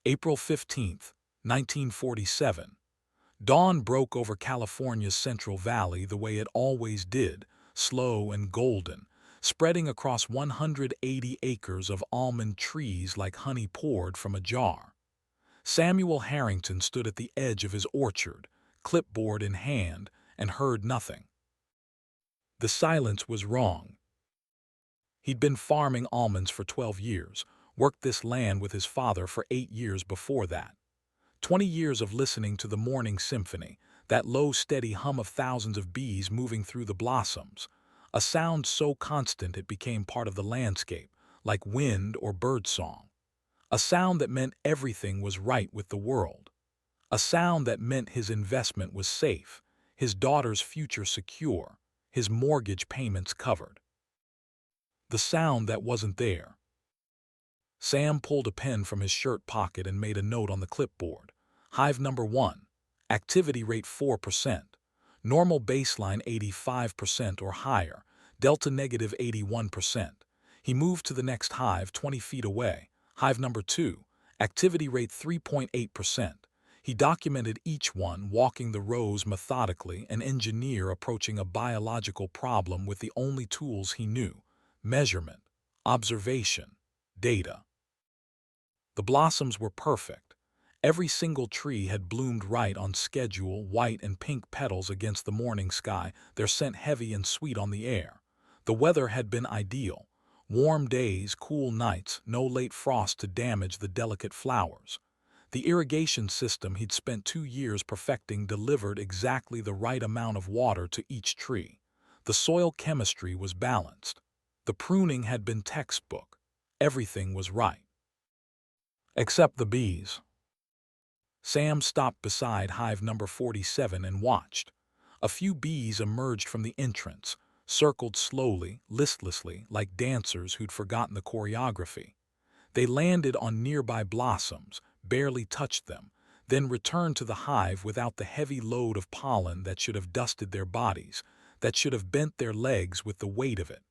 April 15, 1947. Dawn broke over California's Central Valley the way it always did, slow and golden, spreading across 180 acres of almond trees like honey poured from a jar. Samuel Harrington stood at the edge of his orchard, clipboard in hand, and heard nothing. The silence was wrong. He'd been farming almonds for 12 years, worked this land with his father for 8 years before that. 20 years of listening to the morning symphony, that low, steady hum of thousands of bees moving through the blossoms, a sound so constant it became part of the landscape, like wind or birdsong. A sound that meant everything was right with the world. A sound that meant his investment was safe, his daughter's future secure, his mortgage payments covered. The sound that wasn't there. Sam pulled a pen from his shirt pocket and made a note on the clipboard. Hive number 1. Activity rate 4%. Normal baseline 85% or higher. Delta negative 81%. He moved to the next hive 20 feet away. Hive number 2. Activity rate 3.8%. He documented each one, walking the rows methodically, an engineer approaching a biological problem with the only tools he knew: measurement, observation, data. The blossoms were perfect. Every single tree had bloomed right on schedule, white and pink petals against the morning sky, their scent heavy and sweet on the air. The weather had been ideal. Warm days, cool nights, no late frost to damage the delicate flowers. The irrigation system he'd spent 2 years perfecting delivered exactly the right amount of water to each tree. The soil chemistry was balanced. The pruning had been textbook. Everything was right. Except the bees. Sam stopped beside hive number 47 and watched. A few bees emerged from the entrance, circled slowly, listlessly, like dancers who'd forgotten the choreography. They landed on nearby blossoms, barely touched them, then returned to the hive without the heavy load of pollen that should have dusted their bodies, that should have bent their legs with the weight of it.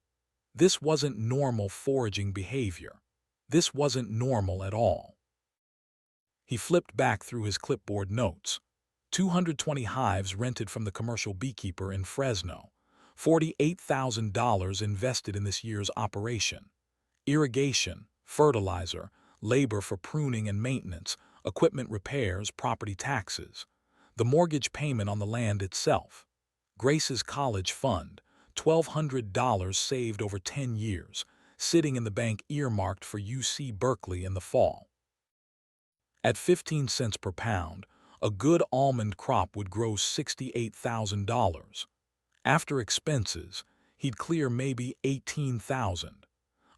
This wasn't normal foraging behavior. This wasn't normal at all. He flipped back through his clipboard notes. 220 hives rented from the commercial beekeeper in Fresno. $48,000 invested in this year's operation. Irrigation, fertilizer, labor for pruning and maintenance, equipment repairs, property taxes. The mortgage payment on the land itself. Grace's college fund, $1,200 saved over 10 years, sitting in the bank earmarked for UC Berkeley in the fall. At 15 cents per pound, a good almond crop would gross $68,000. After expenses, he'd clear maybe $18,000.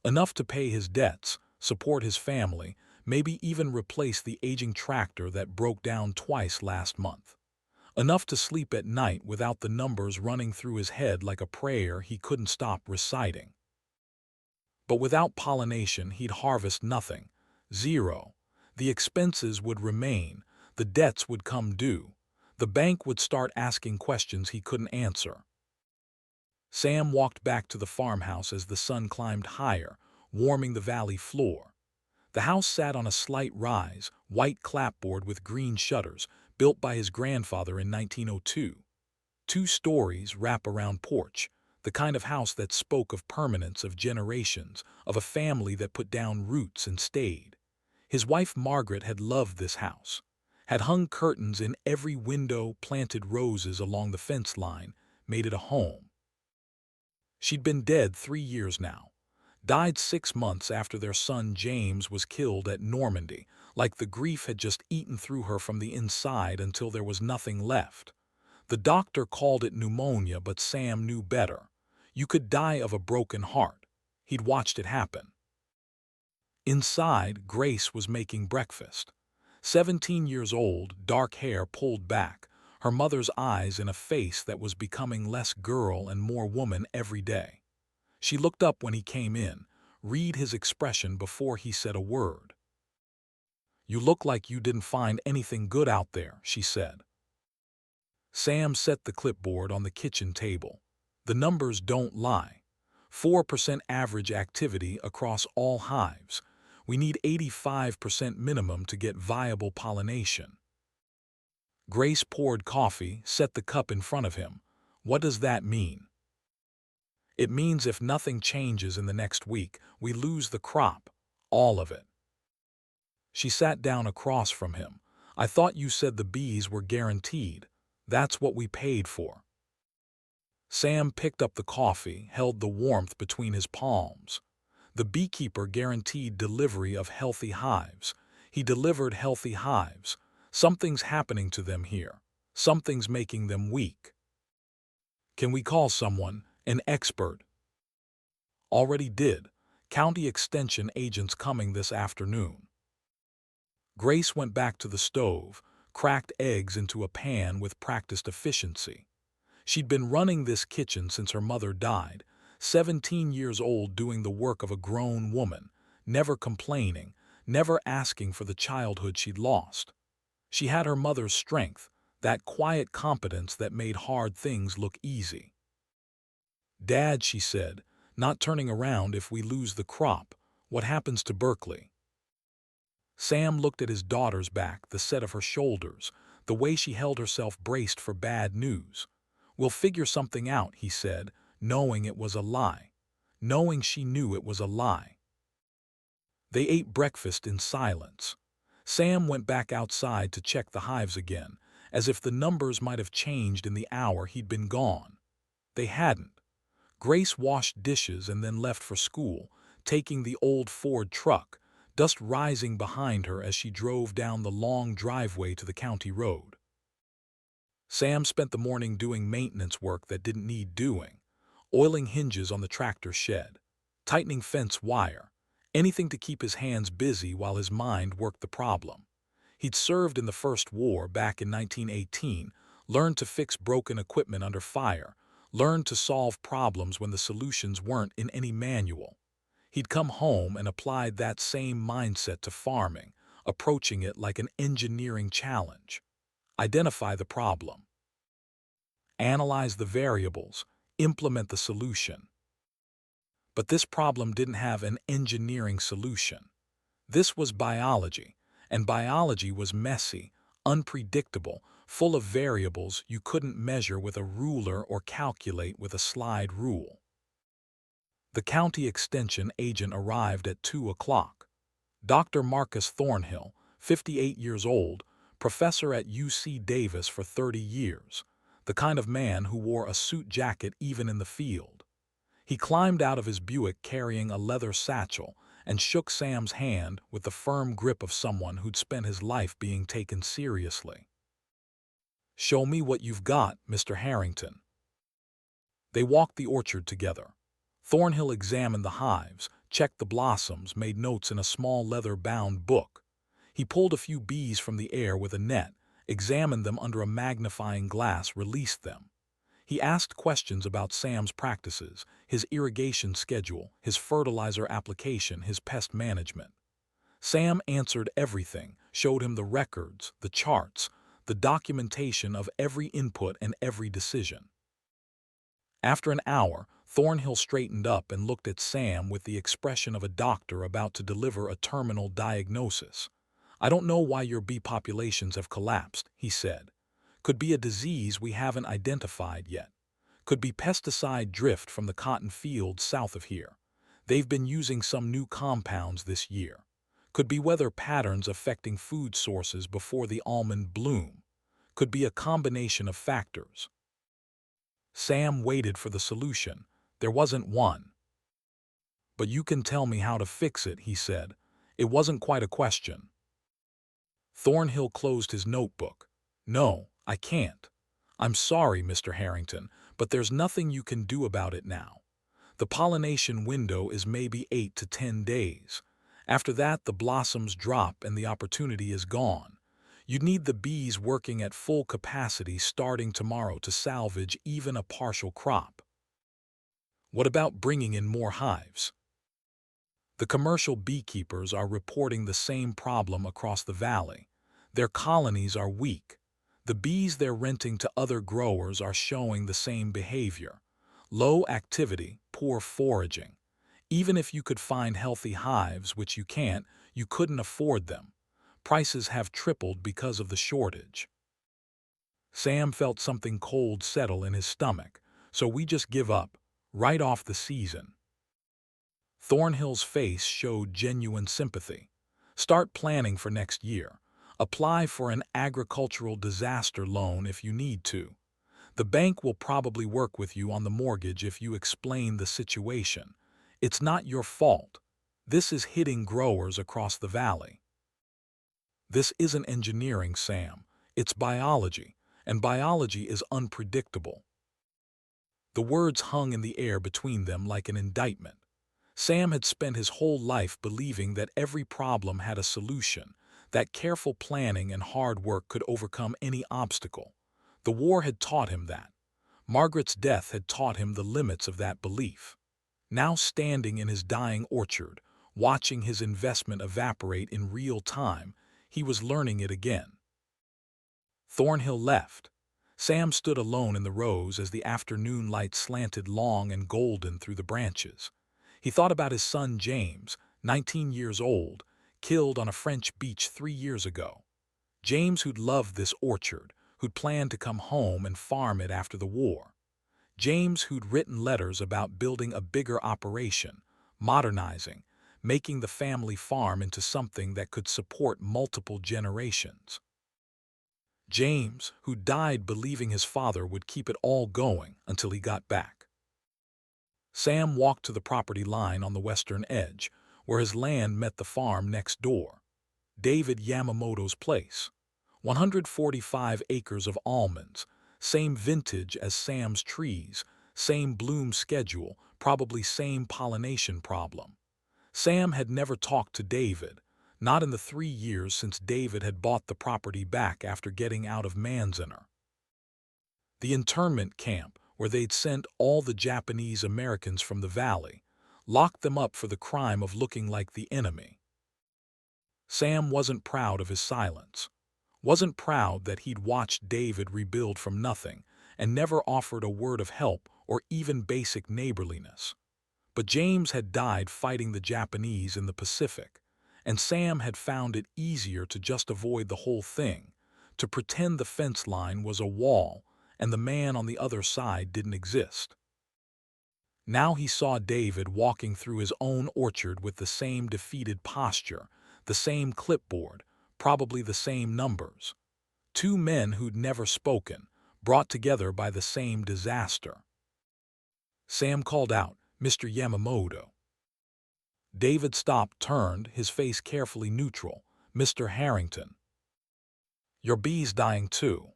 Enough to pay his debts, support his family, maybe even replace the aging tractor that broke down twice last month. Enough to sleep at night without the numbers running through his head like a prayer he couldn't stop reciting. But without pollination, he'd harvest nothing. Zero. The expenses would remain. The debts would come due. The bank would start asking questions he couldn't answer. Sam walked back to the farmhouse as the sun climbed higher, warming the valley floor. The house sat on a slight rise, white clapboard with green shutters, built by his grandfather in 1902. 2 stories, wrap-around porch, the kind of house that spoke of permanence, of generations, of a family that put down roots and stayed. His wife Margaret had loved this house, had hung curtains in every window, planted roses along the fence line, made it a home. She'd been dead 3 years now, died 6 months after their son James was killed at Normandy, like the grief had just eaten through her from the inside until there was nothing left. The doctor called it pneumonia, but Sam knew better. You could die of a broken heart. He'd watched it happen. Inside, Grace was making breakfast. 17 years old, dark hair pulled back, her mother's eyes in a face that was becoming less girl and more woman every day. She looked up when he came in, read his expression before he said a word. "You look like you didn't find anything good out there," she said. Sam set the clipboard on the kitchen table. The numbers don't lie. 4% average activity across all hives. We need 85% minimum to get viable pollination. Grace poured coffee, set the cup in front of him. What does that mean? It means if nothing changes in the next week, we lose the crop. All of it. She sat down across from him. I thought you said the bees were guaranteed. That's what we paid for. Sam picked up the coffee, held the warmth between his palms. The beekeeper guaranteed delivery of healthy hives. He delivered healthy hives. Something's happening to them here. Something's making them weak. Can we call someone, an expert? Already did. County Extension agents coming this afternoon. Grace went back to the stove, cracked eggs into a pan with practiced efficiency. She'd been running this kitchen since her mother died, 17 years old, doing the work of a grown woman, never complaining, never asking for the childhood she'd lost. She had her mother's strength, that quiet competence that made hard things look easy. Dad, she said, not turning around if we lose the crop, what happens to Berkeley? Sam looked at his daughter's back, the set of her shoulders, the way she held herself braced for bad news. We'll figure something out, he said, knowing it was a lie. Knowing she knew it was a lie. They ate breakfast in silence. Sam went back outside to check the hives again, as if the numbers might have changed in the hour he'd been gone. They hadn't. Grace washed dishes and then left for school, taking the old Ford truck, dust rising behind her as she drove down the long driveway to the county road. Sam spent the morning doing maintenance work that didn't need doing, oiling hinges on the tractor shed, tightening fence wire, anything to keep his hands busy while his mind worked the problem. He'd served in the First War back in 1918, learned to fix broken equipment under fire, learned to solve problems when the solutions weren't in any manual. He'd come home and applied that same mindset to farming, approaching it like an engineering challenge. Identify the problem. Analyze the variables. Implement the solution. But this problem didn't have an engineering solution. This was biology, and biology was messy, unpredictable, full of variables you couldn't measure with a ruler or calculate with a slide rule. The county extension agent arrived at 2 o'clock. Dr. Marcus Thornhill, 58 years old, professor at UC Davis for 30 years, the kind of man who wore a suit jacket even in the field. He climbed out of his Buick carrying a leather satchel and shook Sam's hand with the firm grip of someone who'd spent his life being taken seriously. Show me what you've got, Mr. Harrington. They walked the orchard together. Thornhill examined the hives, checked the blossoms, made notes in a small leather-bound book. He pulled a few bees from the air with a net, examined them under a magnifying glass, released them. He asked questions about Sam's practices, his irrigation schedule, his fertilizer application, his pest management. Sam answered everything, showed him the records, the charts, the documentation of every input and every decision. After an hour, Thornhill straightened up and looked at Sam with the expression of a doctor about to deliver a terminal diagnosis. I don't know why your bee populations have collapsed, he said. Could be a disease we haven't identified yet. Could be pesticide drift from the cotton fields south of here. They've been using some new compounds this year. Could be weather patterns affecting food sources before the almond bloom. Could be a combination of factors. Sam waited for the solution. There wasn't one. But you can tell me how to fix it, he said. It wasn't quite a question. Thornhill closed his notebook. No, I can't. I'm sorry, Mr. Harrington, but there's nothing you can do about it now. The pollination window is maybe 8 to 10 days. After that, the blossoms drop and the opportunity is gone. You'd need the bees working at full capacity starting tomorrow to salvage even a partial crop. What about bringing in more hives? The commercial beekeepers are reporting the same problem across the valley. Their colonies are weak. The bees they're renting to other growers are showing the same behavior. Low activity, poor foraging. Even if you could find healthy hives, which you can't, You couldn't afford them. Prices have tripled because of the shortage. Sam felt something cold settle in his stomach, so we just give up, right off the season. Thornhill's face showed genuine sympathy. Start planning for next year. Apply for an agricultural disaster loan if you need to. The bank will probably work with you on the mortgage if you explain the situation. It's not your fault. This is hitting growers across the valley. This isn't engineering, Sam. It's biology, and biology is unpredictable. The words hung in the air between them like an indictment. Sam had spent his whole life believing that every problem had a solution, that careful planning and hard work could overcome any obstacle. The war had taught him that. Margaret's death had taught him the limits of that belief. Now standing in his dying orchard, watching his investment evaporate in real time, he was learning it again. Thornhill left. Sam stood alone in the rows as the afternoon light slanted long and golden through the branches. He thought about his son James, 19 years old, killed on a French beach 3 years ago. James, who'd loved this orchard, who'd planned to come home and farm it after the war. James, who'd written letters about building a bigger operation, modernizing, making the family farm into something that could support multiple generations. James, who died believing his father would keep it all going until he got back. Sam walked to the property line on the western edge, where his land met the farm next door. David Yamamoto's place. 145 acres of almonds, same vintage as Sam's trees, same bloom schedule, probably same pollination problem. Sam had never talked to David, not in the 3 years since David had bought the property back after getting out of Manzanar. The internment camp, where they'd sent all the Japanese Americans from the valley, locked them up for the crime of looking like the enemy. Sam wasn't proud of his silence. Wasn't proud that he'd watched David rebuild from nothing and never offered a word of help or even basic neighborliness. But James had died fighting the Japanese in the Pacific, and Sam had found it easier to just avoid the whole thing, to pretend the fence line was a wall and the man on the other side didn't exist. Now he saw David walking through his own orchard with the same defeated posture, the same clipboard, probably the same numbers. 2 men who'd never spoken, brought together by the same disaster. Sam called out, "Mr. Yamamoto." David stopped, turned, his face carefully neutral. "Mr. Harrington." "Your bee's dying too."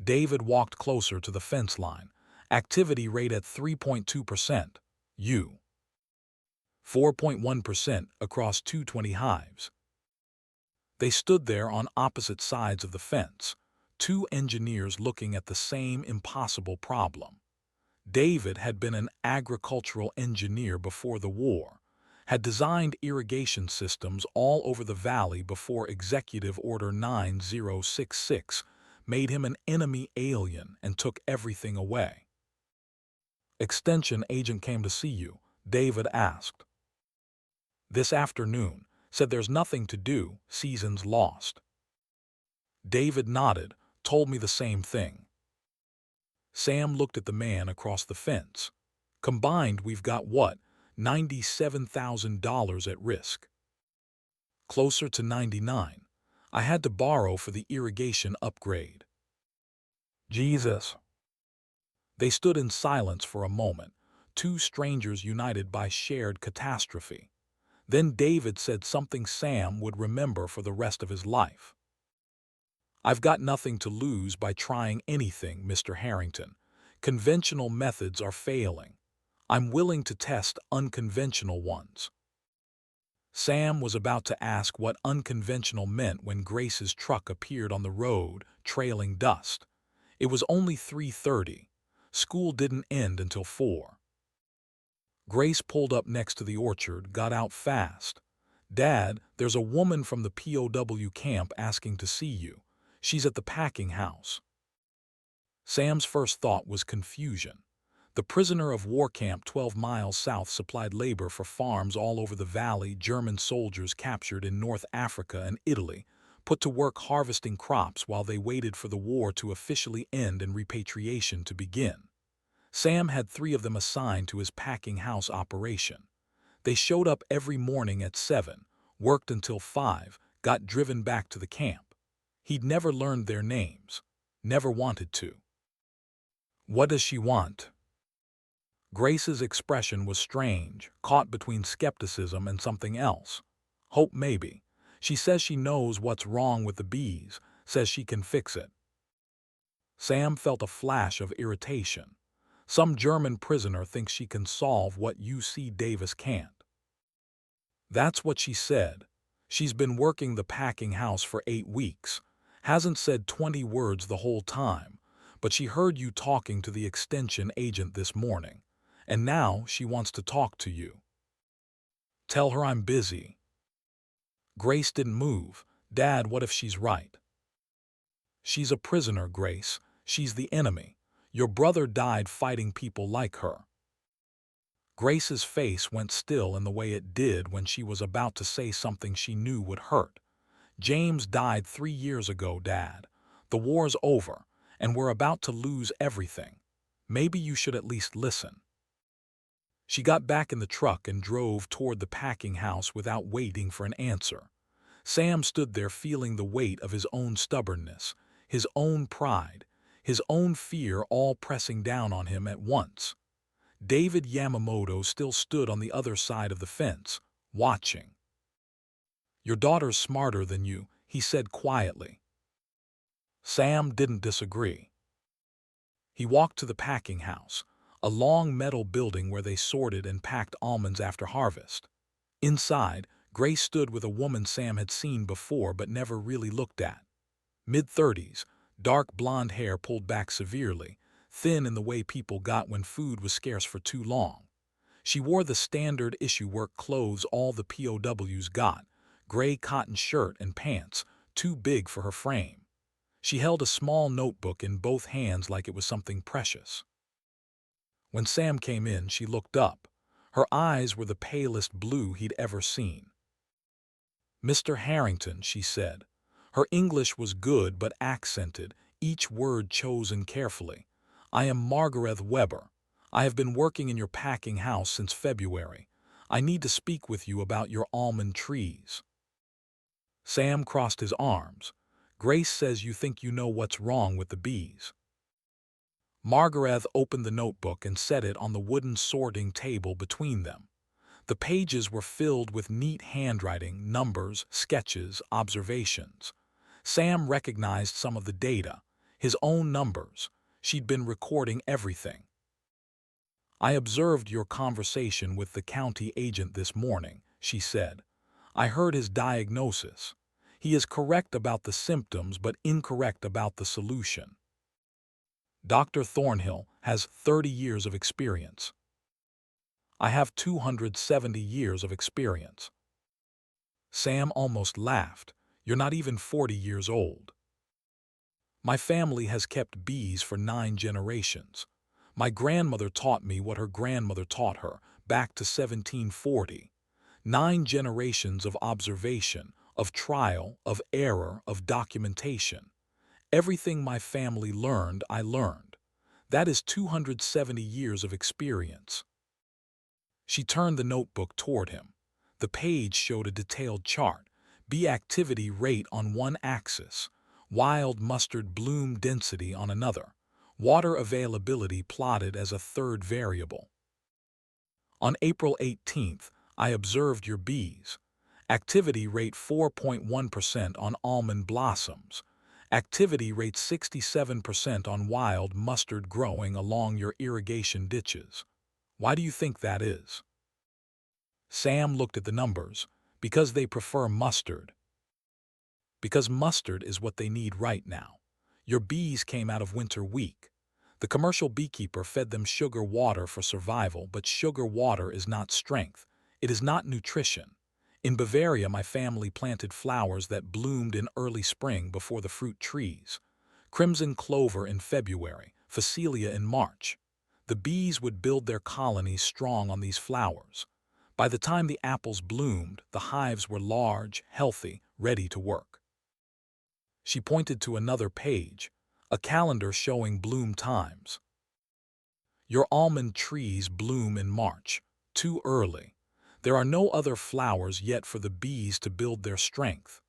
David walked closer to the fence line. Activity rate at 3.2%. 4.1% across 220 hives. They stood there on opposite sides of the fence, 2 engineers looking at the same impossible problem. David had been an agricultural engineer before the war, had designed irrigation systems all over the valley before Executive Order 9066 made him an enemy alien and took everything away. "Extension agent came to see you," David asked. "This afternoon. Said there's nothing to do, season's lost." David nodded, "Told me the same thing." Sam looked at the man across the fence. "Combined, we've got what? $97,000 at risk." "Closer to 99. I had to borrow for the irrigation upgrade." "Jesus." They stood in silence for a moment, 2 strangers united by shared catastrophe. Then David said something Sam would remember for the rest of his life. "I've got nothing to lose by trying anything, Mr. Harrington. Conventional methods are failing. I'm willing to test unconventional ones." Sam was about to ask what unconventional meant when Grace's truck appeared on the road, trailing dust. It was only 3:30. School didn't end until 4. Grace pulled up next to the orchard, got out fast. "Dad, there's a woman from the POW camp asking to see you. She's at the packing house." Sam's first thought was confusion. The prisoner of war camp 12 miles south supplied labor for farms all over the valley. German soldiers captured in North Africa and Italy put to work harvesting crops while they waited for the war to officially end and repatriation to begin. Sam had 3 of them assigned to his packing house operation. They showed up every morning at 7, worked until 5, got driven back to the camp. He'd never learned their names, never wanted to. "What does she want?" Grace's expression was strange, caught between skepticism and something else. Hope, maybe. She says she knows what's wrong with the bees, says she can fix it. Sam felt a flash of irritation. Some German prisoner thinks she can solve what UC Davis can't. That's what she said. She's been working the packing house for 8 weeks. Hasn't said 20 words the whole time, but she heard you talking to the extension agent this morning, and now she wants to talk to you. Tell her I'm busy. Grace didn't move. Dad, what if she's right? She's a prisoner, Grace. She's the enemy. Your brother died fighting people like her. Grace's face went still in the way it did when she was about to say something she knew would hurt. James died 3 years ago, Dad. The war's over, and we're about to lose everything. Maybe you should at least listen. She got back in the truck and drove toward the packing house without waiting for an answer. Sam stood there feeling the weight of his own stubbornness, his own pride, his own fear all pressing down on him at once. David Yamamoto still stood on the other side of the fence, watching. "Your daughter's smarter than you," he said quietly. Sam didn't disagree. He walked to the packing house, a long metal building where they sorted and packed almonds after harvest. Inside, Grace stood with a woman Sam had seen before but never really looked at. Mid-30s, dark blonde hair pulled back severely, thin in the way people got when food was scarce for too long. She wore the standard issue work clothes all the POWs got, gray cotton shirt and pants, too big for her frame. She held a small notebook in both hands like it was something precious. When Sam came in, she looked up. Her eyes were the palest blue he'd ever seen. "Mr. Harrington," she said. Her English was good but accented, each word chosen carefully. "I am Margarethe Weber. I have been working in your packing house since February. I need to speak with you about your almond trees." Sam crossed his arms. "Grace says you think you know what's wrong with the bees." Margarethe opened the notebook and set it on the wooden sorting table between them. The pages were filled with neat handwriting, numbers, sketches, observations. Sam recognized some of the data, his own numbers. She'd been recording everything. "I observed your conversation with the county agent this morning," she said. "I heard his diagnosis. He is correct about the symptoms but incorrect about the solution. Dr. Thornhill has 30 years of experience. I have 270 years of experience." Sam almost laughed. "You're not even 40 years old." "My family has kept bees for 9 generations. My grandmother taught me what her grandmother taught her, back to 1740. 9 generations of observation, of trial, of error, of documentation. Everything my family learned, I learned. That is 270 years of experience." She turned the notebook toward him. The page showed a detailed chart, bee activity rate on one axis, wild mustard bloom density on another, water availability plotted as a third variable. "On April 18th, I observed your bees. Activity rate 4.1% on almond blossoms. Activity rate 67% on wild mustard growing along your irrigation ditches. Why do you think that is?" Sam looked at the numbers. "Because they prefer mustard. Because mustard is what they need right now. Your bees came out of winter weak. The commercial beekeeper fed them sugar water for survival, but sugar water is not strength. It is not nutrition. In Bavaria, my family planted flowers that bloomed in early spring before the fruit trees. Crimson clover in February, phacelia in March. The bees would build their colonies strong on these flowers. By the time the apples bloomed, the hives were large, healthy, ready to work. She pointed to another page, a calendar showing bloom times. Your almond trees bloom in March, too early. There are no other flowers yet for the bees to build their strength.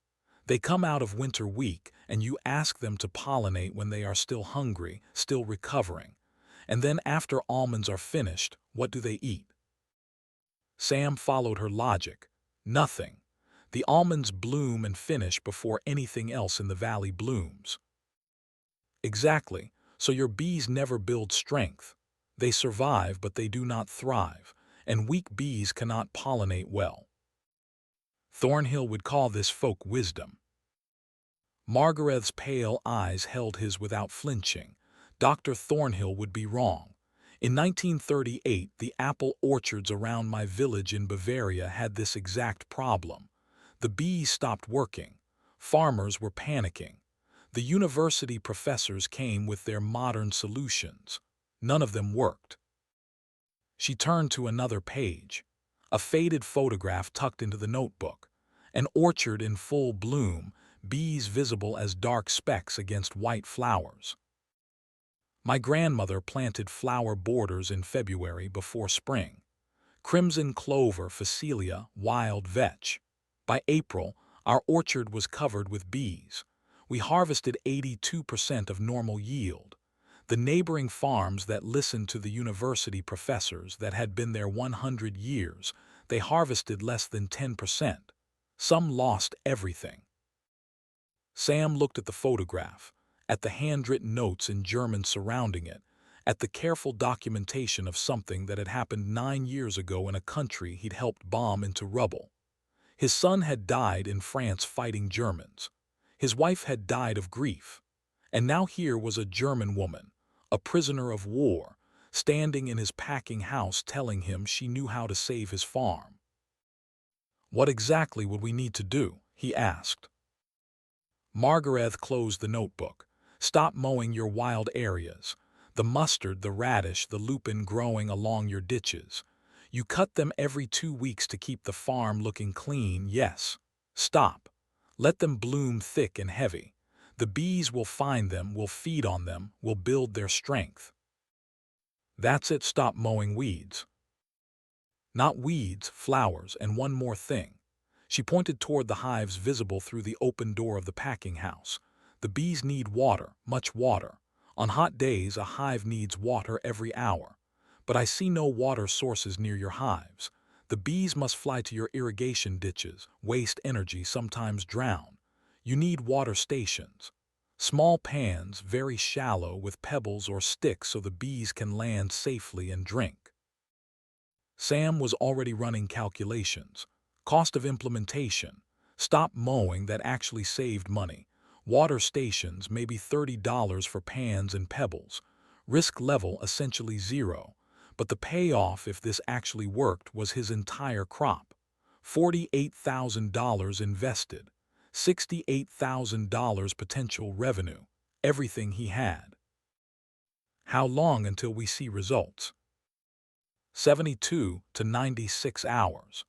They come out of winter weak, and you ask them to pollinate when they are still hungry, still recovering. And then after almonds are finished, what do they eat? Sam followed her logic. Nothing. The almonds bloom and finish before anything else in the valley blooms. Exactly. So your bees never build strength. They survive, but they do not thrive, and weak bees cannot pollinate well. Thornhill would call this folk wisdom. Margarethe's pale eyes held his without flinching. Dr. Thornhill would be wrong. In 1938, the apple orchards around my village in Bavaria had this exact problem. The bees stopped working. Farmers were panicking. The university professors came with their modern solutions. None of them worked. She turned to another page. A faded photograph tucked into the notebook. An orchard in full bloom, bees visible as dark specks against white flowers. My grandmother planted flower borders in February before spring. Crimson clover, phacelia, wild vetch. By April, our orchard was covered with bees. We harvested 82% of normal yield. The neighboring farms that listened to the university professors that had been there 100 years, they harvested less than 10%. Some lost everything. Sam looked at the photograph, at the handwritten notes in German surrounding it, at the careful documentation of something that had happened 9 years ago in a country he'd helped bomb into rubble. His son had died in France fighting Germans. His wife had died of grief. And now here was a German woman, a prisoner of war, standing in his packing house telling him she knew how to save his farm. What exactly would we need to do? He asked. Margarethe closed the notebook. Stop mowing your wild areas. The mustard, the radish, the lupin growing along your ditches. You cut them every 2 weeks to keep the farm looking clean, yes. Stop. Let them bloom thick and heavy. The bees will find them, will feed on them, will build their strength. That's it, stop mowing weeds. Not weeds, flowers, and one more thing. She pointed toward the hives visible through the open door of the packing house. The bees need water, much water. On hot days, a hive needs water every hour. But I see no water sources near your hives. The bees must fly to your irrigation ditches, waste energy, sometimes drown. You need water stations. Small pans, very shallow, with pebbles or sticks so the bees can land safely and drink. Sam was already running calculations. Cost of implementation. Stop mowing, that actually saved money. Water stations, maybe $30 for pans and pebbles. Risk level essentially zero. But the payoff, if this actually worked, was his entire crop. $48,000 invested. $68,000 potential revenue. Everything he had. How long until we see results? 72 to 96 hours.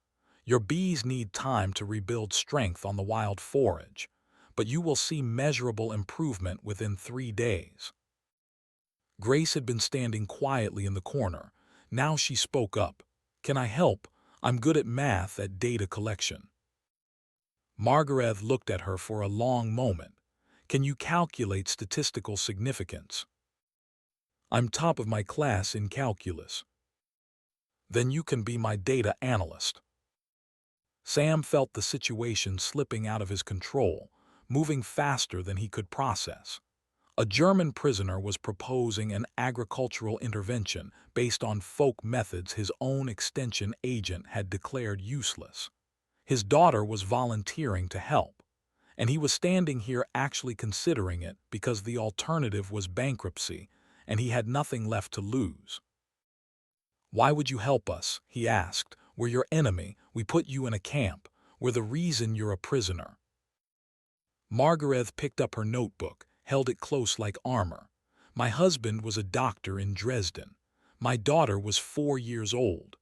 Your bees need time to rebuild strength on the wild forage, but you will see measurable improvement within 3 days. Grace had been standing quietly in the corner. Now she spoke up. Can I help? I'm good at math, at data collection. Margarethe looked at her for a long moment. Can you calculate statistical significance? I'm top of my class in calculus. Then you can be my data analyst. Sam felt the situation slipping out of his control, moving faster than he could process. A German prisoner was proposing an agricultural intervention based on folk methods his own extension agent had declared useless. His daughter was volunteering to help, and he was standing here actually considering it because the alternative was bankruptcy, and he had nothing left to lose. Why would you help us? He asked. We're your enemy. We put you in a camp. We're the reason you're a prisoner. Margarethe picked up her notebook, held it close like armor. My husband was a doctor in Dresden. My daughter was 4 years old.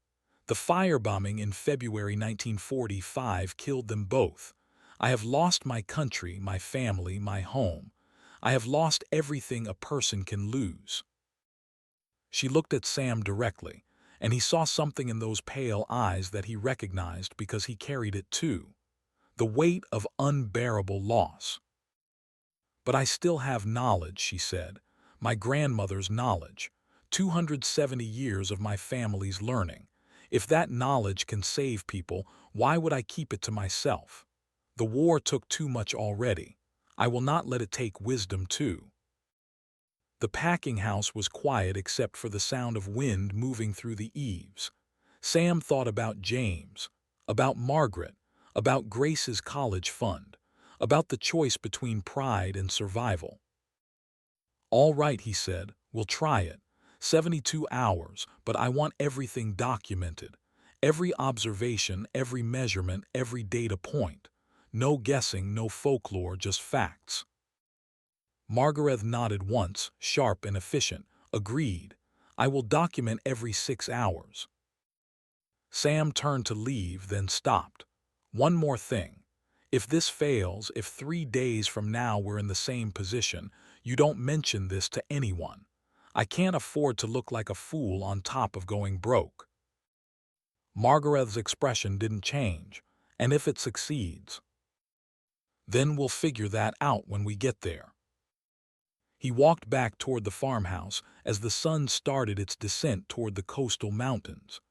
The firebombing in February 1945 killed them both. I have lost my country, my family, my home. I have lost everything a person can lose." She looked at Sam directly, and he saw something in those pale eyes that he recognized because he carried it too. The weight of unbearable loss. "But I still have knowledge," she said. "My grandmother's knowledge. 270 years of my family's learning. If that knowledge can save people, why would I keep it to myself? The war took too much already. I will not let it take wisdom too." The packing house was quiet except for the sound of wind moving through the eaves. Sam thought about James, about Margaret, about Grace's college fund, about the choice between pride and survival. "All right," he said, "we'll try it. 72 hours, but I want everything documented. Every observation, every measurement, every data point. No guessing, no folklore, just facts." Margarethe nodded once, sharp and efficient, agreed. "I will document every 6 hours." Sam turned to leave, then stopped. "One more thing. If this fails, if 3 days from now we're in the same position, you don't mention this to anyone. I can't afford to look like a fool on top of going broke." Margarethe's expression didn't change. "And if it succeeds?" "Then we'll figure that out when we get there." He walked back toward the farmhouse as the sun started its descent toward the coastal mountains.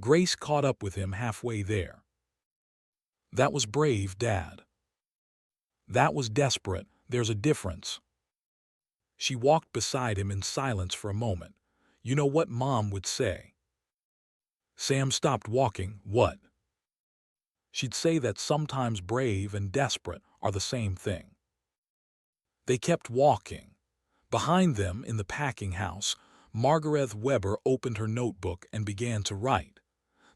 Grace caught up with him halfway there. "That was brave, Dad." "That was desperate. There's a difference." She walked beside him in silence for a moment. "You know what Mom would say?" Sam stopped walking. "What?" "She'd say that sometimes brave and desperate are the same thing." They kept walking. Behind them, in the packing house, Margarethe Weber opened her notebook and began to write.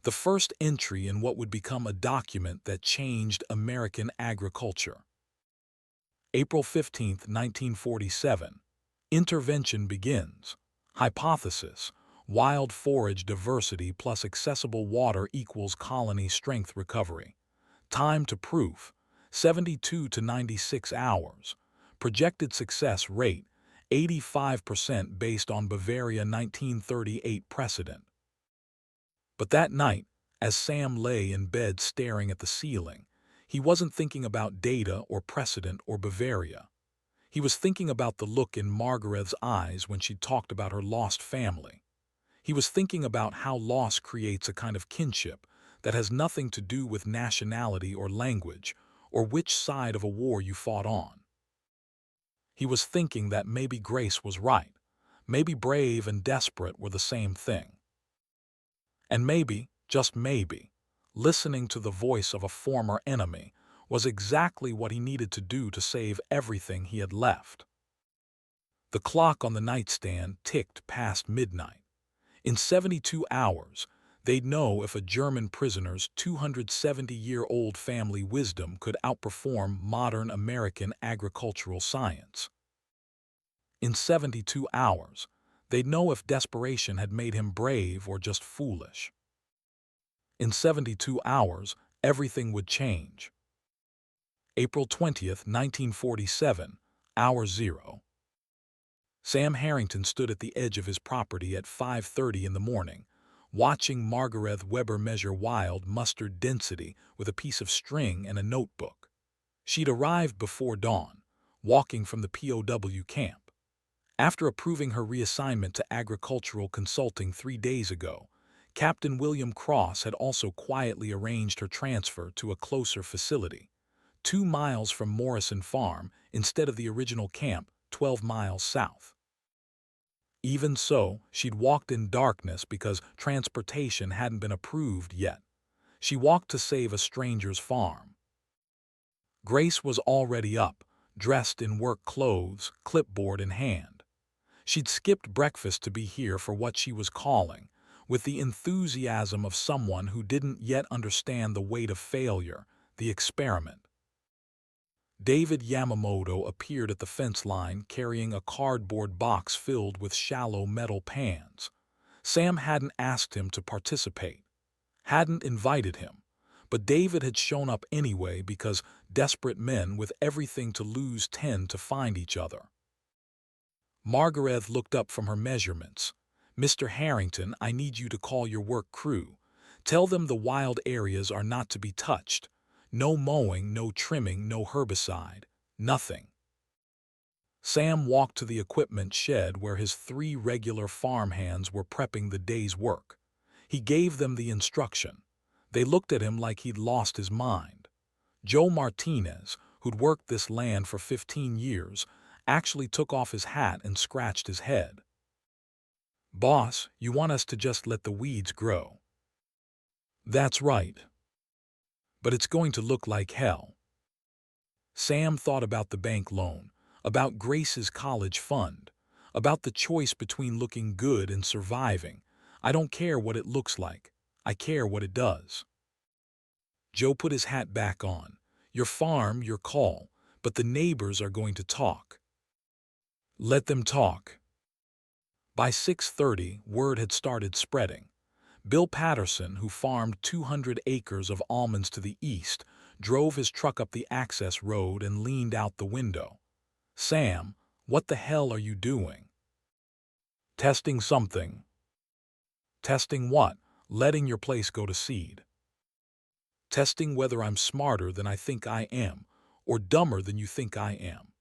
The first entry in what would become a document that changed American agriculture. April 15, 1947. Intervention begins. Hypothesis: wild forage diversity plus accessible water equals colony strength recovery. Time to proof: 72 to 96 hours. Projected success rate: 85% based on Bavaria 1938 precedent. But that night, as Sam lay in bed staring at the ceiling, he wasn't thinking about data or precedent or Bavaria. He was thinking about the look in Margarethe's eyes when she talked about her lost family. He was thinking about how loss creates a kind of kinship that has nothing to do with nationality or language or which side of a war you fought on. He was thinking that maybe Grace was right. Maybe brave and desperate were the same thing. And maybe, just maybe, listening to the voice of a former enemy was exactly what he needed to do to save everything he had left. The clock on the nightstand ticked past midnight. In 72 hours, they'd know if a German prisoner's 270-year-old family wisdom could outperform modern American agricultural science. In 72 hours, they'd know if desperation had made him brave or just foolish. In 72 hours, everything would change. April 20th, 1947, hour 0. Sam Harrington stood at the edge of his property at 5:30 in the morning, watching Margarethe Weber measure wild mustard density with a piece of string and a notebook. She'd arrived before dawn, walking from the POW camp. After approving her reassignment to agricultural consulting 3 days ago, Captain William Cross had also quietly arranged her transfer to a closer facility, 2 miles from Morrison Farm instead of the original camp, 12 miles south. Even so, she'd walked in darkness because transportation hadn't been approved yet. She walked to save a stranger's farm. Grace was already up, dressed in work clothes, clipboard in hand. She'd skipped breakfast to be here for what she was calling, with the enthusiasm of someone who didn't yet understand the weight of failure, the experiment. David Yamamoto appeared at the fence line carrying a cardboard box filled with shallow metal pans. Sam hadn't asked him to participate, hadn't invited him, but David had shown up anyway because desperate men with everything to lose tend to find each other. Margarethe looked up from her measurements. "Mr. Harrington, I need you to call your work crew. Tell them the wild areas are not to be touched. No mowing, no trimming, no herbicide. Nothing." Sam walked to the equipment shed where his 3 regular farmhands were prepping the day's work. He gave them the instruction. They looked at him like he'd lost his mind. Joe Martinez, who'd worked this land for 15 years, actually took off his hat and scratched his head. "Boss, you want us to just let the weeds grow?" "That's right. But it's going to look like hell." Sam thought about the bank loan, about Grace's college fund, about the choice between looking good and surviving. "I don't care what it looks like. I care what it does." Joe put his hat back on. "Your farm, your call, but the neighbors are going to talk." "Let them talk." By 6:30, word had started spreading. Bill Patterson, who farmed 200 acres of almonds to the east, drove his truck up the access road and leaned out the window. "Sam, what the hell are you doing?" "Testing something." "Testing what?" "Letting your place go to seed." "Testing whether I'm smarter than I think I am, or dumber than you think I am."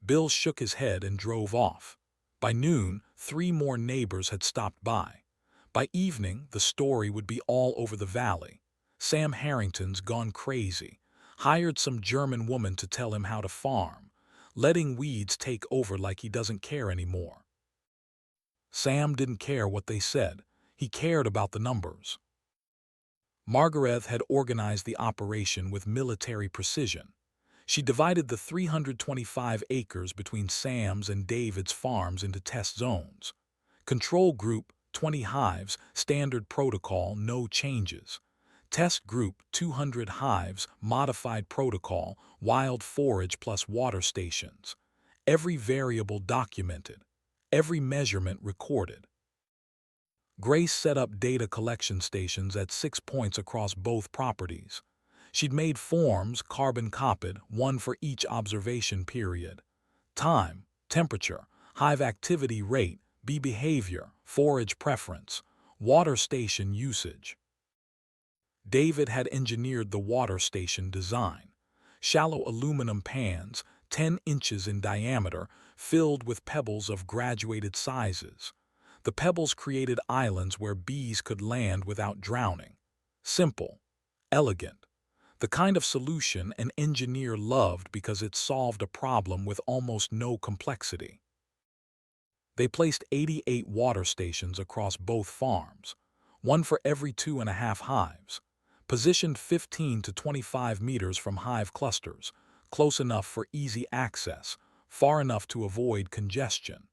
Bill shook his head and drove off. By noon, 3 more neighbors had stopped by. By evening, the story would be all over the valley. "Sam Harrington's gone crazy. Hired some German woman to tell him how to farm. Letting weeds take over like he doesn't care anymore." Sam didn't care what they said. He cared about the numbers. Margarethe had organized the operation with military precision. She divided the 325 acres between Sam's and David's farms into test zones. Control group, 20 hives, standard protocol, no changes. Test group, 200 hives, modified protocol, wild forage plus water stations. Every variable documented. Every measurement recorded. Grace set up data collection stations at 6 points across both properties. She'd made forms, carbon-copied, one for each observation period. Time, temperature, hive activity rate, bee behavior, forage preference, water station usage. David had engineered the water station design. Shallow aluminum pans, 10 inches in diameter, filled with pebbles of graduated sizes. The pebbles created islands where bees could land without drowning. Simple, elegant. The kind of solution an engineer loved because it solved a problem with almost no complexity. They placed 88 water stations across both farms, one for every 2.5 hives, positioned 15 to 25 meters from hive clusters, close enough for easy access, far enough to avoid congestion.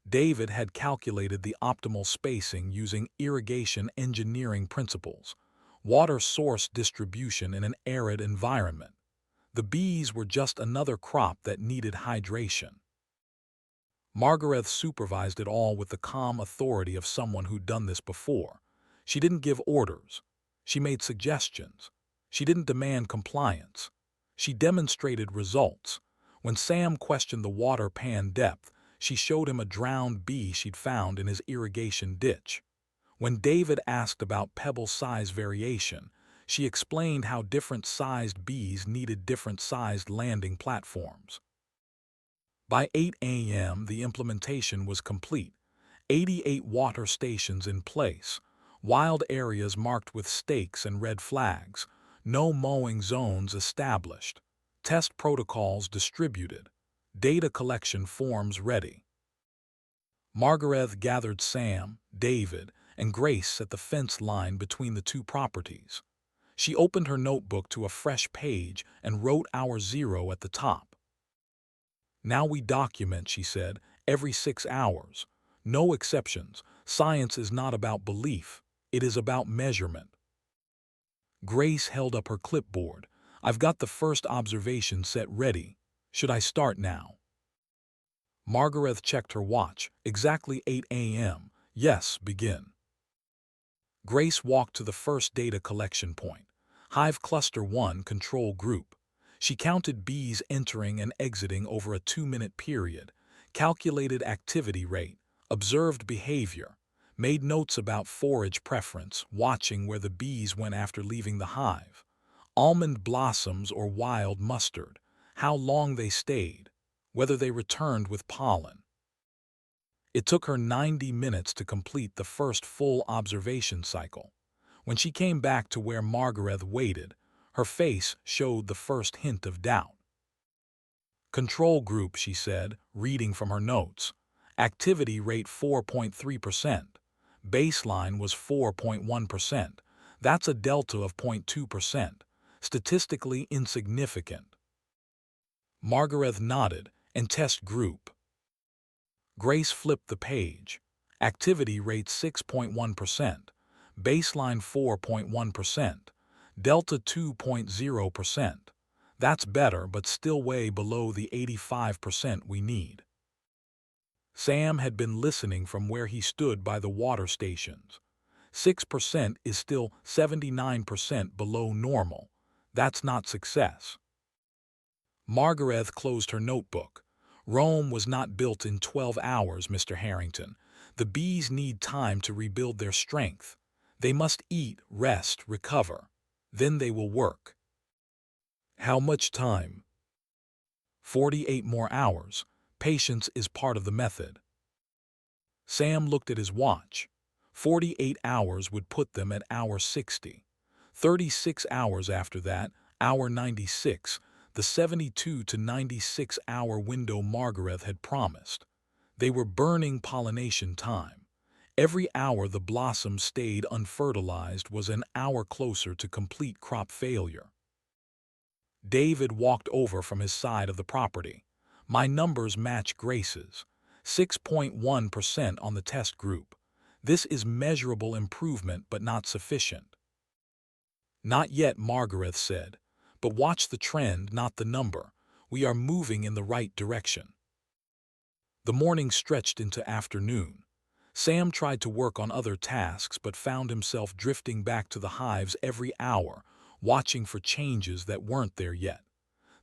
David had calculated the optimal spacing using irrigation engineering principles, water source distribution in an arid environment. The bees were just another crop that needed hydration. Margarethe supervised it all with the calm authority of someone who'd done this before. She didn't give orders. She made suggestions. She didn't demand compliance. She demonstrated results. When Sam questioned the water pan depth, she showed him a drowned bee she'd found in his irrigation ditch. When David asked about pebble size variation, she explained how different-sized bees needed different-sized landing platforms. By 8 a.m., the implementation was complete. 88 water stations in place, wild areas marked with stakes and red flags, no mowing zones established, test protocols distributed, data collection forms ready. Margarethe gathered Sam, David, and Grace at the fence line between the 2 properties. She opened her notebook to a fresh page and wrote hour 0 at the top. "Now we document," she said, "every 6 hours. No exceptions. Science is not about belief. It is about measurement." Grace held up her clipboard. "I've got the first observation set ready. Should I start now?" Margarethe checked her watch. "Exactly 8 a.m. Yes, begin. Grace walked to the first data collection point, Hive Cluster 1 Control Group. She counted bees entering and exiting over a 2-minute period, calculated activity rate, observed behavior, made notes about forage preference, watching where the bees went after leaving the hive, almond blossoms or wild mustard, how long they stayed, whether they returned with pollen. It took her 90 minutes to complete the first full observation cycle. When she came back to where Margarethe waited, her face showed the first hint of doubt. Control group, she said, reading from her notes. Activity rate 4.3%. Baseline was 4.1%. That's a delta of 0.2%. Statistically insignificant. Margarethe nodded. And test group. Grace flipped the page. Activity rate 6.1%. Baseline 4.1%. Delta 2.0%. That's better, but still way below the 85% we need. Sam had been listening from where he stood by the water stations. 6% is still 79% below normal. That's not success. Margarethe closed her notebook. Rome was not built in 12 hours, Mr. Harrington. The bees need time to rebuild their strength. They must eat, rest, recover. Then they will work. How much time? 48 more hours. Patience is part of the method. Sam looked at his watch. 48 hours would put them at hour 60. 36 hours after that, hour 96, the 72 to 96-hour window Margarethe had promised. They were burning pollination time. Every hour the blossom stayed unfertilized was an hour closer to complete crop failure. David walked over from his side of the property. My numbers match Grace's. 6.1% on the test group. This is measurable improvement but not sufficient. Not yet, Margarethe said. But watch the trend, not the number. We are moving in the right direction. The morning stretched into afternoon. Sam tried to work on other tasks but found himself drifting back to the hives every hour, watching for changes that weren't there yet.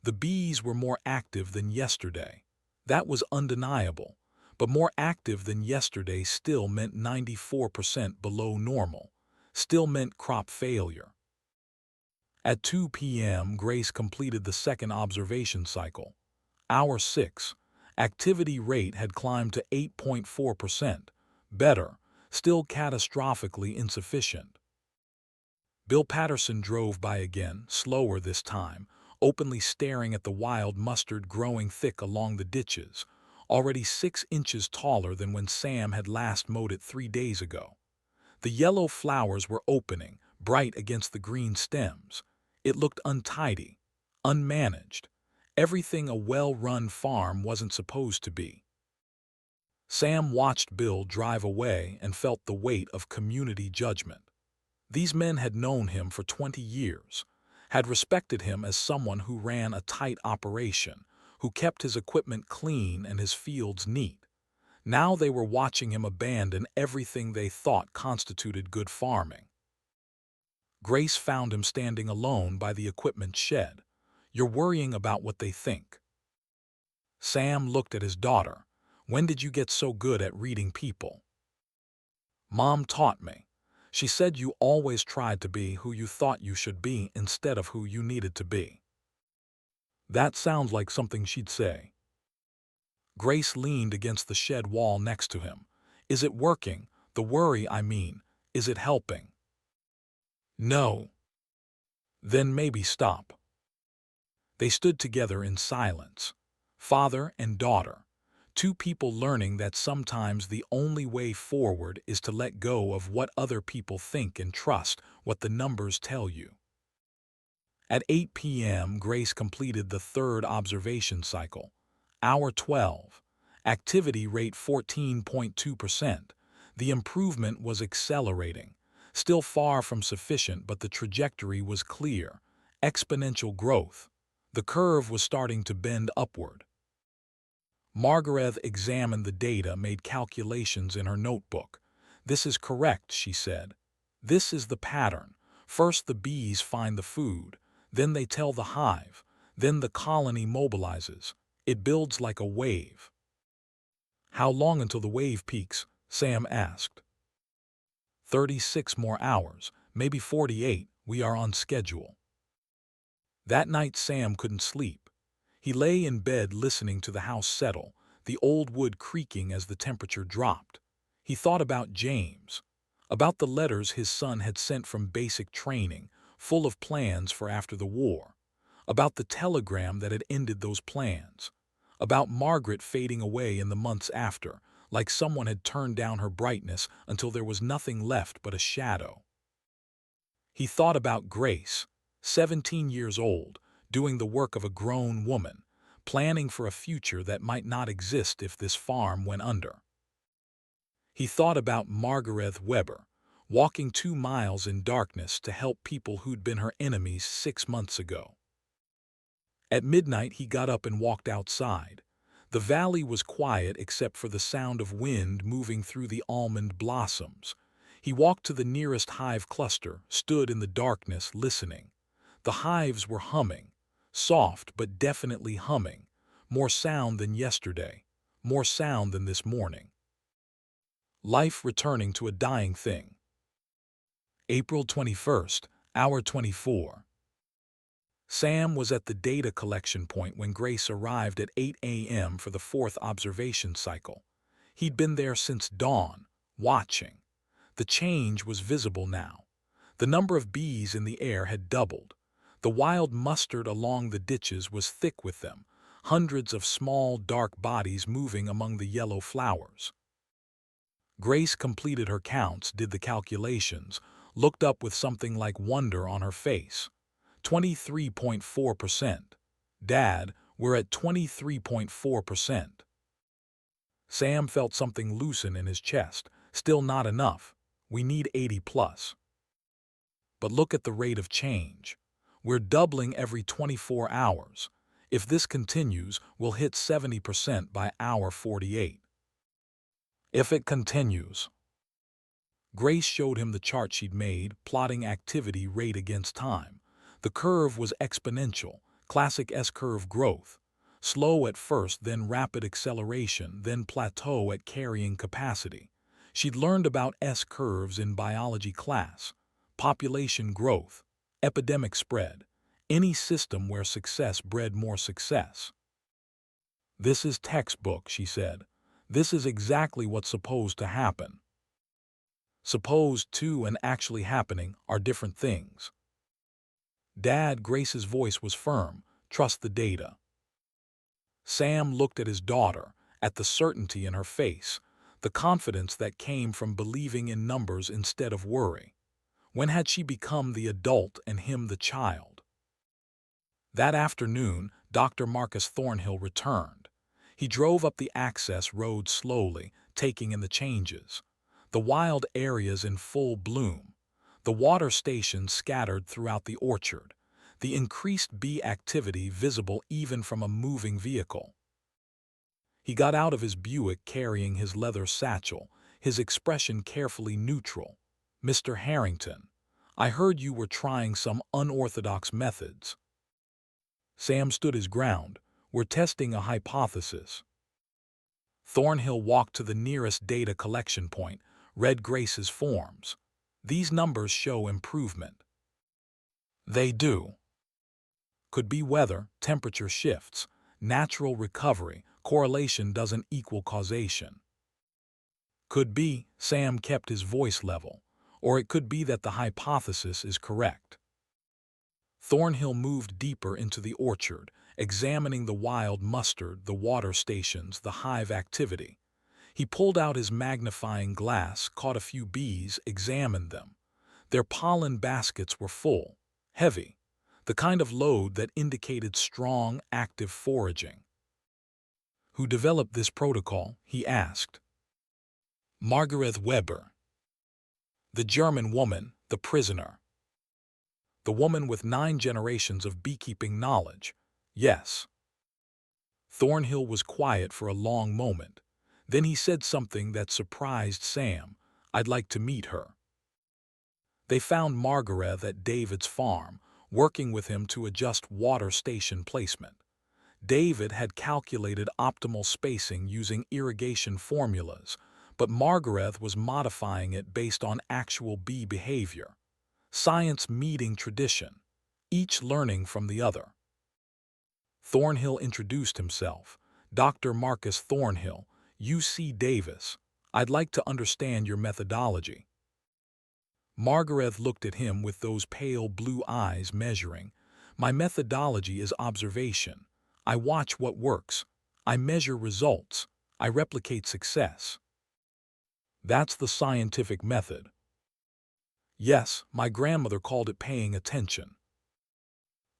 The bees were more active than yesterday. That was undeniable, but more active than yesterday still meant 94% below normal, still meant crop failure. At 2 p.m., Grace completed the second observation cycle. Hour 6. Activity rate had climbed to 8.4%. Better, still catastrophically insufficient. Bill Patterson drove by again, slower this time, openly staring at the wild mustard growing thick along the ditches, already 6 inches taller than when Sam had last mowed it 3 days ago. The yellow flowers were opening, bright against the green stems. It looked untidy, unmanaged. Everything a well-run farm wasn't supposed to be. Sam watched Bill drive away and felt the weight of community judgment. These men had known him for 20 years, had respected him as someone who ran a tight operation, who kept his equipment clean and his fields neat. Now they were watching him abandon everything they thought constituted good farming. Grace found him standing alone by the equipment shed. You're worrying about what they think. Sam looked at his daughter. When did you get so good at reading people? Mom taught me. She said you always tried to be who you thought you should be instead of who you needed to be. That sounds like something she'd say. Grace leaned against the shed wall next to him. Is it working? The worry, I mean. Is it helping? No. Then maybe stop. They stood together in silence. Father and daughter. 2 people learning that sometimes the only way forward is to let go of what other people think and trust what the numbers tell you. At 8 p.m., Grace completed the third observation cycle. Hour 12. Activity rate 14.2%. The improvement was accelerating. Still far from sufficient, but the trajectory was clear. Exponential growth. The curve was starting to bend upward. Margarethe examined the data, made calculations in her notebook. "This is correct," she said. "This is the pattern. First the bees find the food, then they tell the hive, then the colony mobilizes. It builds like a wave." "How long until the wave peaks?" Sam asked. 36 more hours, maybe 48. We are on schedule." That night Sam couldn't sleep. He lay in bed listening to the house settle, the old wood creaking as the temperature dropped. He thought about James, about the letters his son had sent from basic training, full of plans for after the war, about the telegram that had ended those plans, about Margaret fading away in the months after, like someone had turned down her brightness until there was nothing left but a shadow. He thought about Grace, 17 years old, doing the work of a grown woman, planning for a future that might not exist if this farm went under. He thought about Margarethe Weber, walking 2 miles in darkness to help people who'd been her enemies 6 months ago. At midnight he got up and walked outside. The valley was quiet except for the sound of wind moving through the almond blossoms. He walked to the nearest hive cluster, stood in the darkness listening. The hives were humming, soft but definitely humming, more sound than yesterday, more sound than this morning. Life returning to a dying thing. April 21st, hour 24. Sam was at the data collection point when Grace arrived at 8 a.m. for the 4th observation cycle. He'd been there since dawn, watching. The change was visible now. The number of bees in the air had doubled. The wild mustard along the ditches was thick with them, hundreds of small, dark bodies moving among the yellow flowers. Grace completed her counts, did the calculations, looked up with something like wonder on her face. 23.4%. "Dad, we're at 23.4%. Sam felt something loosen in his chest. "Still not enough. We need 80 plus. "But look at the rate of change. We're doubling every 24 hours. If this continues, we'll hit 70% by hour 48. "If it continues." Grace showed him the chart she'd made, plotting activity rate against time. The curve was exponential, classic S-curve growth. Slow at first, then rapid acceleration, then plateau at carrying capacity. She'd learned about S-curves in biology class. Population growth, epidemic spread, any system where success bred more success. "This is textbook," she said. "This is exactly what's supposed to happen." Supposed to and actually happening are different things. "Dad," Grace's voice was firm, "trust the data." Sam looked at his daughter, at the certainty in her face, the confidence that came from believing in numbers instead of worry. When had she become the adult and him the child? That afternoon, Dr. Marcus Thornhill returned. He drove up the access road slowly, taking in the changes. The wild areas in full bloom, the water stations scattered throughout the orchard, the increased bee activity visible even from a moving vehicle. He got out of his Buick carrying his leather satchel, his expression carefully neutral. "Mr. Harrington, I heard you were trying some unorthodox methods." Sam stood his ground. "We're testing a hypothesis." Thornhill walked to the nearest data collection point, read Grace's forms. "These numbers show improvement." "They do." "Could be weather, temperature shifts, natural recovery, correlation doesn't equal causation." "Could be," Sam kept his voice level, "or it could be that the hypothesis is correct." Thornhill moved deeper into the orchard, examining the wild mustard, the water stations, the hive activity. He pulled out his magnifying glass, caught a few bees, examined them. Their pollen baskets were full, heavy, the kind of load that indicated strong, active foraging. "Who developed this protocol?" he asked. "Margarethe Weber." "The German woman, the prisoner." "The woman with 9 generations of beekeeping knowledge." "Yes." Thornhill was quiet for a long moment. Then he said something that surprised Sam. I'd like to meet her." They found Margarethe at David's farm, working with him to adjust water station placement. David had calculated optimal spacing using irrigation formulas, but Margarethe was modifying it based on actual bee behavior. Science meeting tradition, each learning from the other. Thornhill introduced himself. "Dr. Marcus Thornhill, UC Davis. I'd like to understand your methodology." Margarethe looked at him with those pale blue eyes, measuring. "My methodology is observation. I watch what works. I measure results. I replicate success." "That's the scientific method." "Yes, my grandmother called it paying attention."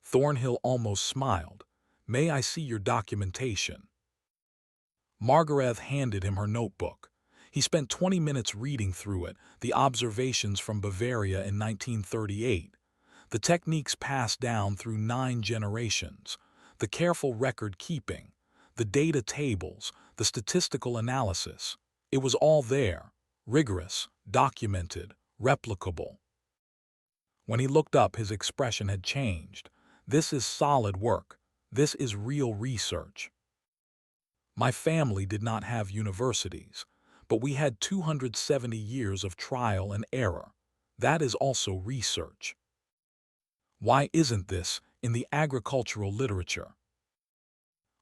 Thornhill almost smiled. "May I see your documentation?" Margarethe handed him her notebook. He spent 20 minutes reading through it, the observations from Bavaria in 1938, the techniques passed down through 9 generations, the careful record keeping, the data tables, the statistical analysis. It was all there, rigorous, documented, replicable. When he looked up, his expression had changed. "This is solid work. This is real research. My family did not have universities, but we had 270 years of trial and error. That is also research. Why isn't this in the agricultural literature?"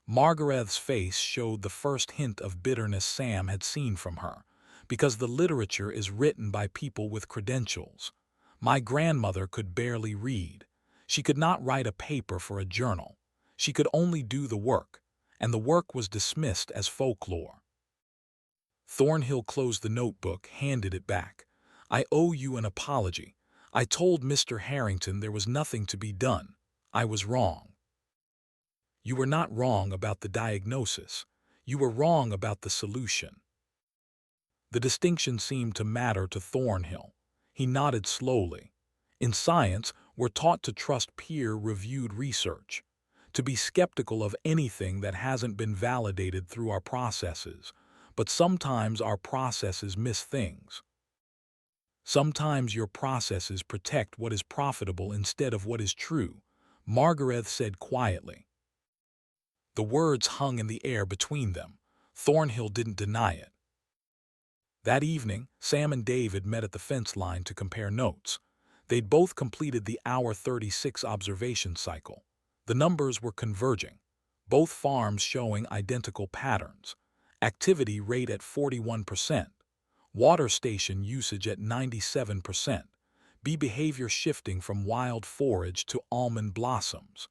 Margarethe's face showed the first hint of bitterness Sam had seen from her. "Because the literature is written by people with credentials. My grandmother could barely read. She could not write a paper for a journal. She could only do the work, and the work was dismissed as folklore." Thornhill closed the notebook, handed it back. "I owe you an apology. I told Mr. Harrington there was nothing to be done. I was wrong." "You were not wrong about the diagnosis. You were wrong about the solution." The distinction seemed to matter to Thornhill. He nodded slowly. "In science, we're taught to trust peer-reviewed research, to be skeptical of anything that hasn't been validated through our processes. But sometimes our processes miss things. Sometimes your processes protect what is profitable instead of what is true," Margarethe said quietly. The words hung in the air between them. Thornhill didn't deny it. That evening, Sam and David met at the fence line to compare notes. They'd both completed the hour 36 observation cycle. The numbers were converging, both farms showing identical patterns. Activity rate at 41%, water station usage at 97%, bee behavior shifting from wild forage to almond blossoms.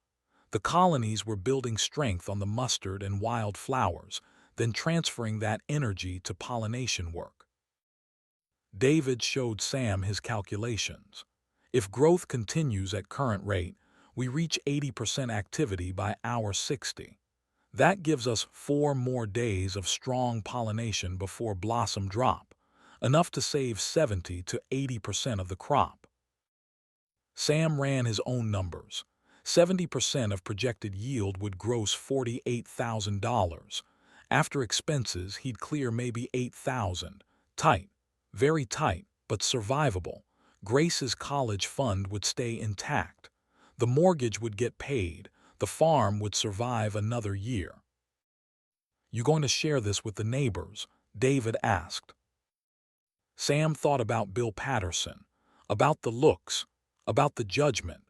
The colonies were building strength on the mustard and wild flowers, then transferring that energy to pollination work. David showed Sam his calculations. "If growth continues at current rate, we reach 80% activity by hour 60. That gives us 4 more days of strong pollination before blossom drop, enough to save 70 to 80% of the crop." Sam ran his own numbers. 70% of projected yield would gross $48,000. After expenses, he'd clear maybe $8,000. Tight, very tight, but survivable. Grace's college fund would stay intact. The mortgage would get paid. The farm would survive another year. "You going to share this with the neighbors?" David asked. Sam thought about Bill Patterson, about the looks, about the judgment,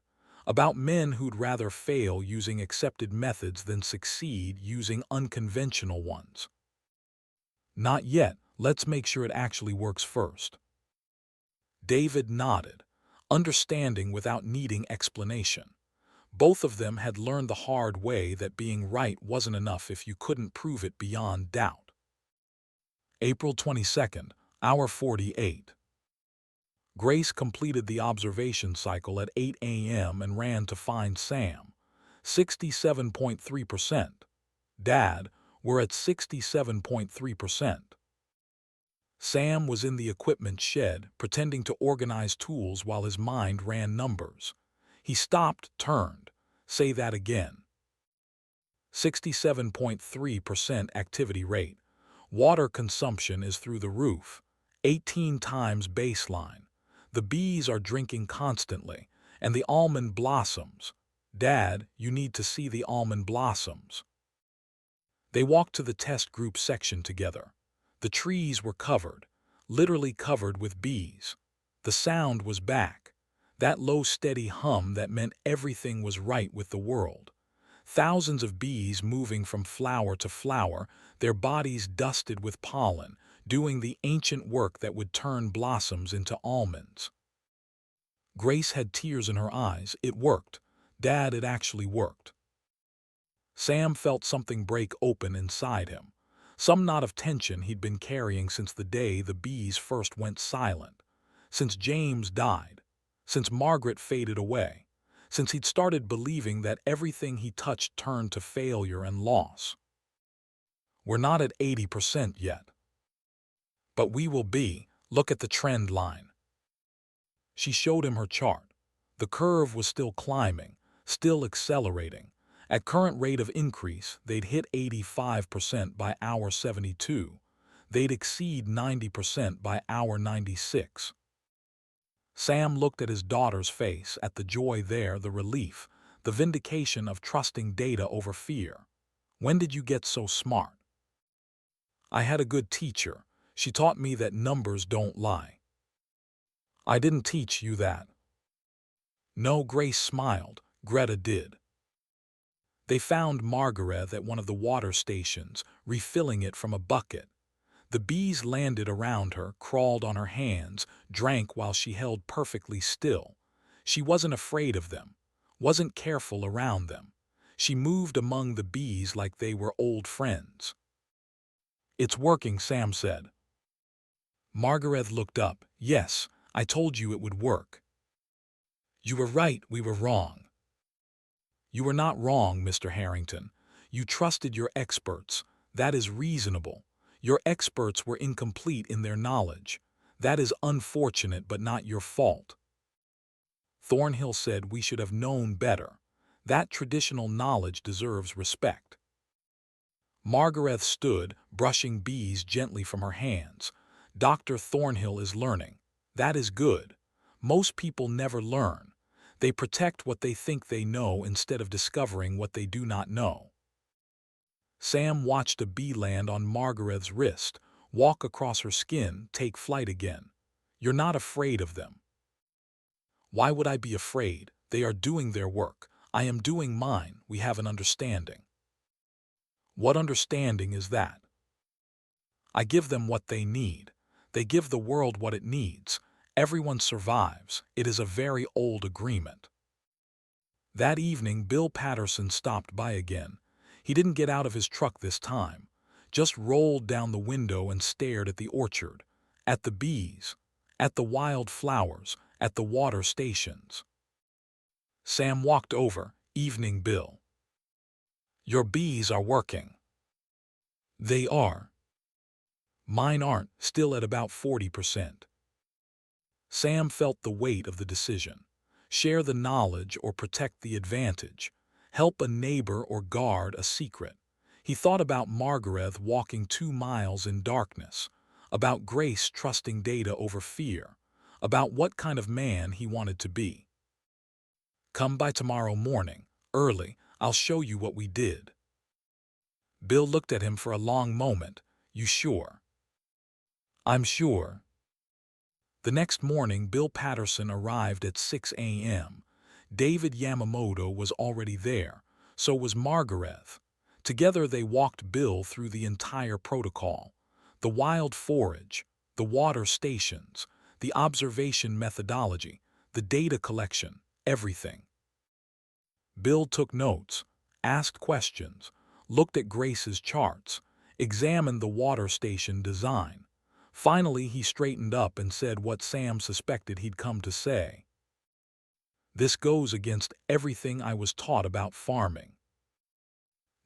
about men who'd rather fail using accepted methods than succeed using unconventional ones. "Not yet. Let's make sure it actually works first." David nodded, understanding without needing explanation. Both of them had learned the hard way that being right wasn't enough if you couldn't prove it beyond doubt. April 22nd, hour 48. Grace completed the observation cycle at 8 a.m. and ran to find Sam. 67.3%. "Dad, we're at 67.3%. Sam was in the equipment shed, pretending to organize tools while his mind ran numbers. He stopped, turned. "Say that again." 67.3% activity rate. Water consumption is through the roof. 18 times baseline. The bees are drinking constantly, and the almond blossoms. Dad, you need to see the almond blossoms. They walked to the test group section together. The trees were covered, literally covered with bees. The sound was back. That low, steady hum that meant everything was right with the world. Thousands of bees moving from flower to flower, their bodies dusted with pollen, doing the ancient work that would turn blossoms into almonds. Grace had tears in her eyes. It worked. Dad, it actually worked. Sam felt something break open inside him. Some knot of tension he'd been carrying since the day the bees first went silent. Since James died. Since Margaret faded away. Since he'd started believing that everything he touched turned to failure and loss. We're not at 80% yet. But we will be. Look at the trend line. She showed him her chart. The curve was still climbing, still accelerating. At current rate of increase, they'd hit 85% by hour 72. They'd exceed 90% by hour 96. Sam looked at his daughter's face, at the joy there, the relief, the vindication of trusting data over fear. When did you get so smart? I had a good teacher. She taught me that numbers don't lie. I didn't teach you that. No, Grace smiled. Greta did. They found Margarethe at one of the water stations, refilling it from a bucket. The bees landed around her, crawled on her hands, drank while she held perfectly still. She wasn't afraid of them, wasn't careful around them. She moved among the bees like they were old friends. It's working, Sam said. Margarethe looked up. Yes, I told you it would work. You were right, we were wrong. You were not wrong, Mr. Harrington. You trusted your experts. That is reasonable. Your experts were incomplete in their knowledge. That is unfortunate, but not your fault. Thornhill said we should have known better. That traditional knowledge deserves respect. Margarethe stood, brushing bees gently from her hands. Dr. Thornhill is learning. That is good. Most people never learn. They protect what they think they know instead of discovering what they do not know. Sam watched a bee land on Margarethe's wrist, walk across her skin, take flight again. You're not afraid of them. Why would I be afraid? They are doing their work. I am doing mine. We have an understanding. What understanding is that? I give them what they need. They give the world what it needs. Everyone survives. It is a very old agreement. That evening, Bill Patterson stopped by again. He didn't get out of his truck this time, just rolled down the window and stared at the orchard, at the bees, at the wild flowers, at the water stations. Sam walked over. Evening, Bill. Your bees are working. They are. Mine aren't, still at about 40%. Sam felt the weight of the decision. Share the knowledge or protect the advantage. Help a neighbor or guard a secret. He thought about Margarethe walking 2 miles in darkness, about Grace trusting data over fear, about what kind of man he wanted to be. Come by tomorrow morning, early. I'll show you what we did. Bill looked at him for a long moment. You sure? I'm sure. The next morning, Bill Patterson arrived at 6 a.m. David Yamamoto was already there, so was Margarethe. Together they walked Bill through the entire protocol, the wild forage, the water stations, the observation methodology, the data collection, everything. Bill took notes, asked questions, looked at Grace's charts, examined the water station design. Finally, he straightened up and said what Sam suspected he'd come to say. This goes against everything I was taught about farming.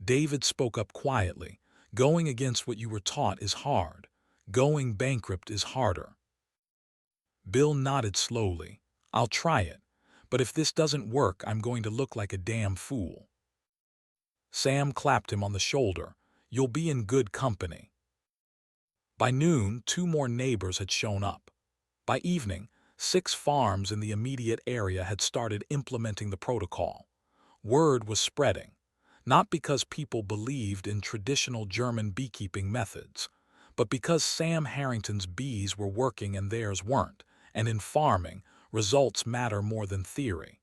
David spoke up quietly. Going against what you were taught is hard. Going bankrupt is harder. Bill nodded slowly. I'll try it, but if this doesn't work, I'm going to look like a damn fool. Sam clapped him on the shoulder. You'll be in good company. By noon, 2 more neighbors had shown up. By evening, 6 farms in the immediate area had started implementing the protocol. Word was spreading, not because people believed in traditional German beekeeping methods, but because Sam Harrington's bees were working and theirs weren't, and in farming, results matter more than theory.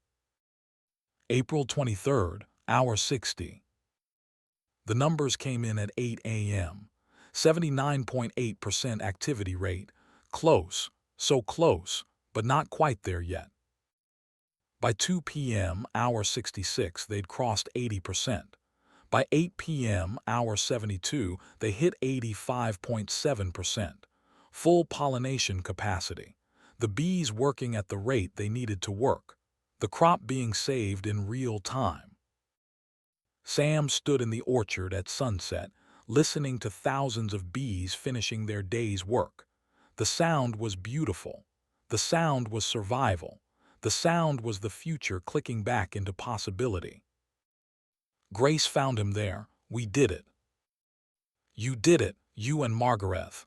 April 23rd, hour 60. The numbers came in at 8 a.m. 79.8% activity rate. Close, so close, but not quite there yet. By 2 p.m., hour 66, they'd crossed 80%. By 8 p.m., hour 72, they hit 85.7%. Full pollination capacity. The bees working at the rate they needed to work. The crop being saved in real time. Sam stood in the orchard at sunset, listening to thousands of bees finishing their day's work. The sound was beautiful. The sound was survival. The sound was the future clicking back into possibility. Grace found him there. We did it. You did it, you and Margarethe.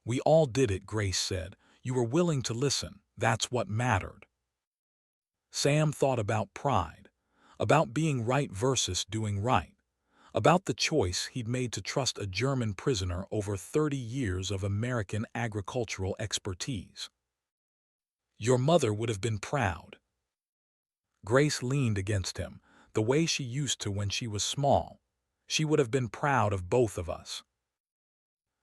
We all did it, Grace said. You were willing to listen. That's what mattered. Sam thought about pride, about being right versus doing right, about the choice he'd made to trust a German prisoner over 30 years of American agricultural expertise. Your mother would have been proud. Grace leaned against him, the way she used to when she was small. She would have been proud of both of us.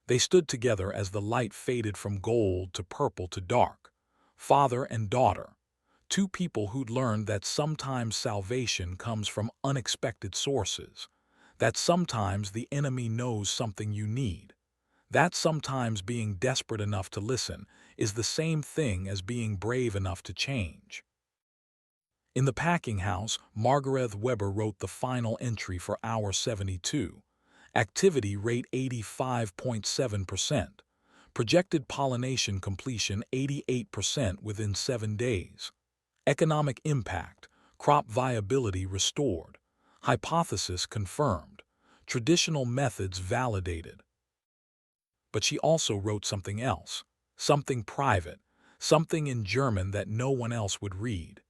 They stood together as the light faded from gold to purple to dark. Father and daughter. 2 people who'd learned that sometimes salvation comes from unexpected sources. That sometimes the enemy knows something you need. That sometimes being desperate enough to listen is the same thing as being brave enough to change. In the packing house, Margarethe Weber wrote the final entry for hour 72. Activity rate 85.7%. Projected pollination completion 88% within 7 days. Economic impact, crop viability restored. Hypothesis confirmed. Traditional methods validated. But she also wrote something else, something private, something in German that no one else would read.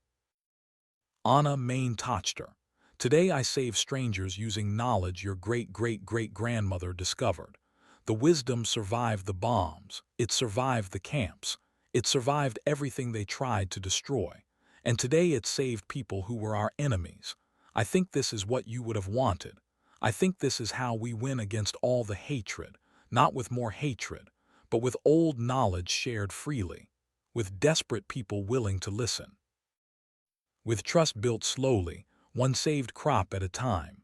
Anna Main Tochter. Today I save strangers using knowledge your great-great-great-grandmother discovered. The wisdom survived the bombs. It survived the camps. It survived everything they tried to destroy. And today it saved people who were our enemies. I think this is what you would have wanted. I think this is how we win against all the hatred, not with more hatred, but with old knowledge shared freely, with desperate people willing to listen. With trust built slowly, one saved crop at a time.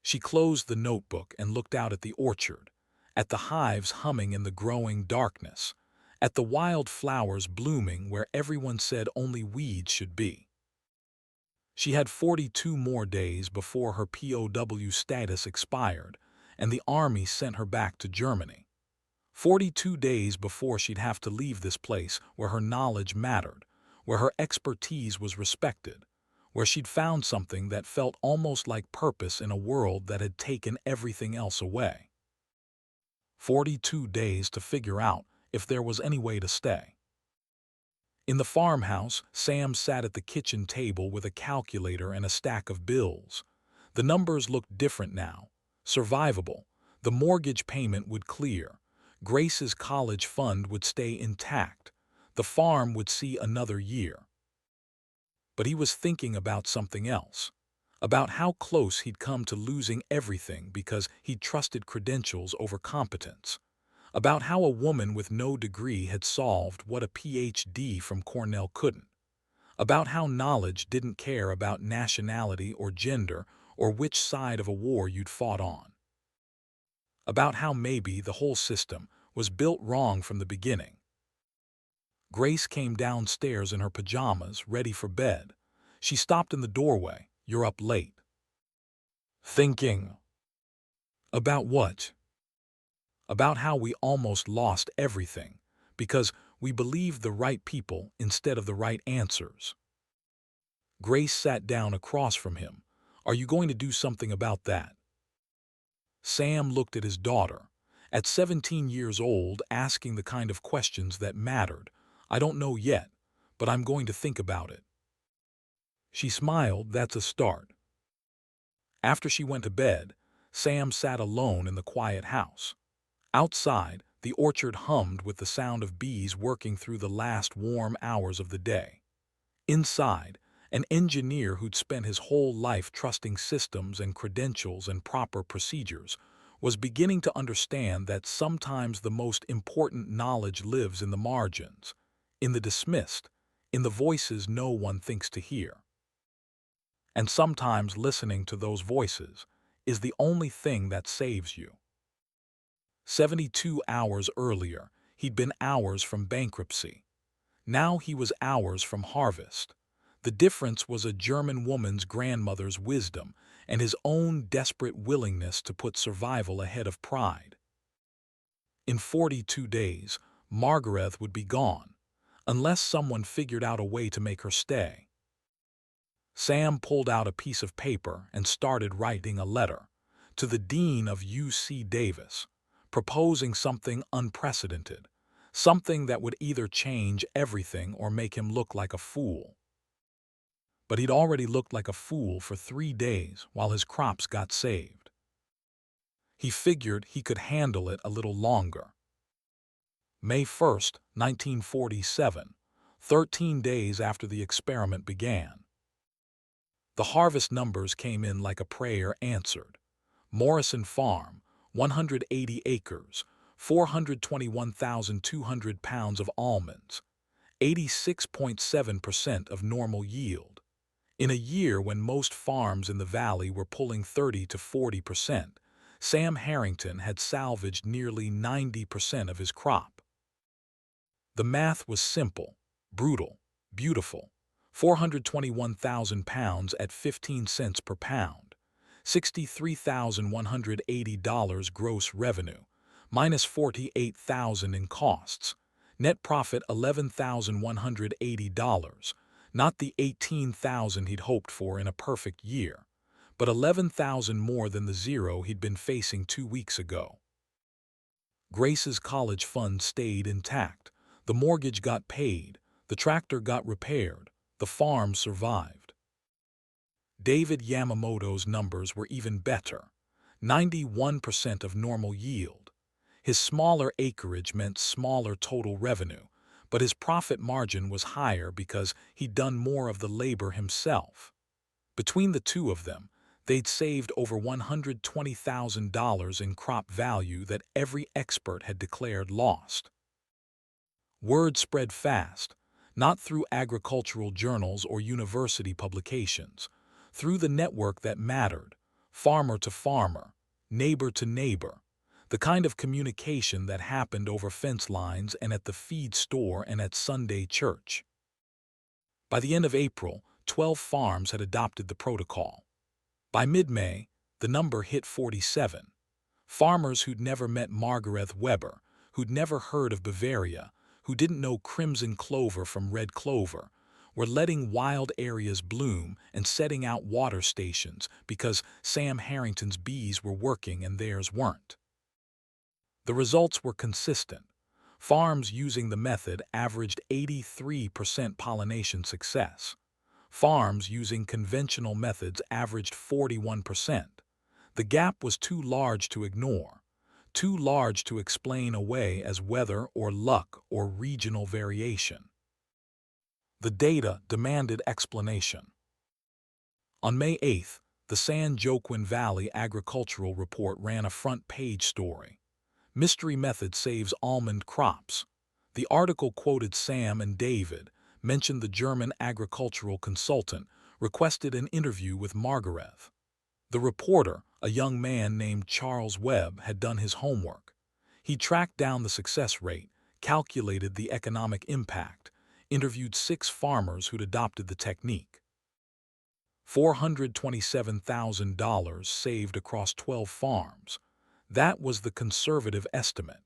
She closed the notebook and looked out at the orchard, at the hives humming in the growing darkness, at the wild flowers blooming where everyone said only weeds should be. She had 42 more days before her POW status expired, and the army sent her back to Germany. 42 days before she'd have to leave this place where her knowledge mattered, where her expertise was respected, where she'd found something that felt almost like purpose in a world that had taken everything else away. 42 days to figure out if there was any way to stay. In the farmhouse, Sam sat at the kitchen table with a calculator and a stack of bills. The numbers looked different now. Survivable. The mortgage payment would clear. Grace's college fund would stay intact. The farm would see another year. But he was thinking about something else. About how close he'd come to losing everything because he'd trusted credentials over competence. About how a woman with no degree had solved what a PhD from Cornell couldn't. About how knowledge didn't care about nationality or gender or which side of a war you'd fought on. About how maybe the whole system was built wrong from the beginning. Grace came downstairs in her pajamas, ready for bed. She stopped in the doorway. You're up late. Thinking. About what? About how we almost lost everything because we believed the right people instead of the right answers. Grace sat down across from him. Are you going to do something about that? Sam looked at his daughter, At 17 years old, asking the kind of questions that mattered. I don't know yet, but I'm going to think about it. She smiled. That's a start. After she went to bed, Sam sat alone in the quiet house. Outside, the orchard hummed with the sound of bees working through the last warm hours of the day. Inside, an engineer who'd spent his whole life trusting systems and credentials and proper procedures was beginning to understand that sometimes the most important knowledge lives in the margins, in the dismissed, in the voices no one thinks to hear. And sometimes listening to those voices is the only thing that saves you. 72 hours earlier, he'd been hours from bankruptcy. Now he was hours from harvest. The difference was a German woman's grandmother's wisdom and his own desperate willingness to put survival ahead of pride. In 42 days, Margarethe would be gone, unless someone figured out a way to make her stay. Sam pulled out a piece of paper and started writing a letter to the dean of UC Davis, proposing something unprecedented, something that would either change everything or make him look like a fool. But he'd already looked like a fool for 3 days while his crops got saved. He figured he could handle it a little longer. May 1st, 1947, 13 days after the experiment began. The harvest numbers came in like a prayer answered. Morrison Farm, 180 acres, 421,200 pounds of almonds, 86.7% of normal yield. In a year when most farms in the valley were pulling 30 to 40%, Sam Harrington had salvaged nearly 90% of his crop. The math was simple, brutal, beautiful. 421,000 pounds at 15 cents per pound, $63,180 gross revenue, minus $48,000 in costs, net profit $11,180, not the $18,000 he'd hoped for in a perfect year, but $11,000 more than the zero he'd been facing 2 weeks ago. Grace's college fund stayed intact, the mortgage got paid, the tractor got repaired, the farm survived. David Yamamoto's numbers were even better, 91% of normal yield. His smaller acreage meant smaller total revenue, but his profit margin was higher because he'd done more of the labor himself. Between the two of them, they'd saved over $120,000 in crop value that every expert had declared lost. Word spread fast, not through agricultural journals or university publications, through the network that mattered, farmer to farmer, neighbor to neighbor, the kind of communication that happened over fence lines and at the feed store and at Sunday church. By the end of April, 12 farms had adopted the protocol. By mid-May, the number hit 47. Farmers who'd never met Margarethe Weber, who'd never heard of Bavaria, who didn't know crimson clover from red clover, were letting wild areas bloom and setting out water stations because Sam Harrington's bees were working and theirs weren't. The results were consistent. Farms using the method averaged 83% pollination success. Farms using conventional methods averaged 41%. The gap was too large to ignore, too large to explain away as weather or luck or regional variation. The data demanded explanation. On May 8th, the San Joaquin Valley Agricultural Report ran a front-page story. Mystery method saves almond crops. The article quoted Sam and David, mentioned the German agricultural consultant, requested an interview with Margarethe. The reporter, a young man named Charles Webb, had done his homework. He tracked down the success rate, calculated the economic impact, interviewed 6 farmers who'd adopted the technique. $427,000 saved across 12 farms. That was the conservative estimate.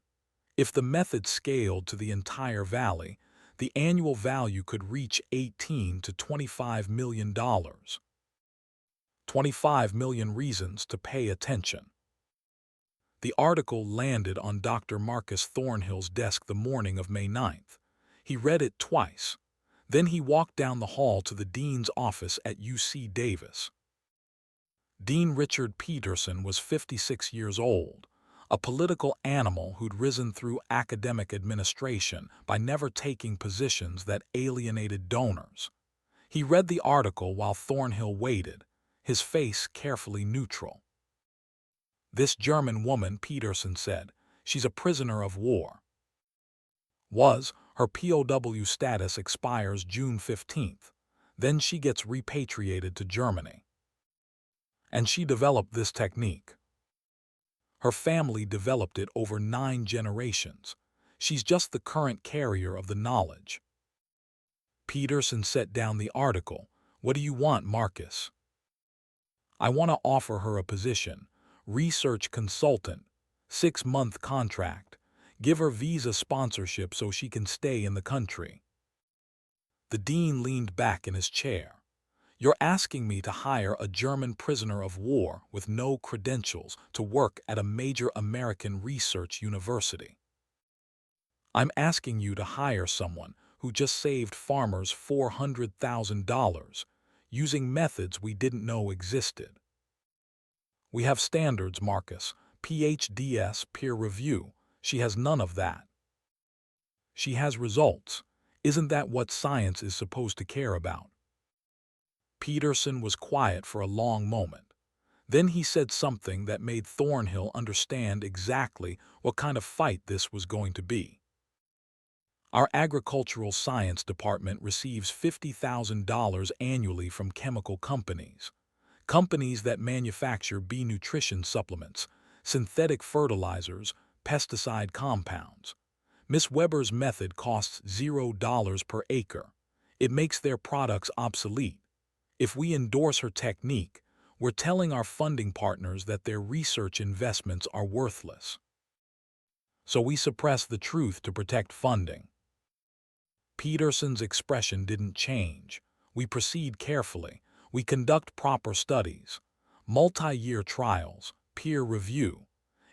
If the method scaled to the entire valley, the annual value could reach $18 to $25 million. 25 million reasons to pay attention. The article landed on Dr. Marcus Thornhill's desk the morning of May 9th. He read it twice. Then he walked down the hall to the dean's office at UC Davis. Dean Richard Peterson was 56 years old, a political animal who'd risen through academic administration by never taking positions that alienated donors. He read the article while Thornhill waited, his face carefully neutral. "This German woman," Peterson said, "she's a prisoner of war. Her POW status expires June 15th. Then she gets repatriated to Germany. And she developed this technique. Her family developed it over 9 generations. She's just the current carrier of the knowledge." Peterson set down the article. "What do you want, Marcus?" "I want to offer her a position. Research consultant. 6-month contract. Give her visa sponsorship so she can stay in the country." The dean leaned back in his chair. "You're asking me to hire a German prisoner of war with no credentials to work at a major American research university. I'm asking you to hire someone who just saved farmers $400,000 using methods we didn't know existed. We have standards, Marcus. PhDs, peer review. She has none of that. She has results. Isn't that what science is supposed to care about?" Peterson was quiet for a long moment. Then he said something that made Thornhill understand exactly what kind of fight this was going to be. "Our agricultural science department receives $50,000 annually from chemical companies. Companies that manufacture bee nutrition supplements, synthetic fertilizers, pesticide compounds. Miss Weber's method costs $0 per acre. It makes their products obsolete. If we endorse her technique, we're telling our funding partners that their research investments are worthless. So we suppress the truth to protect funding." Peterson's expression didn't change. "We proceed carefully. We conduct proper studies, multi-year trials, peer review.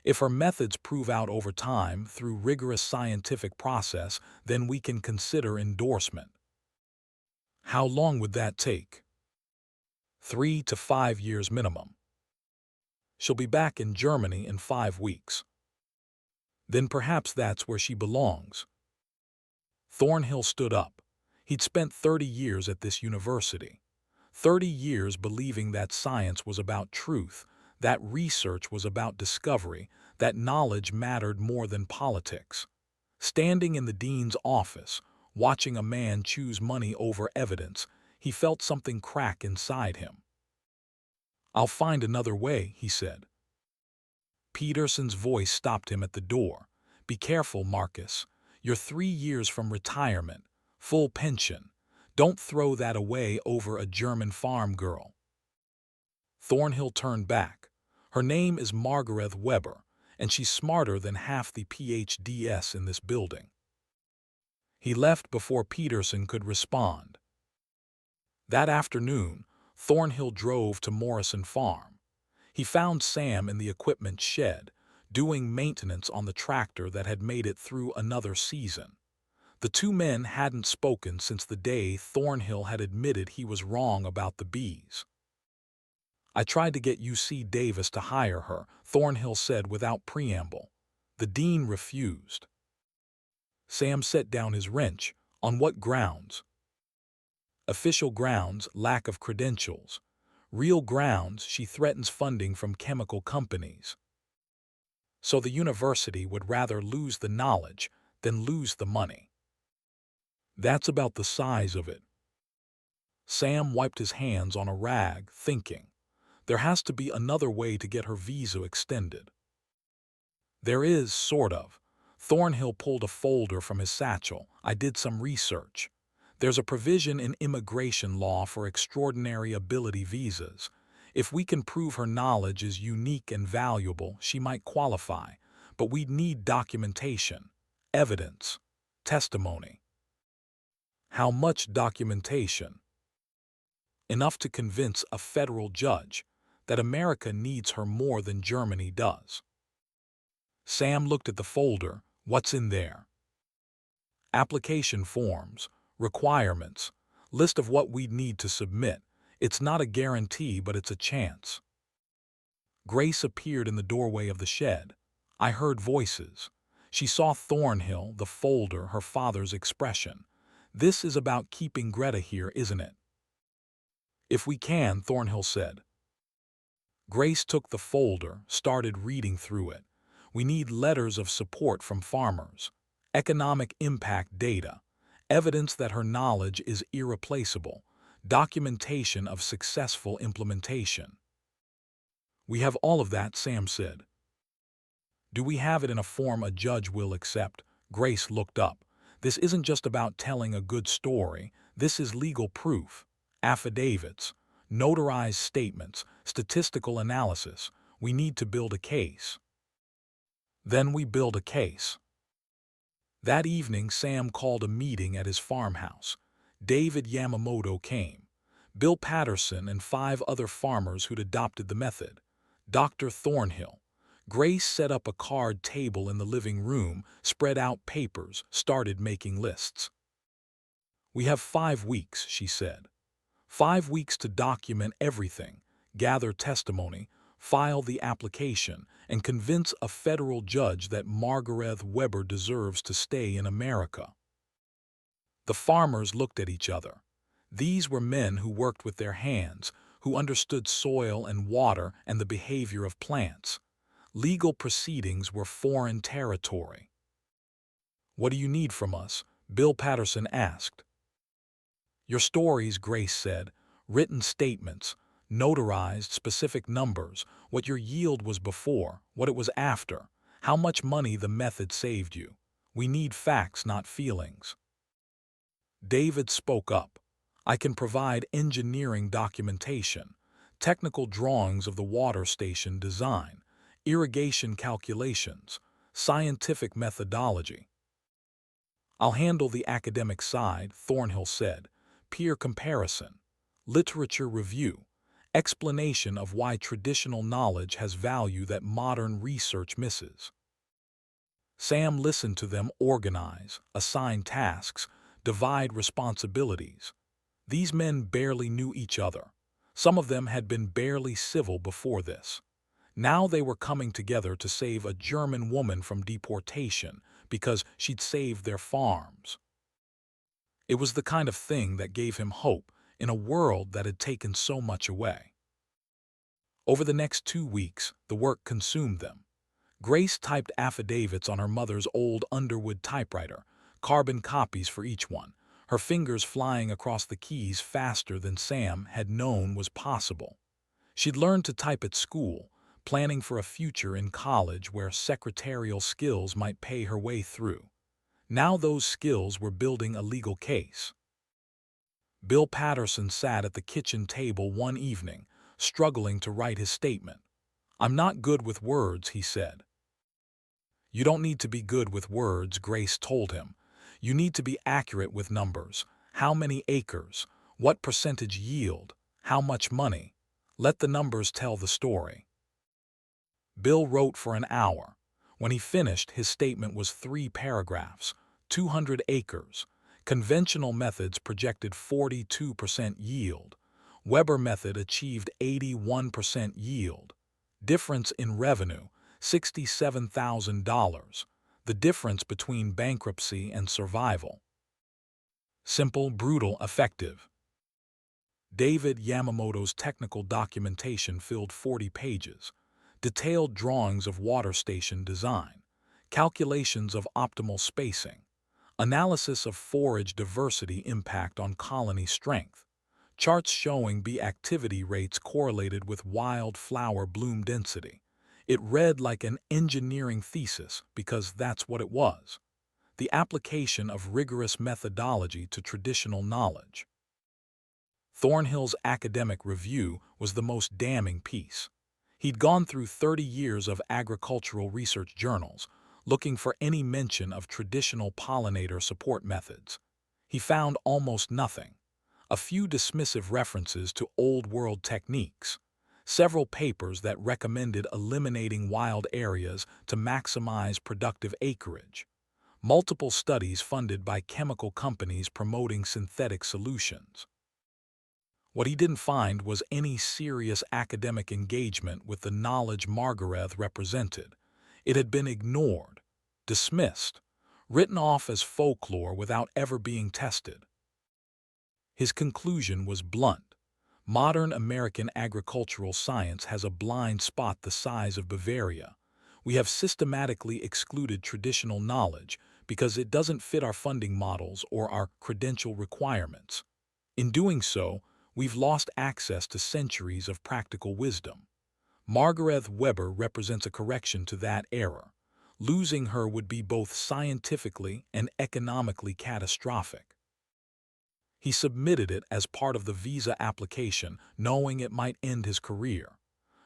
If her methods prove out over time through rigorous scientific process, then we can consider endorsement." "How long would that take?" 3 to 5 years minimum. She'll be back in Germany in 5 weeks. Then perhaps that's where she belongs." Thornhill stood up. He'd spent 30 years at this university. 30 years believing that science was about truth, that research was about discovery, that knowledge mattered more than politics. Standing in the dean's office, watching a man choose money over evidence, he felt something crack inside him. "I'll find another way," he said. Peterson's voice stopped him at the door. "Be careful, Marcus. You're 3 years from retirement, full pension. Don't throw that away over a German farm girl." Thornhill turned back. "Her name is Margarethe Weber, and she's smarter than half the PhDs in this building." He left before Peterson could respond. That afternoon, Thornhill drove to Morrison Farm. He found Sam in the equipment shed, doing maintenance on the tractor that had made it through another season. The 2 men hadn't spoken since the day Thornhill had admitted he was wrong about the bees. "I tried to get UC Davis to hire her," Thornhill said without preamble. "The dean refused." Sam set down his wrench. "On what grounds?" "Official grounds, lack of credentials. Real grounds, she threatens funding from chemical companies. So the university would rather lose the knowledge than lose the money. That's about the size of it." Sam wiped his hands on a rag, thinking. There has to be another way to get her visa extended. "There is, sort of." Thornhill pulled a folder from his satchel. "I did some research. There's a provision in immigration law for extraordinary ability visas. If we can prove her knowledge is unique and valuable, she might qualify, but we'd need documentation, evidence, testimony." "How much documentation?" "Enough to convince a federal judge that America needs her more than Germany does." Sam looked at the folder. What's in there? Application forms, requirements, list of what we'd need to submit. It's not a guarantee, but it's a chance. Grace appeared in the doorway of the shed. I heard voices. She saw Thornhill, the folder, her father's expression. This is about keeping Greta here, isn't it? If we can, Thornhill said. Grace took the folder, started reading through it. We need letters of support from farmers, economic impact data, evidence that her knowledge is irreplaceable, documentation of successful implementation. We have all of that, Sam said. Do we have it in a form a judge will accept? Grace looked up. This isn't just about telling a good story. This is legal proof. Affidavits, notarized statements, statistical analysis. We need to build a case. Then we build a case. That evening, Sam called a meeting at his farmhouse. David Yamamoto came. Bill Patterson and 5 other farmers who'd adopted the method. Dr. Thornhill. Grace set up a card table in the living room, spread out papers, started making lists. We have 5 weeks, she said. 5 weeks to document everything, gather testimony, file the application, and convince a federal judge that Margarethe Weber deserves to stay in America. The farmers looked at each other. These were men who worked with their hands, who understood soil and water and the behavior of plants. Legal proceedings were foreign territory. What do you need from us? Bill Patterson asked. Your stories, Grace said, written statements, notarized specific numbers, what your yield was before, what it was after, how much money the method saved you. We need facts, not feelings. David spoke up. I can provide engineering documentation, technical drawings of the water station design, irrigation calculations, scientific methodology. I'll handle the academic side, Thornhill said, peer comparison, literature review, explanation of why traditional knowledge has value that modern research misses. Sam listened to them organize, assign tasks, divide responsibilities. These men barely knew each other. Some of them had been barely civil before this. Now they were coming together to save a German woman from deportation because she'd saved their farms. It was the kind of thing that gave him hope in a world that had taken so much away. Over the next 2 weeks, the work consumed them. Grace typed affidavits on her mother's old Underwood typewriter, carbon copies for each one, her fingers flying across the keys faster than Sam had known was possible. She'd learned to type at school, planning for a future in college where secretarial skills might pay her way through. Now those skills were building a legal case. Bill Patterson sat at the kitchen table one evening, struggling to write his statement. I'm not good with words, he said. You don't need to be good with words, Grace told him. You need to be accurate with numbers. How many acres? What percentage yield? How much money? Let the numbers tell the story. Bill wrote for an hour. When he finished, his statement was 3 paragraphs, 200 acres. Conventional methods projected 42% yield. Weber method achieved 81% yield. Difference in revenue, $67,000. The difference between bankruptcy and survival. Simple, brutal, effective. David Yamamoto's technical documentation filled 40 pages. Detailed drawings of water station design, calculations of optimal spacing, analysis of forage diversity impact on colony strength, charts showing bee activity rates correlated with wildflower bloom density. It read like an engineering thesis because that's what it was. The application of rigorous methodology to traditional knowledge. Thornhill's academic review was the most damning piece. He'd gone through 30 years of agricultural research journals, looking for any mention of traditional pollinator support methods. He found almost nothing. A few dismissive references to old-world techniques. several papers that recommended eliminating wild areas to maximize productive acreage, multiple studies funded by chemical companies promoting synthetic solutions. What he didn't find was any serious academic engagement with the knowledge Margarethe represented. It had been ignored, dismissed, written off as folklore without ever being tested. His conclusion was blunt. Modern American agricultural science has a blind spot the size of Bavaria. We have systematically excluded traditional knowledge because it doesn't fit our funding models or our credential requirements. In doing so, we've lost access to centuries of practical wisdom. Margarethe Weber represents a correction to that error. Losing her would be both scientifically and economically catastrophic. He submitted it as part of the visa application, knowing it might end his career,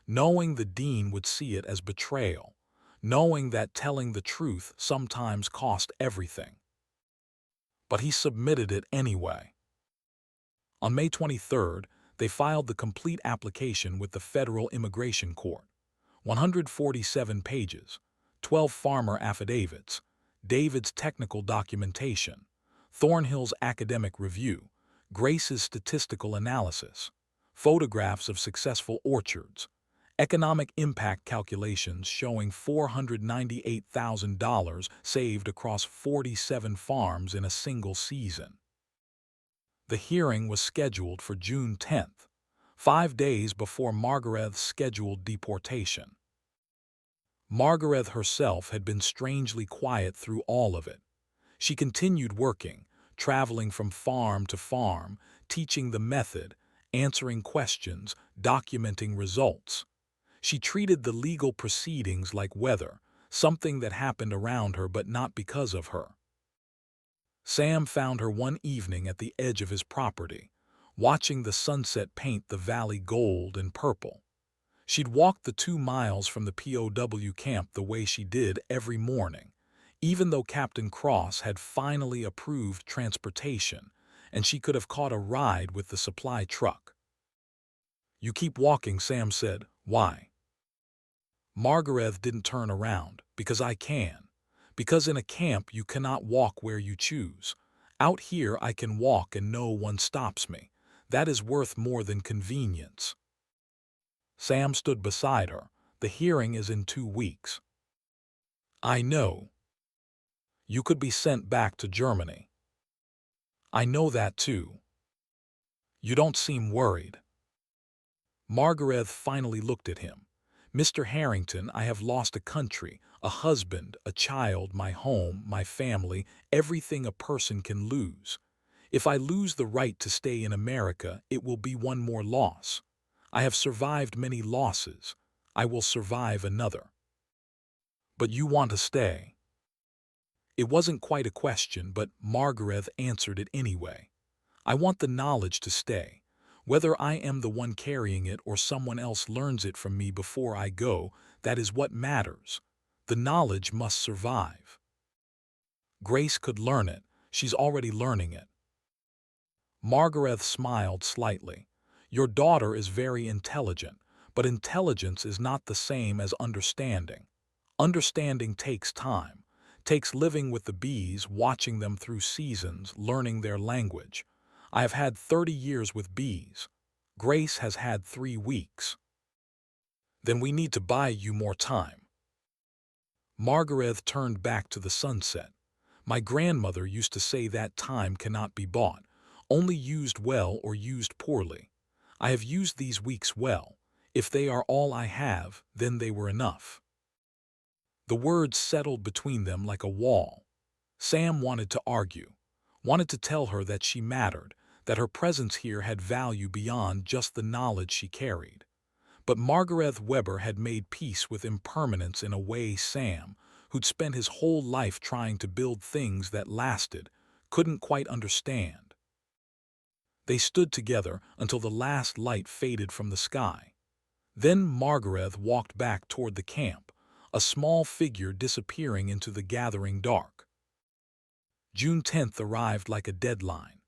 knowing the dean would see it as betrayal, knowing that telling the truth sometimes cost everything. But he submitted it anyway. On May 23rd, they filed the complete application with the Federal Immigration Court. 147 pages, 12 farmer affidavits, David's technical documentation, Thornhill's academic review, Grace's statistical analysis, photographs of successful orchards, economic impact calculations showing $498,000 saved across 47 farms in a single season. The hearing was scheduled for June 10th, 5 days before Margarethe's scheduled deportation. Margarethe herself had been strangely quiet through all of it. She continued working, traveling from farm to farm, teaching the method, answering questions, documenting results. She treated the legal proceedings like weather, something that happened around her but not because of her. Sam found her one evening at the edge of his property, watching the sunset paint the valley gold and purple. She'd walked the 2 miles from the POW camp the way she did every morning, even though Captain Cross had finally approved transportation, and she could have caught a ride with the supply truck. "You keep walking," Sam said. "Why?" Margarethe didn't turn around. "Because I can. Because in a camp you cannot walk where you choose. Out here I can walk and no one stops me. That is worth more than convenience." Sam stood beside her. "The hearing is in 2 weeks. I know. You could be sent back to Germany. I know that too. You don't seem worried." Margarethe finally looked at him. "Mr. Harrington, I have lost a country, a husband, a child, my home, my family, everything a person can lose. If I lose the right to stay in America, it will be one more loss. I have survived many losses. I will survive another." "But you want to stay." It wasn't quite a question, but Margarethe answered it anyway. "I want the knowledge to stay. Whether I am the one carrying it or someone else learns it from me before I go, that is what matters. The knowledge must survive. Grace could learn it. She's already learning it." Margarethe smiled slightly. "Your daughter is very intelligent, but intelligence is not the same as understanding. Understanding takes time, takes living with the bees, watching them through seasons, learning their language. I have had 30 years with bees. Grace has had 3 weeks. Then we need to buy you more time." Margarethe turned back to the sunset. "My grandmother used to say that time cannot be bought, only used well or used poorly. I have used these weeks well. If they are all I have, then they were enough." The words settled between them like a wall. Sam wanted to argue, wanted to tell her that she mattered, that her presence here had value beyond just the knowledge she carried. But Margarethe Weber had made peace with impermanence in a way Sam, who'd spent his whole life trying to build things that lasted, couldn't quite understand. They stood together until the last light faded from the sky. Then Margarethe walked back toward the camp, a small figure disappearing into the gathering dark. June 10th arrived like a deadline.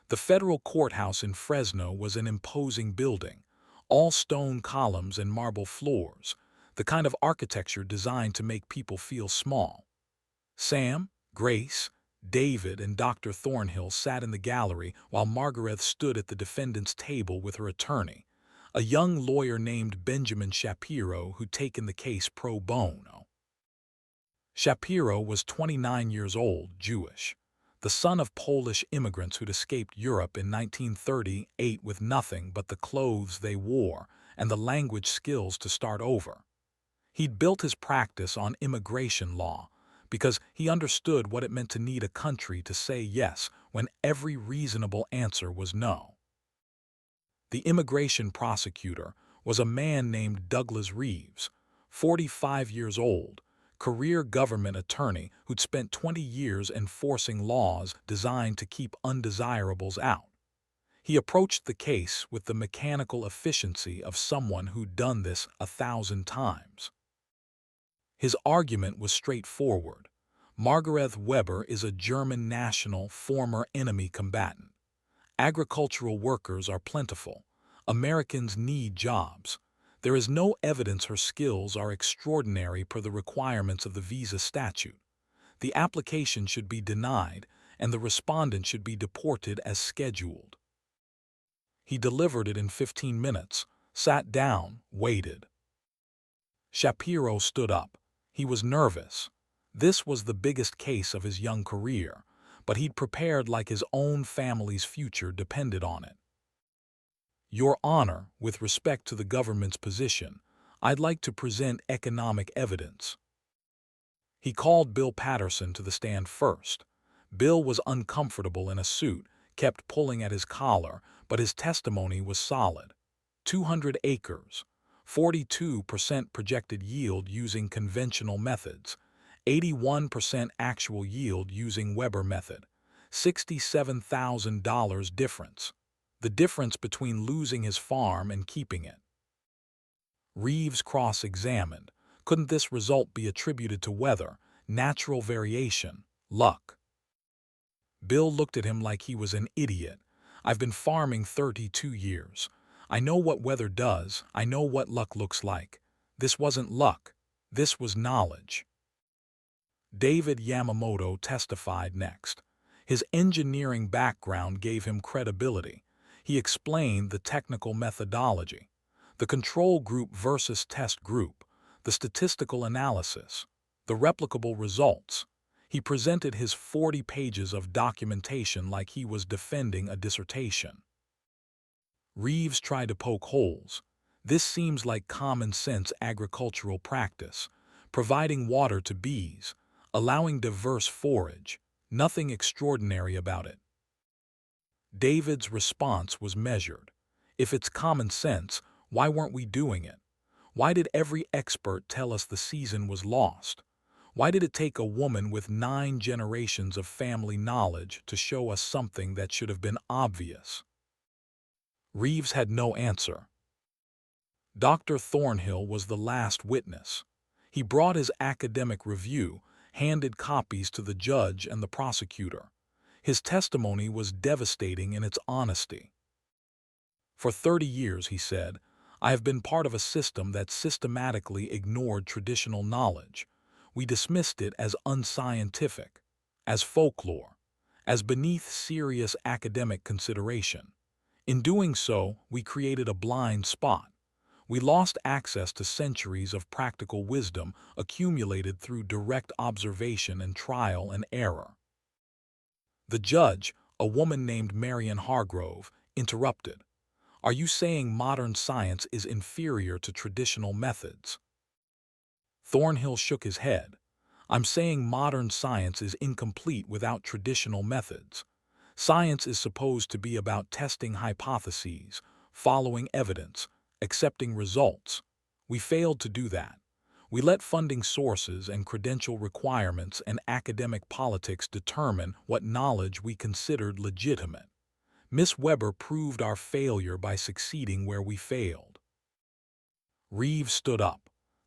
The federal courthouse in Fresno was an imposing building, all stone columns and marble floors, the kind of architecture designed to make people feel small. Sam, Grace, David, and Dr. Thornhill sat in the gallery while Margarethe stood at the defendant's table with her attorney, a young lawyer named Benjamin Shapiro who'd taken the case pro bono. Shapiro was 29 years old, Jewish, the son of Polish immigrants who'd escaped Europe in 1938 with nothing but the clothes they wore and the language skills to start over. He'd built his practice on immigration law because he understood what it meant to need a country to say yes when every reasonable answer was no. The immigration prosecutor was a man named Douglas Reeves, 45 years old, career government attorney who'd spent 20 years enforcing laws designed to keep undesirables out. He approached the case with the mechanical efficiency of someone who'd done this 1,000 times. His argument was straightforward. Margarethe Weber is a German national, former enemy combatant. Agricultural workers are plentiful. Americans need jobs. There is no evidence her skills are extraordinary per the requirements of the visa statute. The application should be denied, and the respondent should be deported as scheduled. He delivered it in 15 minutes, sat down, waited. Shapiro stood up. He was nervous. This was the biggest case of his young career, but he'd prepared like his own family's future depended on it. Your Honor, with respect to the government's position, I'd like to present economic evidence. He called Bill Patterson to the stand first. Bill was uncomfortable in a suit, kept pulling at his collar, but his testimony was solid. 200 acres, 42% projected yield using conventional methods, 81% actual yield using Weber method, $67,000 difference. The difference between losing his farm and keeping it. Reeves cross-examined. Couldn't this result be attributed to weather, natural variation, luck? Bill looked at him like he was an idiot. I've been farming 32 years. I know what weather does. I know what luck looks like. This wasn't luck. This was knowledge. David Yamamoto testified next. His engineering background gave him credibility. He explained the technical methodology, the control group versus test group, the statistical analysis, the replicable results. He presented his 40 pages of documentation like he was defending a dissertation. Reeves tried to poke holes. This seems like common-sense agricultural practice, providing water to bees, allowing diverse forage, nothing extraordinary about it. David's response was measured. If it's common sense, why weren't we doing it? Why did every expert tell us the season was lost? Why did it take a woman with 9 generations of family knowledge to show us something that should have been obvious? Reeves had no answer. Dr. Thornhill was the last witness. He brought his academic review, handed copies to the judge and the prosecutor. His testimony was devastating in its honesty. For 30 years, he said, I have been part of a system that systematically ignored traditional knowledge. We dismissed it as unscientific, as folklore, as beneath serious academic consideration. In doing so, we created a blind spot. We lost access to centuries of practical wisdom accumulated through direct observation and trial and error. The judge, a woman named Marion Hargrove, interrupted. Are you saying modern science is inferior to traditional methods? Thornhill shook his head. I'm saying modern science is incomplete without traditional methods. Science is supposed to be about testing hypotheses, following evidence, accepting results. We failed to do that. We let funding sources and credential requirements and academic politics determine what knowledge we considered legitimate. Miss Weber proved our failure by succeeding where we failed. Reeves stood up.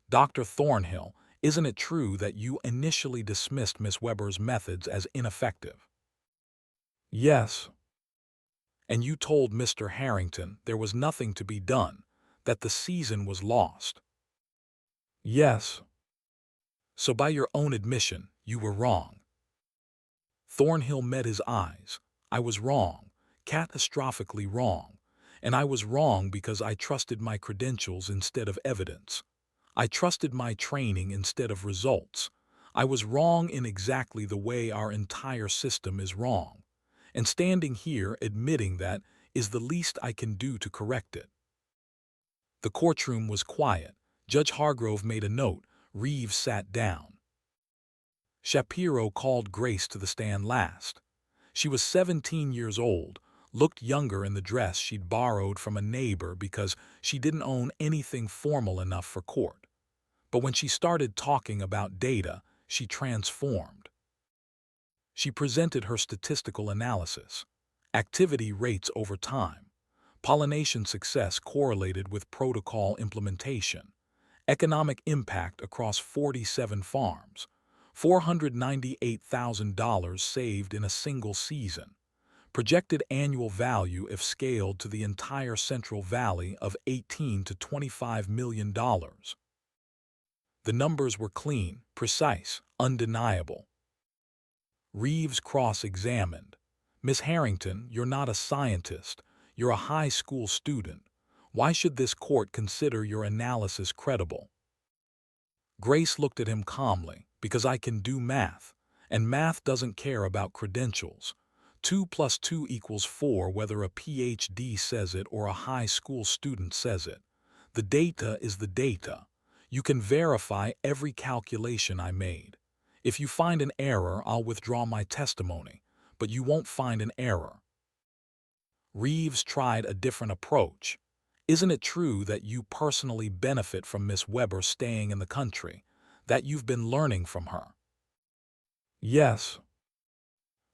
Dr. Thornhill, isn't it true that you initially dismissed Miss Weber's methods as ineffective? Yes. And you told Mr. Harrington there was nothing to be done, that the season was lost. Yes. So by your own admission, you were wrong. Thornhill met his eyes. I was wrong, catastrophically wrong. And I was wrong because I trusted my credentials instead of evidence. I trusted my training instead of results. I was wrong in exactly the way our entire system is wrong. And standing here admitting that is the least I can do to correct it. The courtroom was quiet. Judge Hargrove made a note. Reeves sat down. Shapiro called Grace to the stand last. She was 17 years old, looked younger in the dress she'd borrowed from a neighbor because she didn't own anything formal enough for court. But when she started talking about data, she transformed. She presented her statistical analysis. Activity rates over time. Pollination success correlated with protocol implementation. Economic impact across 47 farms. $498,000 saved in a single season. Projected annual value if scaled to the entire Central Valley of $18 to $25 million. The numbers were clean, precise, undeniable. Reeves cross-examined. Miss Harrington, you're not a scientist. You're a high school student. Why should this court consider your analysis credible? Grace looked at him calmly. Because I can do math, and math doesn't care about credentials. 2 plus 2 equals 4 whether a PhD says it or a high school student says it. The data is the data. You can verify every calculation I made. If you find an error, I'll withdraw my testimony, but you won't find an error. Reeves tried a different approach. Isn't it true that you personally benefit from Miss Weber staying in the country? That you've been learning from her? Yes.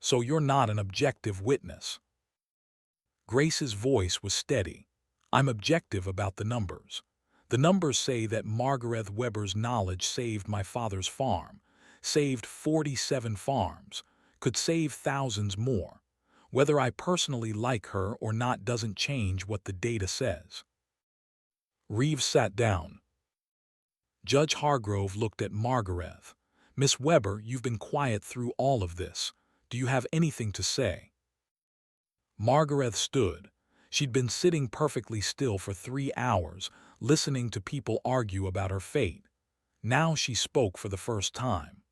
So you're not an objective witness. Grace's voice was steady. I'm objective about the numbers. The numbers say that Margarethe Weber's knowledge saved my father's farm, saved 47 farms, could save thousands more. Whether I personally like her or not doesn't change what the data says. Reeves sat down. Judge Hargrove looked at Margarethe. Miss Weber, you've been quiet through all of this. Do you have anything to say? Margarethe stood. She'd been sitting perfectly still for 3 hours, listening to people argue about her fate. Now she spoke for the first time.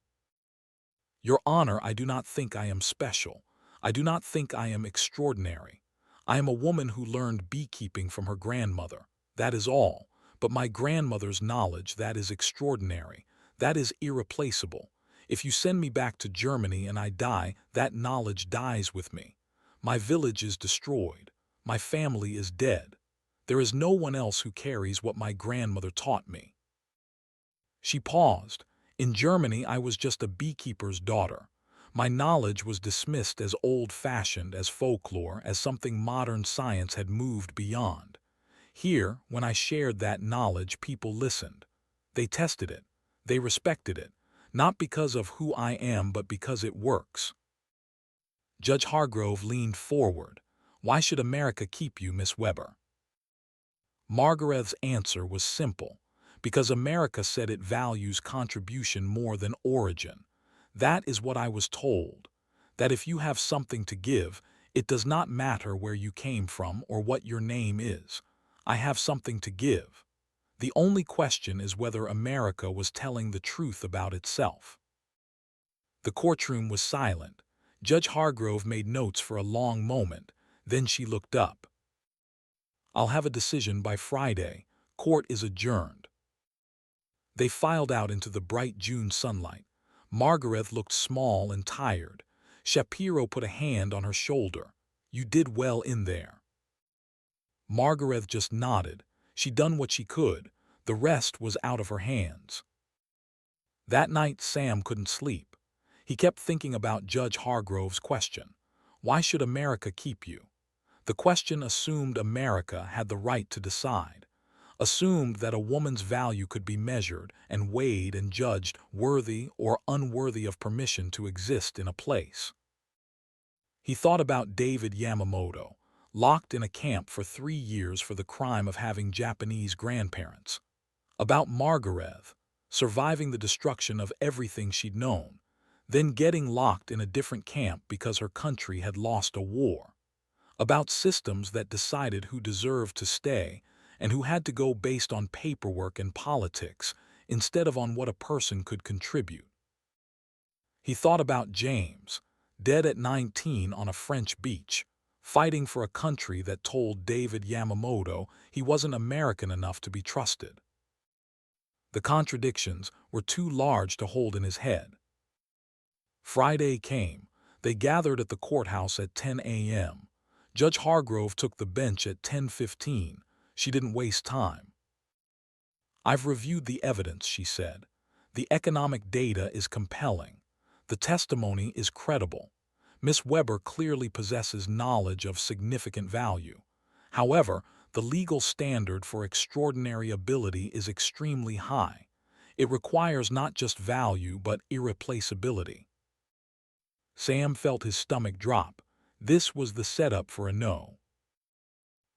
Your Honor, I do not think I am special. I do not think I am extraordinary. I am a woman who learned beekeeping from her grandmother. That is all. But my grandmother's knowledge, that is extraordinary. That is irreplaceable. If you send me back to Germany and I die, that knowledge dies with me. My village is destroyed. My family is dead. There is no one else who carries what my grandmother taught me. She paused. In Germany, I was just a beekeeper's daughter. My knowledge was dismissed as old-fashioned, as folklore, as something modern science had moved beyond. Here, when I shared that knowledge, people listened. They tested it. They respected it. Not because of who I am, but because it works. Judge Hargrove leaned forward. Why should America keep you, Miss Weber? Margarethe's answer was simple. Because America said it values contribution more than origin. That is what I was told. That if you have something to give, it does not matter where you came from or what your name is. I have something to give. The only question is whether America was telling the truth about itself. The courtroom was silent. Judge Hargrove made notes for a long moment. Then she looked up. I'll have a decision by Friday. Court is adjourned. They filed out into the bright June sunlight. Margarethe looked small and tired. Shapiro put a hand on her shoulder. You did well in there. Margarethe just nodded. She'd done what she could. The rest was out of her hands. That night, Sam couldn't sleep. He kept thinking about Judge Hargrove's question. Why should America keep you? The question assumed America had the right to decide. Assumed that a woman's value could be measured and weighed and judged worthy or unworthy of permission to exist in a place. He thought about David Yamamoto, locked in a camp for 3 years for the crime of having Japanese grandparents. About Margarethe, surviving the destruction of everything she'd known, then getting locked in a different camp because her country had lost a war. About systems that decided who deserved to stay and who had to go based on paperwork and politics instead of on what a person could contribute. He thought about James, dead at 19 on a French beach, fighting for a country that told David Yamamoto he wasn't American enough to be trusted. The contradictions were too large to hold in his head. Friday came. They gathered at the courthouse at 10 a.m. Judge Hargrove took the bench at 10:15. She didn't waste time. "I've reviewed the evidence," she said. "The economic data is compelling. The testimony is credible. Miss Weber clearly possesses knowledge of significant value. However, the legal standard for extraordinary ability is extremely high. It requires not just value but irreplaceability." Sam felt his stomach drop. This was the setup for a no.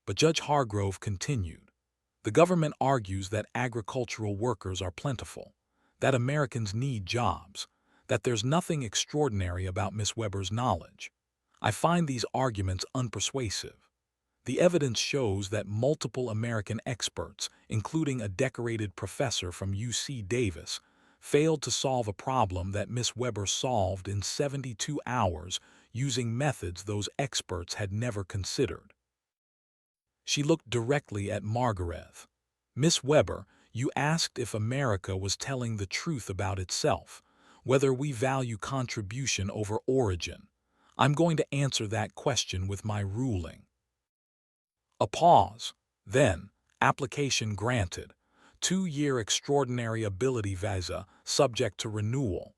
But Judge Hargrove continued. "The government argues that agricultural workers are plentiful, that Americans need jobs, that there's nothing extraordinary about Miss Weber's knowledge. I find these arguments unpersuasive. The evidence shows that multiple American experts, including a decorated professor from UC Davis, failed to solve a problem that Miss Weber solved in 72 hours using methods those experts had never considered." She looked directly at Margarethe. "Miss Weber, you asked if America was telling the truth about itself, whether we value contribution over origin. I'm going to answer that question with my ruling." A pause. Then, application granted. 2-year extraordinary ability visa, subject to renewal.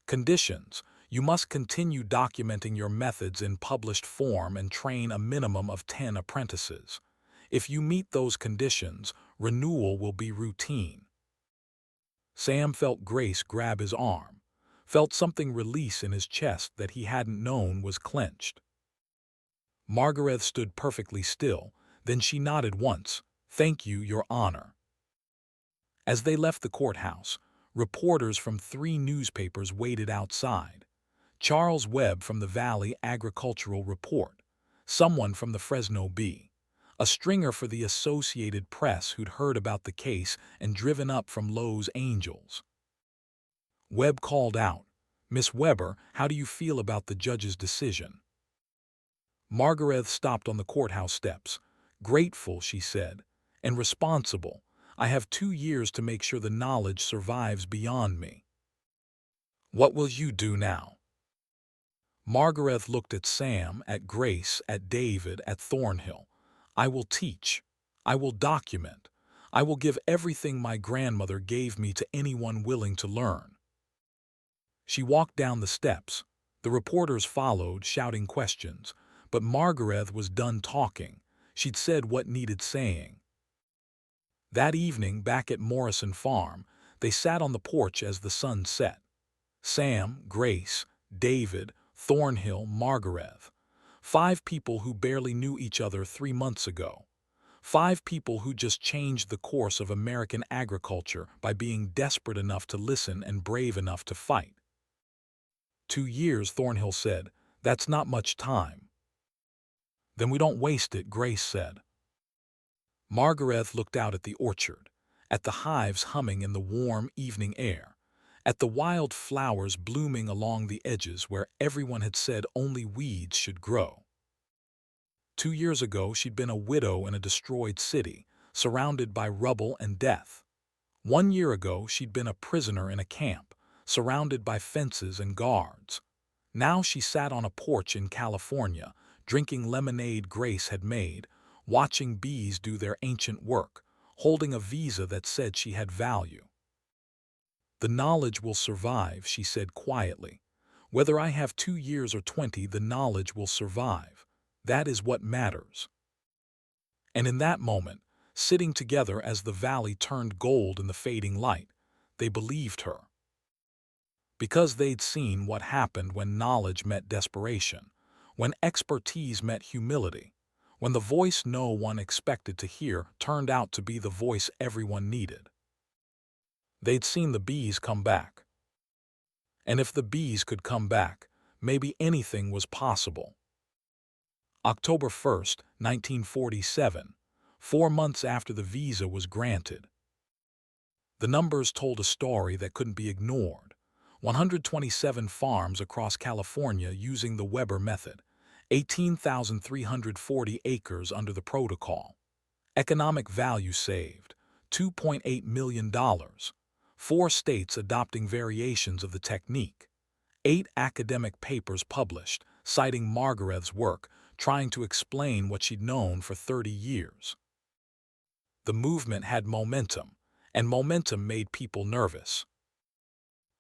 Conditions: you must continue documenting your methods in published form and train a minimum of 10 apprentices. If you meet those conditions, renewal will be routine. Sam felt Grace grab his arm, felt something release in his chest that he hadn't known was clenched. Margarethe stood perfectly still, then she nodded once. "Thank you, Your Honor." As they left the courthouse, reporters from 3 newspapers waited outside. Charles Webb from the Valley Agricultural Report, someone from the Fresno Bee, a stringer for the Associated Press who'd heard about the case and driven up from Los Angeles. Webb called out, "Miss Weber, how do you feel about the judge's decision?" Margarethe stopped on the courthouse steps. "Grateful," she said, "and responsible. I have 2 years to make sure the knowledge survives beyond me." "What will you do now?" Margarethe looked at Sam, at Grace, at David, at Thornhill. "I will teach. I will document. I will give everything my grandmother gave me to anyone willing to learn." She walked down the steps. The reporters followed, shouting questions. But Margarethe was done talking. She'd said what needed saying. That evening, back at Morrison Farm, they sat on the porch as the sun set. Sam, Grace, David, Thornhill, Margarethe. 5 people who barely knew each other 3 months ago. 5 people who just changed the course of American agriculture by being desperate enough to listen and brave enough to fight. 2 years, Thornhill said. That's not much time. Then we don't waste it, Grace said. Margarethe looked out at the orchard, at the hives humming in the warm evening air, at the wild flowers blooming along the edges where everyone had said only weeds should grow. 2 years ago, she'd been a widow in a destroyed city, surrounded by rubble and death. 1 year ago, she'd been a prisoner in a camp, surrounded by fences and guards. Now she sat on a porch in California, drinking lemonade Grace had made, watching bees do their ancient work, holding a visa that said she had value. "The knowledge will survive," she said quietly. "Whether I have 2 years or 20, the knowledge will survive. That is what matters." And in that moment, sitting together as the valley turned gold in the fading light, they believed her. Because they'd seen what happened when knowledge met desperation, when expertise met humility, when the voice no one expected to hear turned out to be the voice everyone needed. They'd seen the bees come back. And if the bees could come back, maybe anything was possible. October 1st, 1947, 4 months after the visa was granted. The numbers told a story that couldn't be ignored. 127 farms across California using the Weber method, 18,340 acres under the protocol. Economic value saved, $2.8 million. 4 states adopting variations of the technique. 8 academic papers published, citing Margarethe's work, trying to explain what she'd known for 30 years. The movement had momentum, and momentum made people nervous.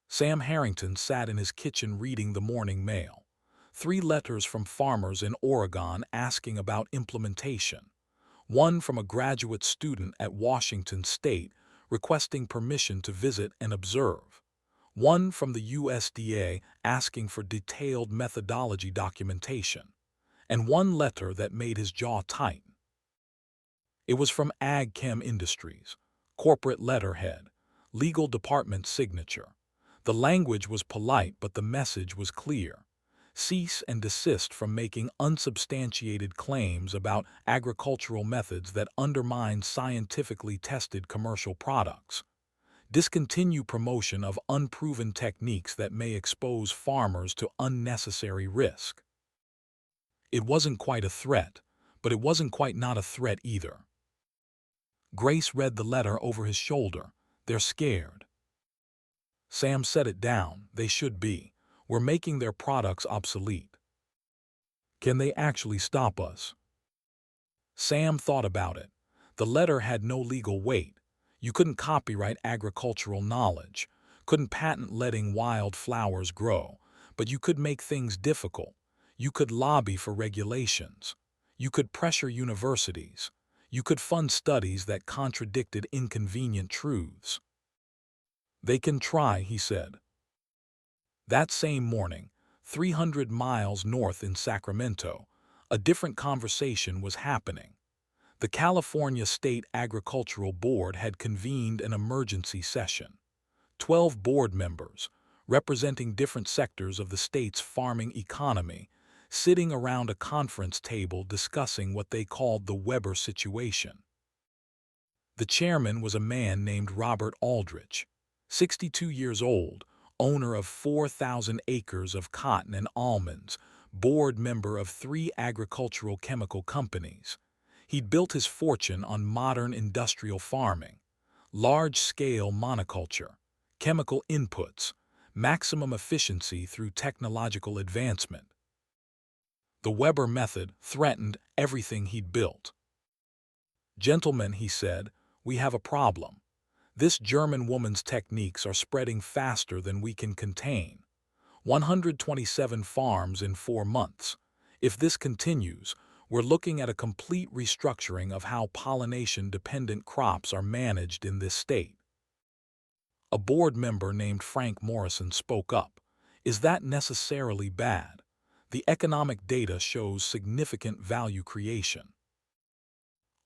Sam Harrington sat in his kitchen reading the morning mail. 3 letters from farmers in Oregon asking about implementation. 1 from a graduate student at Washington State requesting permission to visit and observe. 1 from the USDA asking for detailed methodology documentation. And 1 letter that made his jaw tighten. It was from Ag Chem Industries, corporate letterhead, legal department signature. The language was polite, but the message was clear. Cease and desist from making unsubstantiated claims about agricultural methods that undermine scientifically tested commercial products. Discontinue promotion of unproven techniques that may expose farmers to unnecessary risk. It wasn't quite a threat, but it wasn't quite not a threat either. Grace read the letter over his shoulder. They're scared. Sam set it down. They should be. We're making their products obsolete. Can they actually stop us? Sam thought about it. The letter had no legal weight. You couldn't copyright agricultural knowledge, couldn't patent letting wild flowers grow, but you could make things difficult. You could lobby for regulations. You could pressure universities. You could fund studies that contradicted inconvenient truths. They can try, he said. That same morning, 300 miles north in Sacramento, a different conversation was happening. The California State Agricultural Board had convened an emergency session. 12 board members, representing different sectors of the state's farming economy, sitting around a conference table discussing what they called the Weber situation. The chairman was a man named Robert Aldrich, 62 years old, owner of 4,000 acres of cotton and almonds, board member of 3 agricultural chemical companies. He'd built his fortune on modern industrial farming, large-scale monoculture, chemical inputs, maximum efficiency through technological advancement. The Weber method threatened everything he'd built. Gentlemen, he said, we have a problem. This German woman's techniques are spreading faster than we can contain. 127 farms in 4 months. If this continues, we're looking at a complete restructuring of how pollination-dependent crops are managed in this state. A board member named Frank Morrison spoke up. Is that necessarily bad? The economic data shows significant value creation.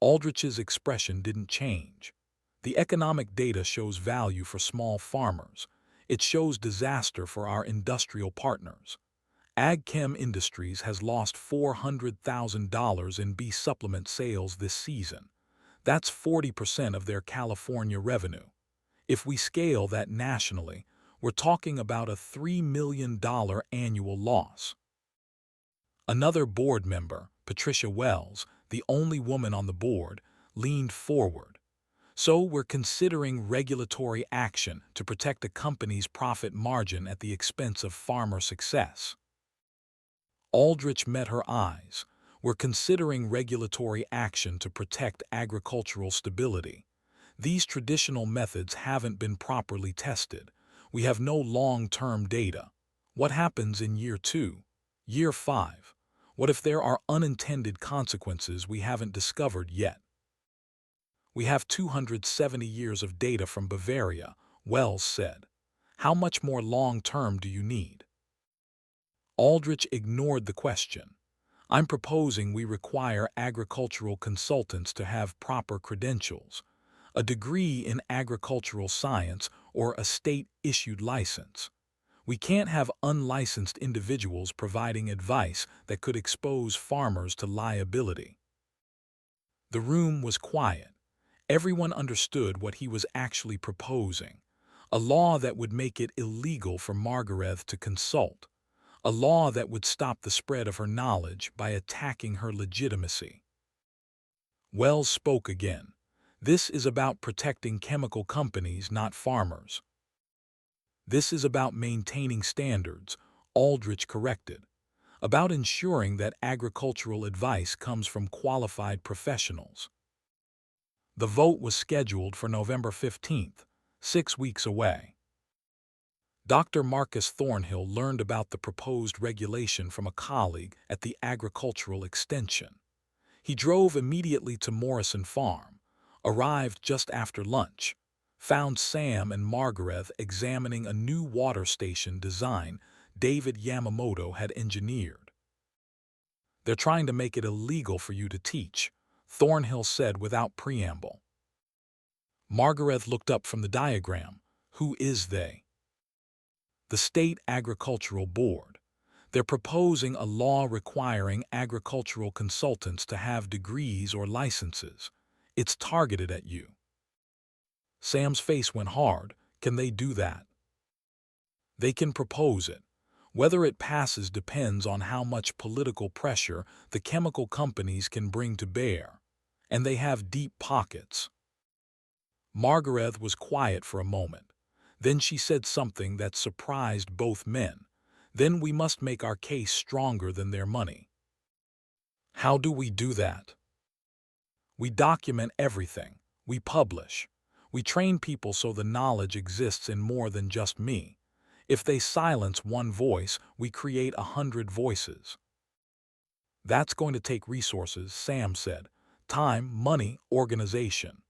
Aldrich's expression didn't change. The economic data shows value for small farmers. It shows disaster for our industrial partners. Ag Chem Industries has lost $400,000 in bee supplement sales this season. That's 40% of their California revenue. If we scale that nationally, we're talking about a $3 million annual loss. Another board member, Patricia Wells, the only woman on the board, leaned forward. So we're considering regulatory action to protect a company's profit margin at the expense of farmer success. Aldrich met her eyes. We're considering regulatory action to protect agricultural stability. These traditional methods haven't been properly tested. We have no long-term data. What happens in year 2? Year 5? What if there are unintended consequences we haven't discovered yet? We have 270 years of data from Bavaria, Wells said. How much more long-term do you need? Aldrich ignored the question. I'm proposing we require agricultural consultants to have proper credentials, a degree in agricultural science or a state-issued license. We can't have unlicensed individuals providing advice that could expose farmers to liability. The room was quiet. Everyone understood what he was actually proposing, a law that would make it illegal for Margarethe to consult, a law that would stop the spread of her knowledge by attacking her legitimacy. Wells spoke again. This is about protecting chemical companies, not farmers. This is about maintaining standards, Aldrich corrected, about ensuring that agricultural advice comes from qualified professionals. The vote was scheduled for November 15th, 6 weeks away. Dr. Marcus Thornhill learned about the proposed regulation from a colleague at the Agricultural Extension. He drove immediately to Morrison Farm, arrived just after lunch, found Sam and Margarethe examining a new water station design David Yamamoto had engineered. "They're trying to make it illegal for you to teach," Thornhill said without preamble. Margarethe looked up from the diagram. "Who is they?" "The State Agricultural Board. They're proposing a law requiring agricultural consultants to have degrees or licenses. It's targeted at you." Sam's face went hard. "Can they do that?" "They can propose it. Whether it passes depends on how much political pressure the chemical companies can bring to bear. And they have deep pockets." Margarethe was quiet for a moment. Then she said something that surprised both men. "Then we must make our case stronger than their money." "How do we do that?" "We document everything. We publish. We train people so the knowledge exists in more than just me. If they silence one voice, we create 100 voices." "That's going to take resources," Sam said. "Time, money, organization."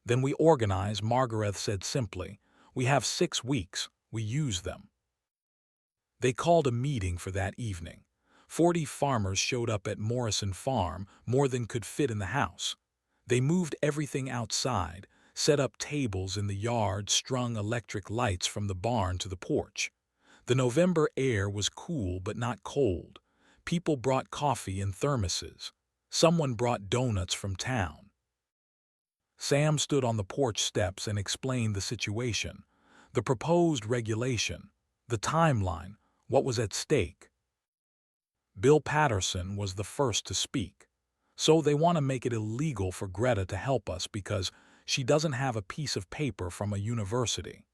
"Then we organize," Margarethe said simply. "We have 6 weeks. We use them." They called a meeting for that evening. 40 farmers showed up at Morrison Farm, more than could fit in the house. They moved everything outside, set up tables in the yard, strung electric lights from the barn to the porch. The November air was cool but not cold. People brought coffee in thermoses. Someone brought donuts from town. Sam stood on the porch steps and explained the situation, the proposed regulation, the timeline, what was at stake. Bill Patterson was the first to speak. "So they want to make it illegal for Greta to help us because she doesn't have a piece of paper from a university.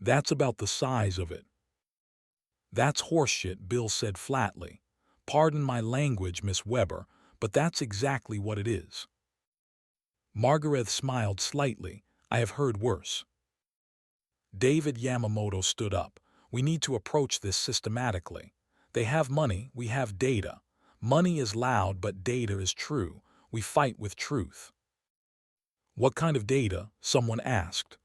That's about the size of it." "That's horseshit," Bill said flatly. "Pardon my language, Miss Weber, but that's exactly what it is." Margarethe smiled slightly. "I have heard worse." David Yamamoto stood up. "We need to approach this systematically. They have money, we have data. Money is loud, but data is true. We fight with truth." "What kind of data?" someone asked.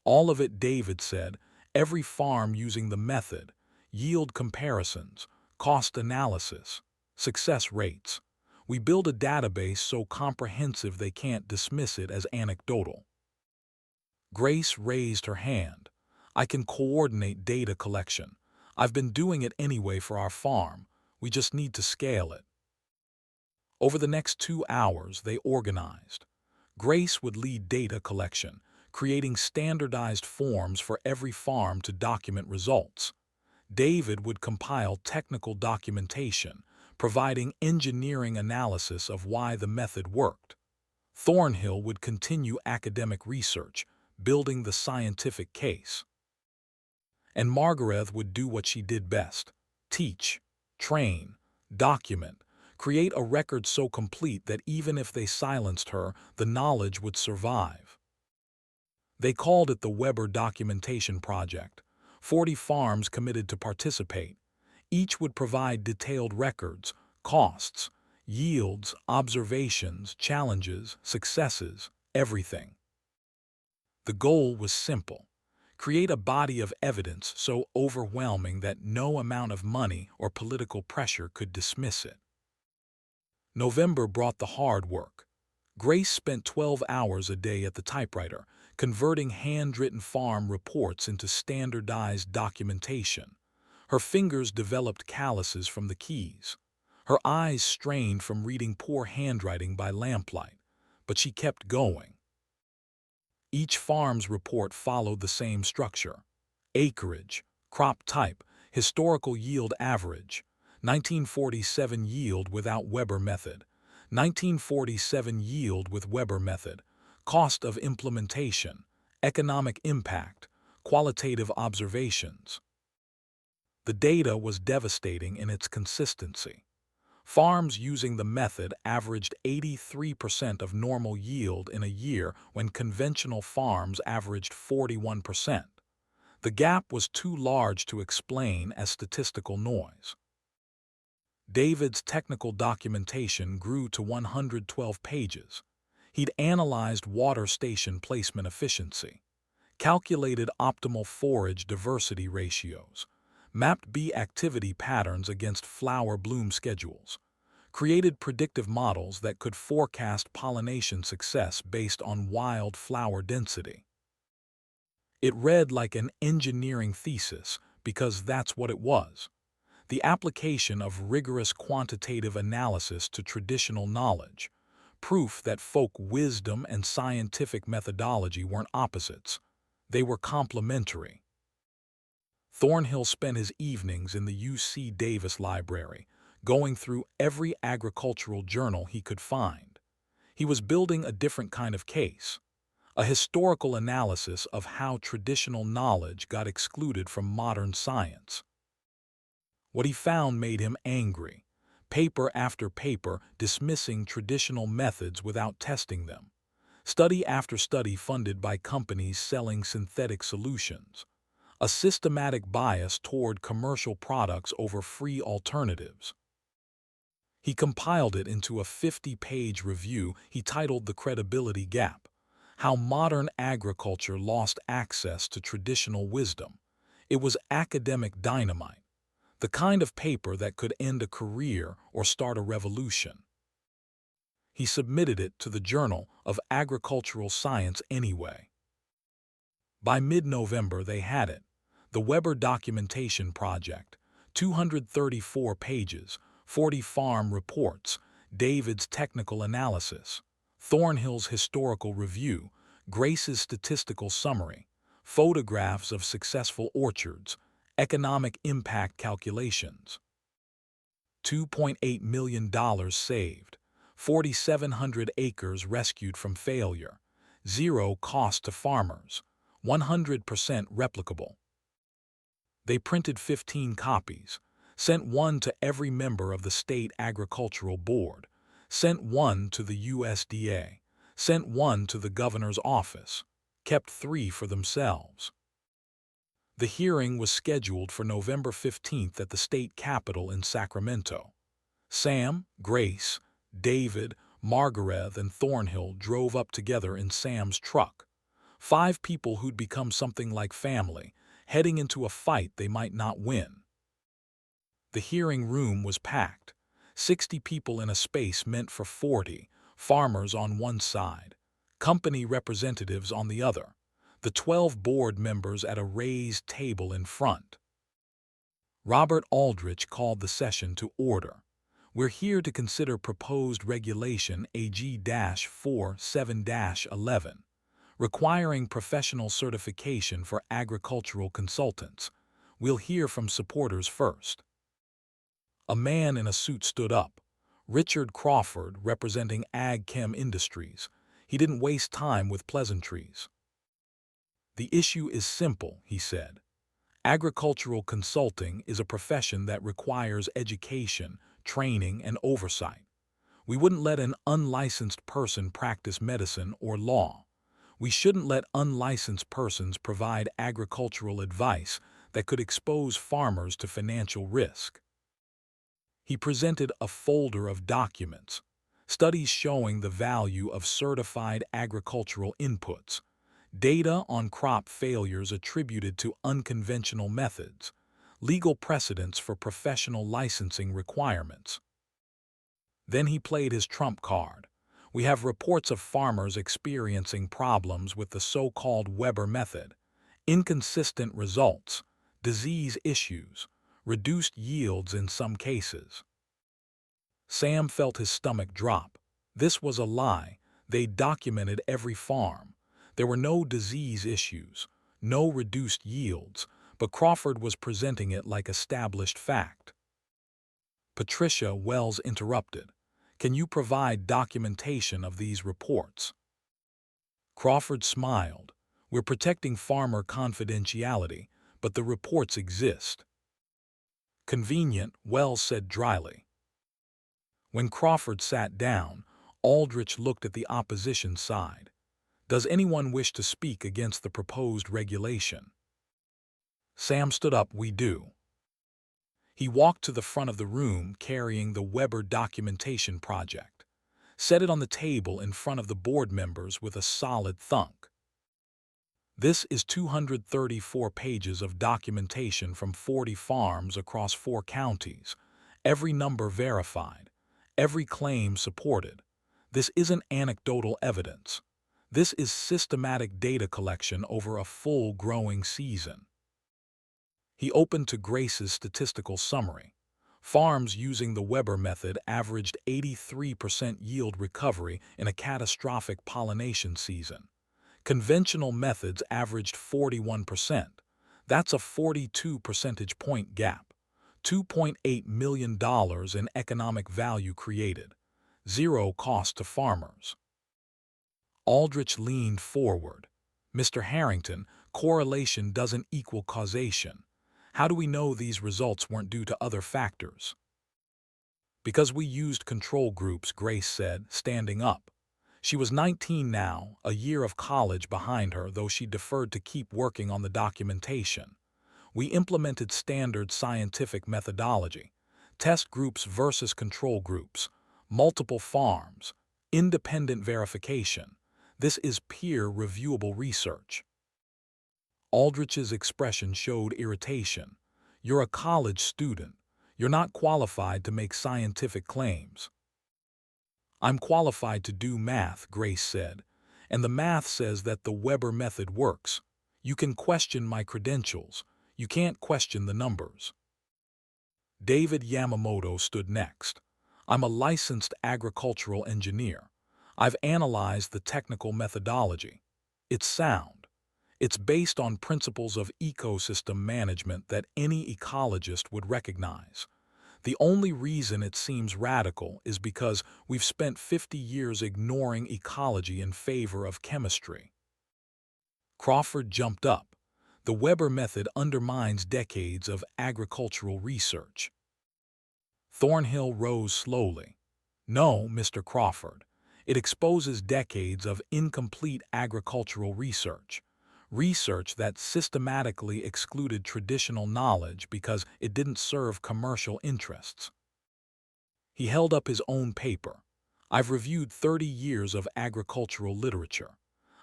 "All of it," David said. "Every farm using the method, yield comparisons, cost analysis, success rates. We build a database so comprehensive they can't dismiss it as anecdotal." Grace raised her hand. "I can coordinate data collection. I've been doing it anyway for our farm. We just need to scale it." Over the next 2 hours, they organized. Grace would lead data collection, creating standardized forms for every farm to document results. David would compile technical documentation, providing engineering analysis of why the method worked. Thornhill would continue academic research, building the scientific case. And Margarethe would do what she did best: teach, train, document, create a record so complete that even if they silenced her, the knowledge would survive. They called it the Weber Documentation Project. 40 farms committed to participate. Each would provide detailed records, costs, yields, observations, challenges, successes, everything. The goal was simple: Create a body of evidence so overwhelming that no amount of money or political pressure could dismiss it. November brought the hard work. Grace spent 12 hours a day at the typewriter, converting handwritten farm reports into standardized documentation. Her fingers developed calluses from the keys. Her eyes strained from reading poor handwriting by lamplight, but she kept going. Each farm's report followed the same structure: acreage, crop type, historical yield average, 1947 yield without Weber method, 1947 yield with Weber method, cost of implementation, economic impact, qualitative observations. The data was devastating in its consistency. Farms using the method averaged 83% of normal yield in a year when conventional farms averaged 41%. The gap was too large to explain as statistical noise. David's technical documentation grew to 112 pages. He'd analyzed water station placement efficiency, calculated optimal forage diversity ratios, mapped bee activity patterns against flower bloom schedules, created predictive models that could forecast pollination success based on wild flower density. It read like an engineering thesis because that's what it was: the application of rigorous quantitative analysis to traditional knowledge, proof that folk wisdom and scientific methodology weren't opposites, they were complementary. Thornhill spent his evenings in the UC Davis Library, going through every agricultural journal he could find. He was building a different kind of case, a historical analysis of how traditional knowledge got excluded from modern science. What he found made him angry: paper after paper dismissing traditional methods without testing them, study after study funded by companies selling synthetic solutions, a systematic bias toward commercial products over free alternatives. He compiled it into a 50-page review he titled The Credibility Gap: How Modern Agriculture Lost Access to Traditional Wisdom. It was academic dynamite, the kind of paper that could end a career or start a revolution. He submitted it to the Journal of Agricultural Science anyway. By mid-November they had it: the Weber Documentation Project, 234 pages, 40 farm reports, David's technical analysis, Thornhill's historical review, Grace's statistical summary, photographs of successful orchards, economic impact calculations. $2.8 million saved, 4,700 acres rescued from failure, zero cost to farmers, 100% replicable. They printed 15 copies, sent one to every member of the state agricultural board, sent one to the USDA, sent one to the governor's office, kept 3 for themselves. The hearing was scheduled for November 15th at the state capitol in Sacramento. Sam, Grace, David, Margarethe, and Thornhill drove up together in Sam's truck. 5 people who'd become something like family, heading into a fight they might not win. The hearing room was packed, 60 people in a space meant for 40, farmers on one side, company representatives on the other, the 12 board members at a raised table in front. Robert Aldrich called the session to order. We're here to consider proposed regulation AG-47-11, requiring professional certification for agricultural consultants. We'll hear from supporters first. A man in a suit stood up. Richard Crawford, representing Ag Chem Industries. He didn't waste time with pleasantries. The issue is simple, he said. Agricultural consulting is a profession that requires education, training, and oversight. We wouldn't let an unlicensed person practice medicine or law. We shouldn't let unlicensed persons provide agricultural advice that could expose farmers to financial risk. He presented a folder of documents, studies showing the value of certified agricultural inputs, data on crop failures attributed to unconventional methods, legal precedents for professional licensing requirements. Then he played his trump card. We have reports of farmers experiencing problems with the so-called Weber method, inconsistent results, disease issues, reduced yields in some cases. Sam felt his stomach drop. This was a lie. They documented every farm. There were no disease issues, no reduced yields, but Crawford was presenting it like established fact. Patricia Wells interrupted. Can you provide documentation of these reports? Crawford smiled. We're protecting farmer confidentiality, but the reports exist. Convenient, Wells said dryly. When Crawford sat down, Aldrich looked at the opposition side. Does anyone wish to speak against the proposed regulation? Sam stood up. We do. He walked to the front of the room carrying the Weber documentation project, set it on the table in front of the board members with a solid thunk. This is 234 pages of documentation from 40 farms across 4 counties, every number verified, every claim supported. This isn't anecdotal evidence. This is systematic data collection over a full growing season. He opened to Grace's statistical summary. Farms using the Weber method averaged 83% yield recovery in a catastrophic pollination season. Conventional methods averaged 41%. That's a 42 percentage point gap. $2.8 million in economic value created. Zero cost to farmers. Aldrich leaned forward. Mr. Harrington, correlation doesn't equal causation. How do we know these results weren't due to other factors? Because we used control groups, Grace said, standing up. She was 19 now, a year of college behind her, though she deferred to keep working on the documentation. We implemented standard scientific methodology, test groups versus control groups, multiple farms, independent verification. This is peer-reviewable research. Aldrich's expression showed irritation. You're a college student. You're not qualified to make scientific claims. I'm qualified to do math, Grace said, and the math says that the Weber method works. You can question my credentials. You can't question the numbers. David Yamamoto stood next. I'm a licensed agricultural engineer. I've analyzed the technical methodology. It's sound. It's based on principles of ecosystem management that any ecologist would recognize. The only reason it seems radical is because we've spent 50 years ignoring ecology in favor of chemistry. Crawford jumped up. The Weber method undermines decades of agricultural research. Thornhill rose slowly. No, Mr. Crawford. It exposes decades of incomplete agricultural research. Research that systematically excluded traditional knowledge because it didn't serve commercial interests. He held up his own paper. I've reviewed 30 years of agricultural literature.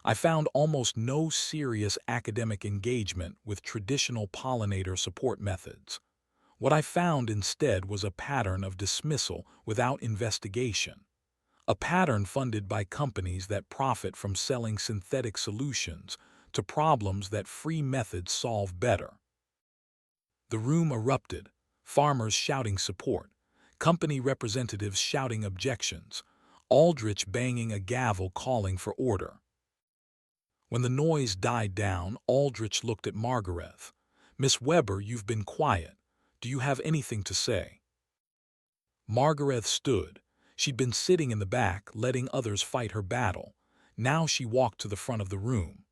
I found almost no serious academic engagement with traditional pollinator support methods. What I found instead was a pattern of dismissal without investigation. A pattern funded by companies that profit from selling synthetic solutions to problems that free methods solve better. The room erupted, farmers shouting support, company representatives shouting objections, Aldrich banging a gavel calling for order. When the noise died down, Aldrich looked at Margarethe. Miss Weber, you've been quiet. Do you have anything to say? Margarethe stood. She'd been sitting in the back, letting others fight her battle. Now she walked to the front of the room.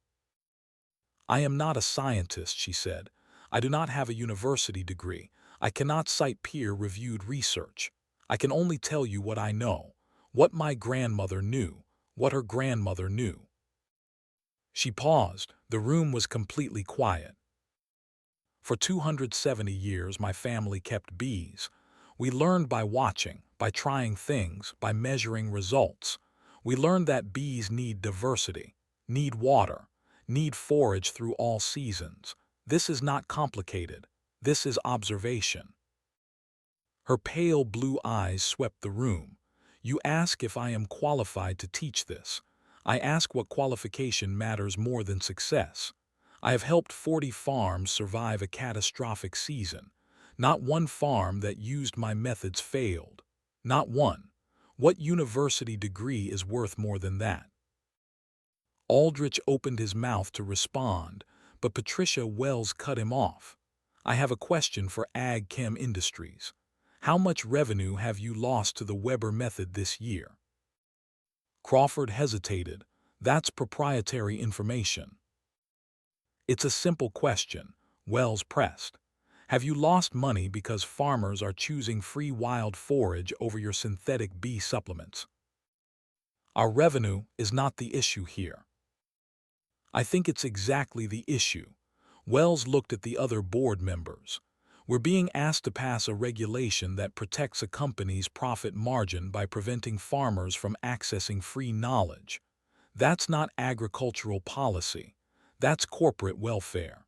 I am not a scientist, she said. I do not have a university degree. I cannot cite peer-reviewed research. I can only tell you what I know, what my grandmother knew, what her grandmother knew. She paused. The room was completely quiet. For 270 years, my family kept bees. We learned by watching, by trying things, by measuring results. We learned that bees need diversity, need water, need forage through all seasons. This is not complicated. This is observation. Her pale blue eyes swept the room. You ask if I am qualified to teach this. I ask what qualification matters more than success. I have helped 40 farms survive a catastrophic season. Not one farm that used my methods failed. Not one. What university degree is worth more than that? Aldrich opened his mouth to respond, but Patricia Wells cut him off. I have a question for Ag Chem Industries. How much revenue have you lost to the Weber method this year? Crawford hesitated. That's proprietary information. It's a simple question, Wells pressed. Have you lost money because farmers are choosing free wild forage over your synthetic bee supplements? Our revenue is not the issue here. I think it's exactly the issue. Wells looked at the other board members. We're being asked to pass a regulation that protects a company's profit margin by preventing farmers from accessing free knowledge. That's not agricultural policy. That's corporate welfare.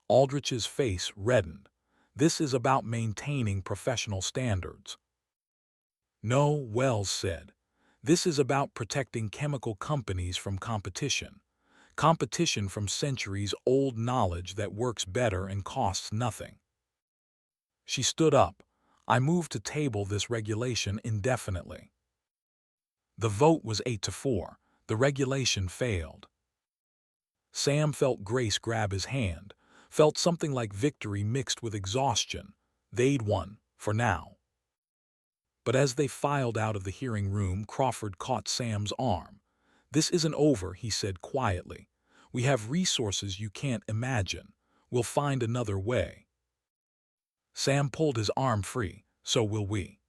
Aldrich's face reddened. This is about maintaining professional standards. No, Wells said. This is about protecting chemical companies from competition. Competition from centuries-old knowledge that works better and costs nothing. She stood up. I move to table this regulation indefinitely. The vote was 8-4. The regulation failed. Sam felt Grace grab his hand, felt something like victory mixed with exhaustion. They'd won, for now. But as they filed out of the hearing room, Crawford caught Sam's arm. This isn't over, he said quietly. We have resources you can't imagine. We'll find another way. Sam pulled his arm free. So will we.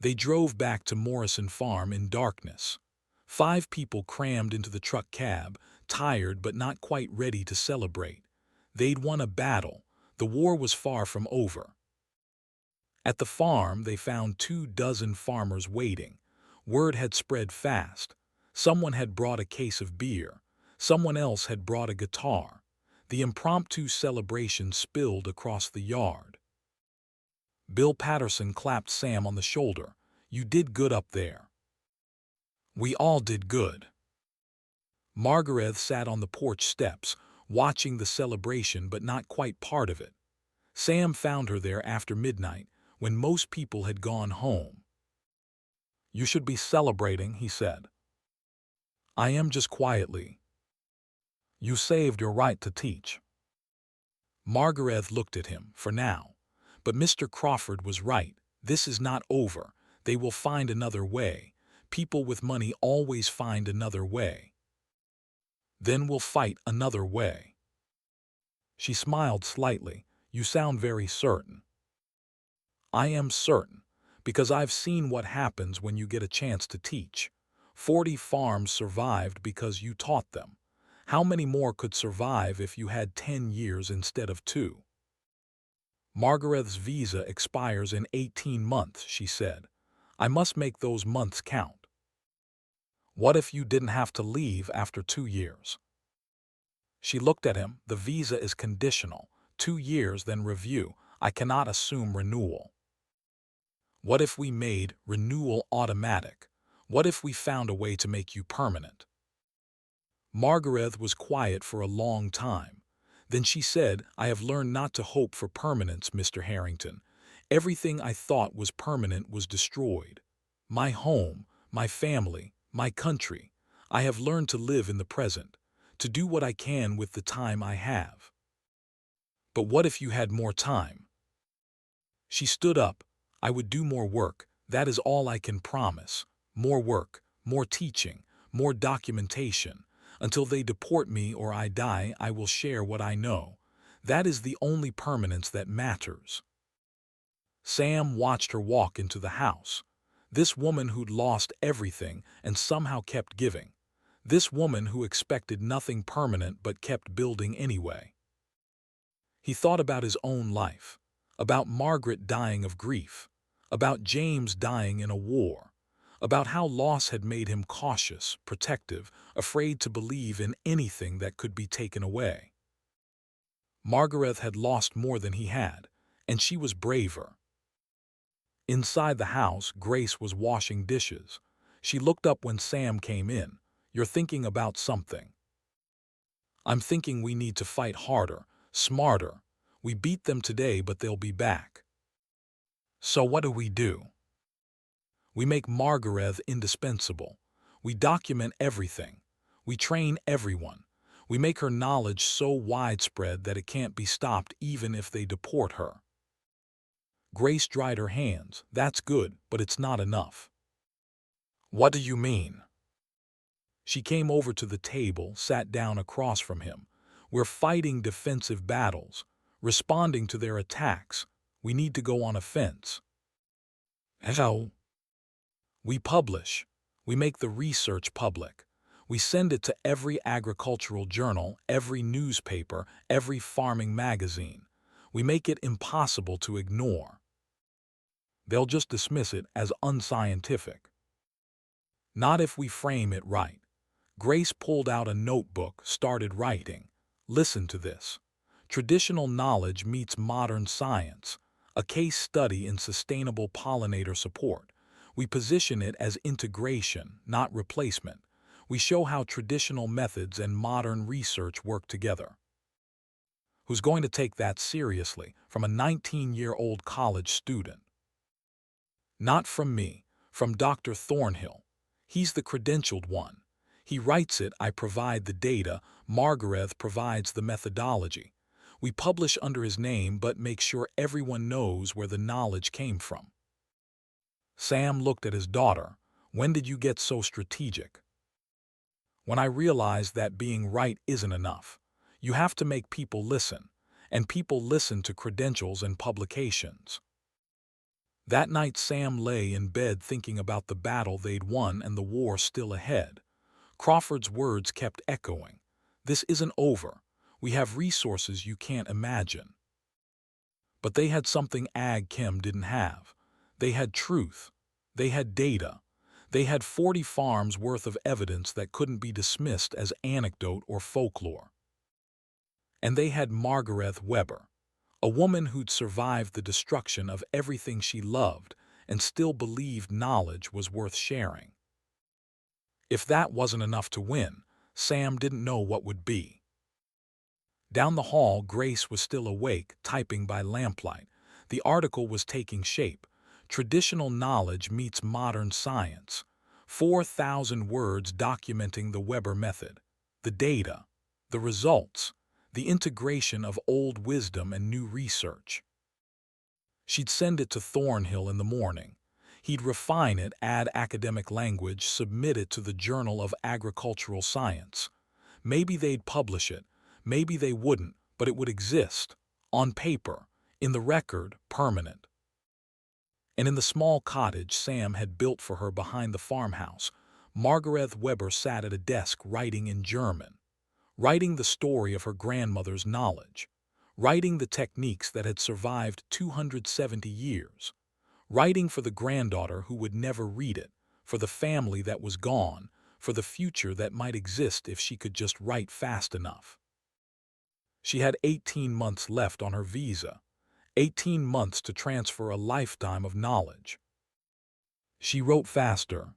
They drove back to Morrison Farm in darkness. 5 people crammed into the truck cab, tired but not quite ready to celebrate. They'd won a battle. The war was far from over. At the farm, they found 24 farmers waiting. Word had spread fast. Someone had brought a case of beer. Someone else had brought a guitar. The impromptu celebration spilled across the yard. Bill Patterson clapped Sam on the shoulder. You did good up there. We all did good. Margarethe sat on the porch steps, watching the celebration but not quite part of it. Sam found her there after midnight, when most people had gone home. You should be celebrating, he said. I am just quietly. You saved your right to teach. Margarethe looked at him, for now. But Mr. Crawford was right. This is not over. They will find another way. People with money always find another way. Then we'll fight another way. She smiled slightly. You sound very certain. I am certain, because I've seen what happens when you get a chance to teach. 40 farms survived because you taught them. How many more could survive if you had 10 years instead of 2? Margarethe's visa expires in 18 months, she said. I must make those months count. What if you didn't have to leave after 2 years? She looked at him. The visa is conditional. 2 years, then review. I cannot assume renewal. What if we made renewal automatic? What if we found a way to make you permanent? Margarethe was quiet for a long time. Then she said, I have learned not to hope for permanence, Mr. Harrington. Everything I thought was permanent was destroyed. My home, my family, my country. I have learned to live in the present, to do what I can with the time I have. But what if you had more time? She stood up. I would do more work. That is all I can promise. More work, more teaching, more documentation. Until they deport me or I die, I will share what I know. That is the only permanence that matters. Sam watched her walk into the house. This woman who'd lost everything and somehow kept giving. This woman who expected nothing permanent but kept building anyway. He thought about his own life, about Margaret dying of grief, about James dying in a war, about how loss had made him cautious, protective, afraid to believe in anything that could be taken away. Margarethe had lost more than he had, and she was braver. Inside the house, Grace was washing dishes. She looked up when Sam came in. "You're thinking about something." "I'm thinking we need to fight harder, smarter. We beat them today, but they'll be back." "So what do? We make Margarethe indispensable. We document everything. We train everyone. We make her knowledge so widespread that it can't be stopped even if they deport her." Grace dried her hands. "That's good, but it's not enough." "What do you mean?" She came over to the table, sat down across from him. "We're fighting defensive battles, responding to their attacks. We need to go on offense." "How?" "We publish. We make the research public. We send it to every agricultural journal, every newspaper, every farming magazine. We make it impossible to ignore. They'll just dismiss it as unscientific." "Not if we frame it right." Grace pulled out a notebook, started writing. "Listen to this. Traditional knowledge meets modern science. A case study in sustainable pollinator support. We position it as integration, not replacement. We show how traditional methods and modern research work together." Who's going to take that seriously from a 19-year-old college student? "Not from me, from Dr. Thornhill. He's the credentialed one. He writes it, I provide the data, Margarethe provides the methodology. We publish under his name but make sure everyone knows where the knowledge came from." Sam looked at his daughter. "When did you get so strategic?" "When I realized that being right isn't enough. You have to make people listen, and people listen to credentials and publications." That night Sam lay in bed thinking about the battle they'd won and the war still ahead. Crawford's words kept echoing. "This isn't over. We have resources you can't imagine." But they had something Ag Chem didn't have. They had truth. They had data. They had 40 farms worth of evidence that couldn't be dismissed as anecdote or folklore. And they had Margarethe Weber, a woman who'd survived the destruction of everything she loved and still believed knowledge was worth sharing. If that wasn't enough to win, Sam didn't know what would be. Down the hall, Grace was still awake, typing by lamplight. The article was taking shape. Traditional knowledge meets modern science. 4,000 words documenting the Weber method, the data, the results, the integration of old wisdom and new research. She'd send it to Thornhill in the morning. He'd refine it, add academic language, submit it to the Journal of Agricultural Science. Maybe they'd publish it, maybe they wouldn't, but it would exist, on paper, in the record, permanent. And in the small cottage Sam had built for her behind the farmhouse, Margarethe Weber sat at a desk writing in German, writing the story of her grandmother's knowledge, writing the techniques that had survived 270 years, writing for the granddaughter who would never read it, for the family that was gone, for the future that might exist if she could just write fast enough. She had 18 months left on her visa, 18 months to transfer a lifetime of knowledge. She wrote faster.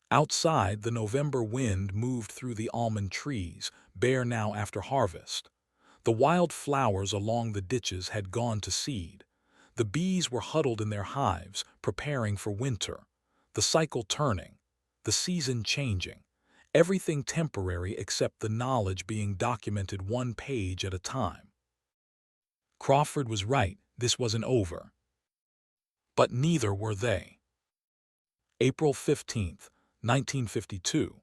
Outside, the November wind moved through the almond trees, bare now after harvest. The wild flowers along the ditches had gone to seed. The bees were huddled in their hives, preparing for winter. The cycle turning, the season changing. Everything temporary except the knowledge being documented one page at a time. Crawford was right, this wasn't over. But neither were they. April 15th, 1952.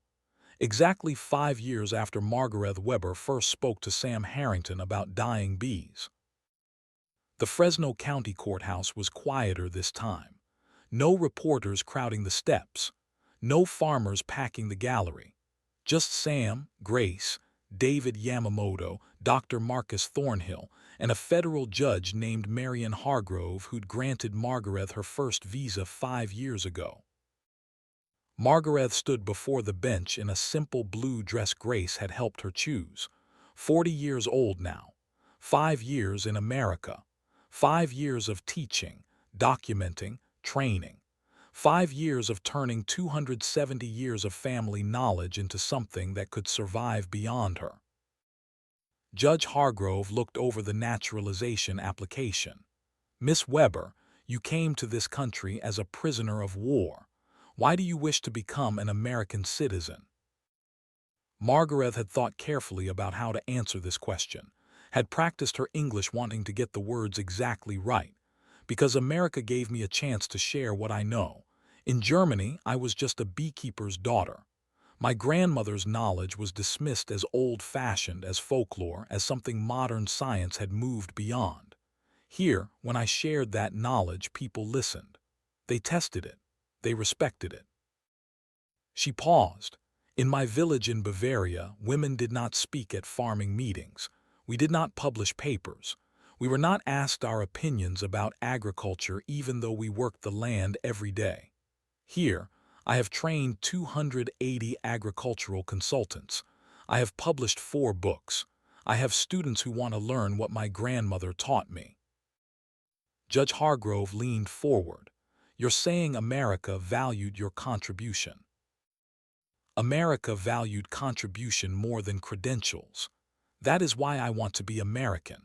Exactly 5 years after Margarethe Weber first spoke to Sam Harrington about dying bees. The Fresno County Courthouse was quieter this time. No reporters crowding the steps. No farmers packing the gallery. Just Sam, Grace, David Yamamoto, Dr. Marcus Thornhill, and a federal judge named Marion Hargrove who'd granted Margarethe her first visa 5 years ago. Margarethe stood before the bench in a simple blue dress Grace had helped her choose. 40 years old now. 5 years in America. 5 years of teaching, documenting, training. 5 years of turning 270 years of family knowledge into something that could survive beyond her. Judge Hargrove looked over the naturalization application. Miss Weber, you came to this country as a prisoner of war. Why do you wish to become an American citizen? Margarethe had thought carefully about how to answer this question, had practiced her English wanting to get the words exactly right, because America gave me a chance to share what I know. In Germany, I was just a beekeeper's daughter. My grandmother's knowledge was dismissed as old-fashioned, as folklore, as something modern science had moved beyond. Here, when I shared that knowledge, people listened. They tested it. They respected it. She paused. In my village in Bavaria, women did not speak at farming meetings. We did not publish papers. We were not asked our opinions about agriculture even though we worked the land every day. Here, I have trained 280 agricultural consultants. I have published 4 books. I have students who want to learn what my grandmother taught me. Judge Hargrove leaned forward. You're saying America valued your contribution. America valued contribution more than credentials. That is why I want to be American.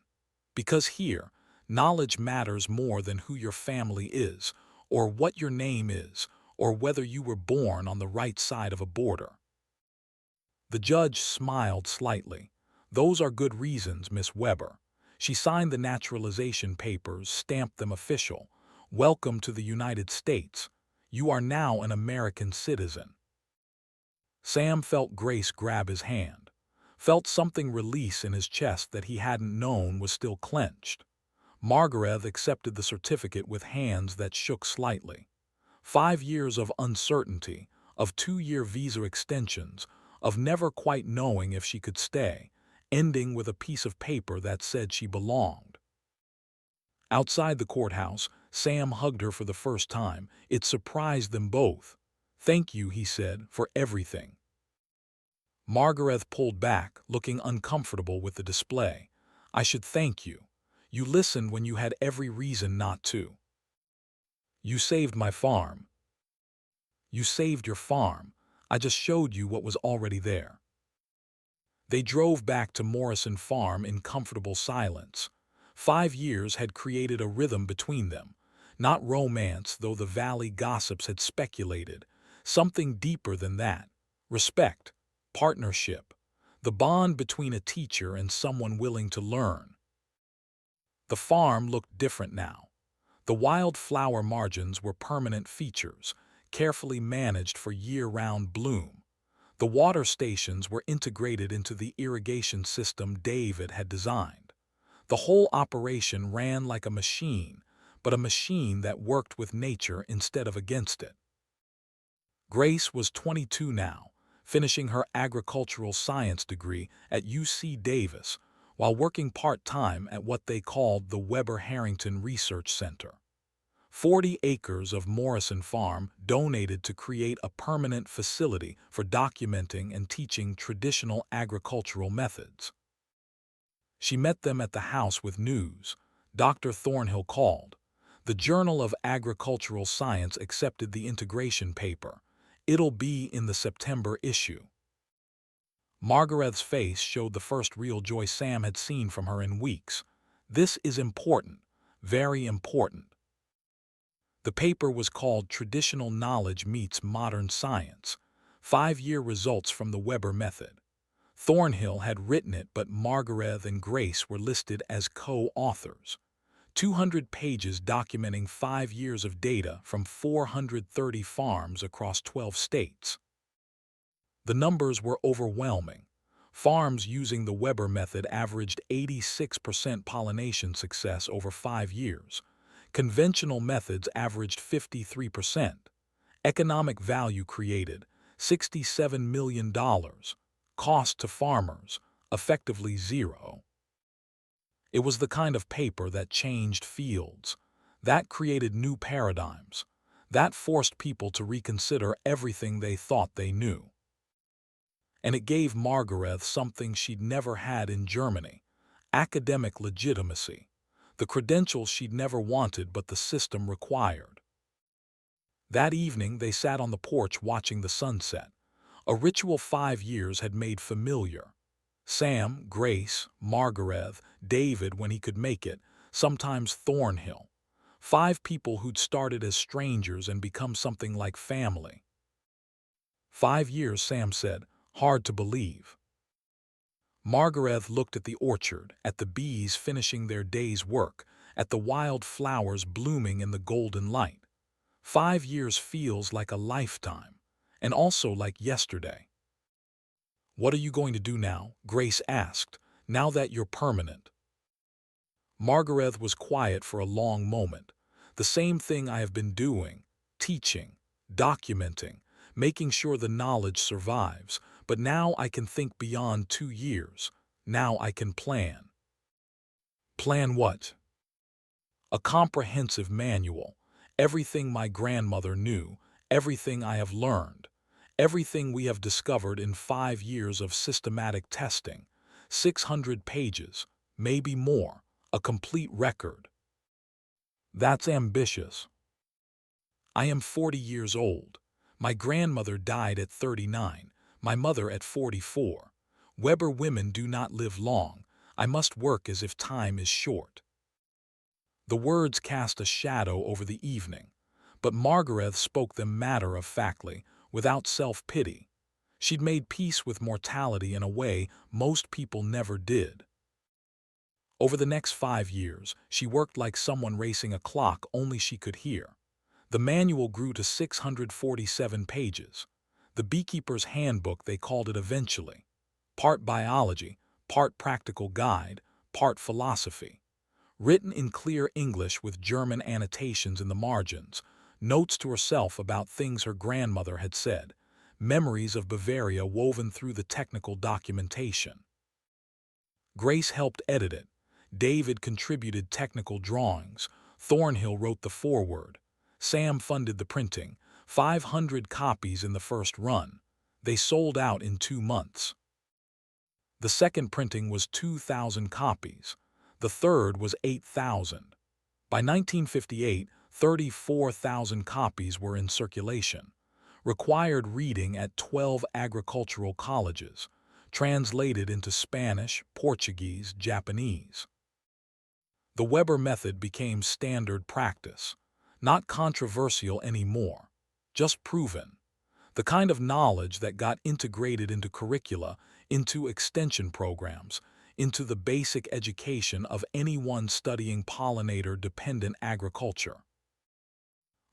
Because here, knowledge matters more than who your family is, or what your name is, or whether you were born on the right side of a border. The judge smiled slightly. Those are good reasons, Miss Weber. She signed the naturalization papers, stamped them official. Welcome to the United States. You are now an American citizen. Sam felt Grace grab his hand, felt something release in his chest that he hadn't known was still clenched. Margarethe accepted the certificate with hands that shook slightly. 5 years of uncertainty, of 2-year visa extensions, of never quite knowing if she could stay, ending with a piece of paper that said she belonged. Outside the courthouse, Sam hugged her for the first time. It surprised them both. Thank you, he said, for everything. Margarethe pulled back, looking uncomfortable with the display. I should thank you. You listened when you had every reason not to. You saved my farm. You saved your farm. I just showed you what was already there. They drove back to Morrison Farm in comfortable silence. 5 years had created a rhythm between them. Not romance, though the valley gossips had speculated. Something deeper than that. Respect. Partnership. The bond between a teacher and someone willing to learn. The farm looked different now. The wildflower margins were permanent features, carefully managed for year-round bloom. The water stations were integrated into the irrigation system David had designed. The whole operation ran like a machine, but a machine that worked with nature instead of against it. Grace was 22 now, finishing her agricultural science degree at UC Davis, while working part-time at what they called the Weber Harrington Research Center. 40 acres of Morrison Farm donated to create a permanent facility for documenting and teaching traditional agricultural methods. She met them at the house with news. Dr. Thornhill called. The Journal of Agricultural Science accepted the integration paper. It'll be in the September issue. Margarethe's face showed the first real joy Sam had seen from her in weeks. This is important, very important. The paper was called Traditional Knowledge Meets Modern Science, 5-year results from the Weber method. Thornhill had written it, but Margarethe and Grace were listed as co-authors. 200 pages documenting 5 years of data from 430 farms across 12 states. The numbers were overwhelming. Farms using the Weber method averaged 86% pollination success over 5 years. Conventional methods averaged 53%. Economic value created, $67 million. Cost to farmers, effectively zero. It was the kind of paper that changed fields, that created new paradigms, That forced people to reconsider everything they thought they knew. And it gave Margarethe something she'd never had in Germany: academic legitimacy, the credentials she'd never wanted but the system required. That evening they sat on the porch watching the sunset, a ritual 5 years had made familiar. Sam, Grace, Margarethe, David when he could make it, sometimes Thornhill. 5 people who'd started as strangers and become something like family. 5 years, Sam said, hard to believe. Margarethe looked at the orchard, at the bees finishing their day's work, at the wild flowers blooming in the golden light. 5 years feels like a lifetime, and also like yesterday. What are you going to do now? Grace asked, now that you're permanent. Margarethe was quiet for a long moment. The same thing I have been doing: teaching, documenting, making sure the knowledge survives. But now I can think beyond 2 years. Now I can plan. Plan what? A comprehensive manual. Everything my grandmother knew, everything I have learned, everything we have discovered in 5 years of systematic testing. 600 pages, maybe more, a complete record. That's ambitious. I am 40 years old. My grandmother died at 39, my mother at 44. Weber women do not live long. I must work as if time is short. The words cast a shadow over the evening, but Margarethe spoke them matter-of-factly, without self-pity. She'd made peace with mortality in a way most people never did. Over the next 5 years, she worked like someone racing a clock only she could hear. The manual grew to 647 pages. The beekeeper's handbook, they called it eventually. Part biology, part practical guide, part philosophy. Written in clear English with German annotations in the margins, notes to herself about things her grandmother had said, memories of Bavaria woven through the technical documentation. Grace helped edit it. David contributed technical drawings. Thornhill wrote the foreword. Sam funded the printing. 500 copies in the first run. They sold out in 2 months. The second printing was 2,000 copies. The third was 8,000. By 1958, 34,000 copies were in circulation. Required reading at 12 agricultural colleges. Translated into Spanish, Portuguese, Japanese. The Weber method became standard practice. Not controversial anymore, just proven. The kind of knowledge that got integrated into curricula, into extension programs, into the basic education of anyone studying pollinator-dependent agriculture.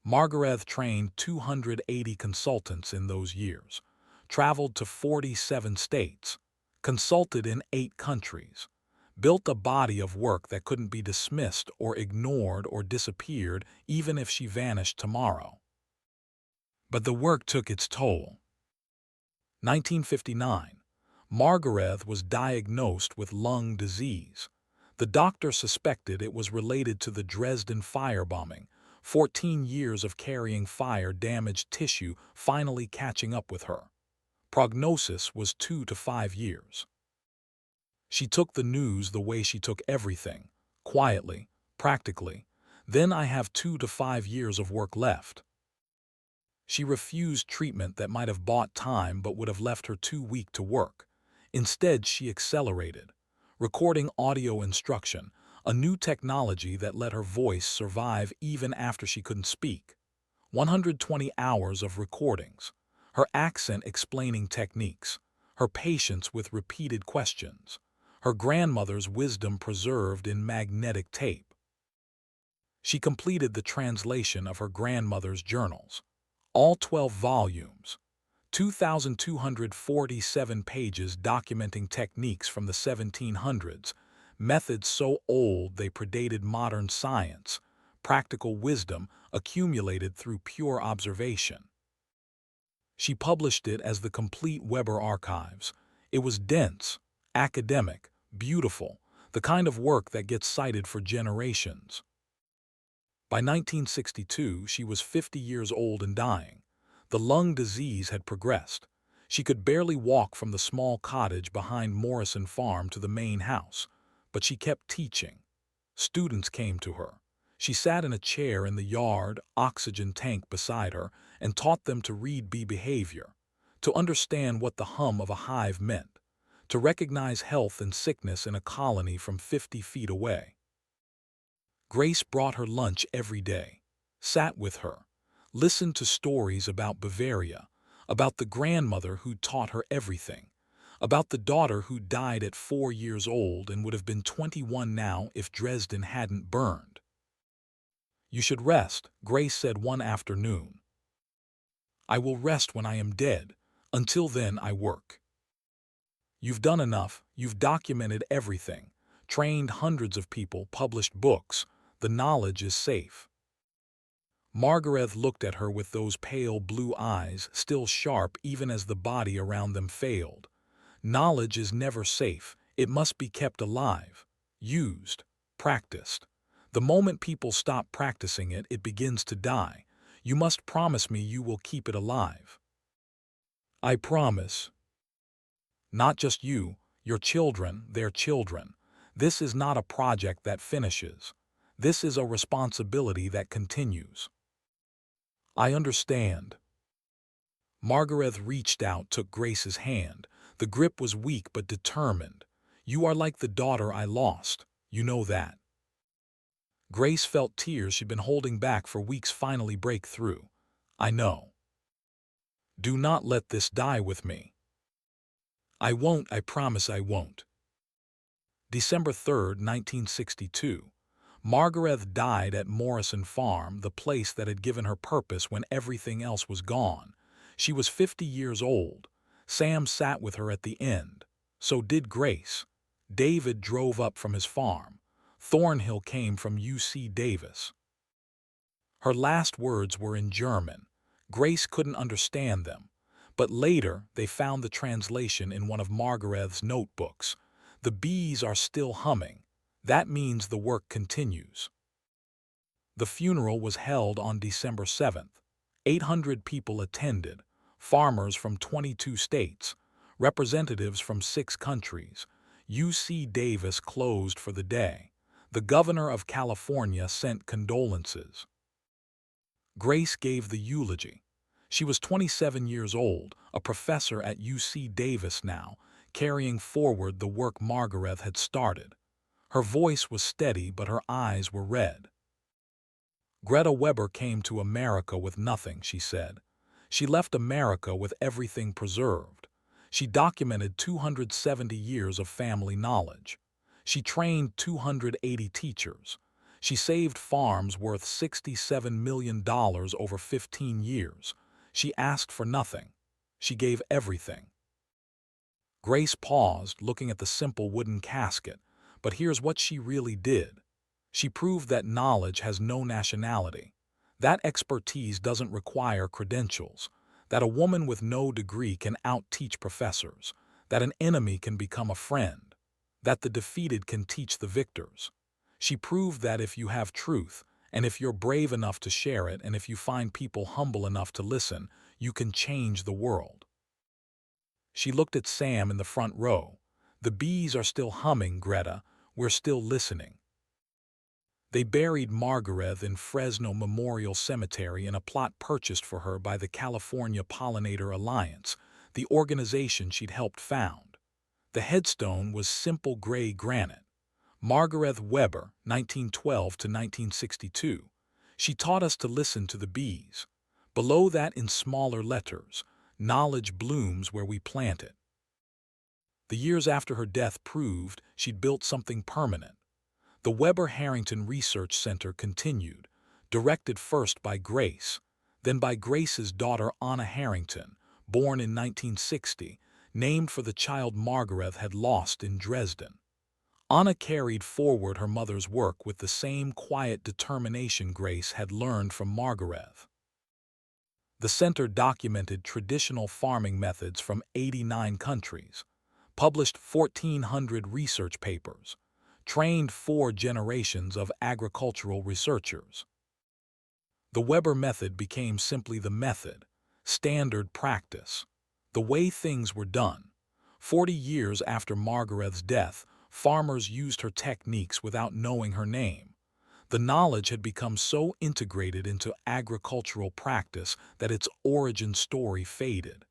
Margarethe trained 280 consultants in those years, traveled to 47 states, consulted in 8 countries, built a body of work that couldn't be dismissed or ignored or disappeared even if she vanished tomorrow. But the work took its toll. 1959. Margarethe was diagnosed with lung disease. The doctor suspected it was related to the Dresden firebombing. 14 years of carrying fire-damaged tissue finally catching up with her. Prognosis was 2 to 5 years. She took the news the way she took everything, quietly, practically. Then I have 2 to 5 years of work left. She refused treatment that might have bought time but would have left her too weak to work. Instead, she accelerated, recording audio instruction, a new technology that let her voice survive even after she couldn't speak. 120 hours of recordings, her accent explaining techniques, her patience with repeated questions, her grandmother's wisdom preserved in magnetic tape. She completed the translation of her grandmother's journals, all 12 volumes, 2,247 pages documenting techniques from the 1700s, methods so old they predated modern science, practical wisdom accumulated through pure observation. She published it as the complete Weber Archives. It was dense, academic, beautiful, the kind of work that gets cited for generations. By 1962, she was 50 years old and dying. The lung disease had progressed. She could barely walk from the small cottage behind Morrison Farm to the main house, but she kept teaching. Students came to her. She sat in a chair in the yard, oxygen tank beside her, and taught them to read bee behavior, to understand what the hum of a hive meant, to recognize health and sickness in a colony from 50 feet away. Grace brought her lunch every day, sat with her, listened to stories about Bavaria, about the grandmother who taught her everything, about the daughter who died at 4 years old and would have been 21 now if Dresden hadn't burned. "You should rest," Grace said one afternoon. "I will rest when I am dead. Until then I work." "You've done enough. You've documented everything, trained hundreds of people, published books. The knowledge is safe." Margarethe looked at her with those pale blue eyes, still sharp even as the body around them failed. "Knowledge is never safe. It must be kept alive, used, practiced. The moment people stop practicing it, it begins to die. You must promise me you will keep it alive." "I promise." "Not just you, your children, their children. This is not a project that finishes. This is a responsibility that continues." "I understand." Margarethe reached out, took Grace's hand. The grip was weak but determined. "You are like the daughter I lost. You know that." Grace felt tears she'd been holding back for weeks finally break through. "I know. Do not let this die with me." "I won't, I promise I won't." December 3, 1962. Margarethe died at Morrison Farm, the place that had given her purpose when everything else was gone. She was 50 years old. Sam sat with her at the end. So did Grace. David drove up from his farm. Thornhill came from UC Davis. Her last words were in German. Grace couldn't understand them, but later they found the translation in one of Margarethe's notebooks. "The bees are still humming. That means the work continues." The funeral was held on December 7th. 800 people attended, farmers from 22 states, representatives from 6 countries. UC Davis closed for the day. The governor of California sent condolences. Grace gave the eulogy. She was 27 years old, a professor at UC Davis now, carrying forward the work Margarethe had started. Her voice was steady, but her eyes were red. "Greta Weber came to America with nothing," she said. "She left America with everything preserved. She documented 270 years of family knowledge. She trained 280 teachers. She saved farms worth $67 million over 15 years. She asked for nothing. She gave everything." Grace paused, looking at the simple wooden casket. But here's what she really did. She proved that knowledge has no nationality, that expertise doesn't require credentials, that a woman with no degree can out-teach professors, that an enemy can become a friend, that the defeated can teach the victors. She proved that if you have truth, and if you're brave enough to share it, and if you find people humble enough to listen, you can change the world. She looked at Sam in the front row. "The bees are still humming, Greta. We're still listening." They buried Margarethe in Fresno Memorial Cemetery in a plot purchased for her by the California Pollinator Alliance, the organization she'd helped found. The headstone was simple gray granite. Margarethe Weber, 1912 to 1962. She taught us to listen to the bees. Below that in smaller letters, "Knowledge blooms where we plant it." The years after her death proved she'd built something permanent. The Weber Harrington Research Center continued, directed first by Grace, then by Grace's daughter Anna Harrington, born in 1960, named for the child Margarethe had lost in Dresden. Anna carried forward her mother's work with the same quiet determination Grace had learned from Margarethe. The center documented traditional farming methods from 89 countries, published 1,400 research papers, trained 4 generations of agricultural researchers. The Weber method became simply the method, standard practice, the way things were done. 40 years after Margarethe's death, farmers used her techniques without knowing her name. The knowledge had become so integrated into agricultural practice that its origin story faded.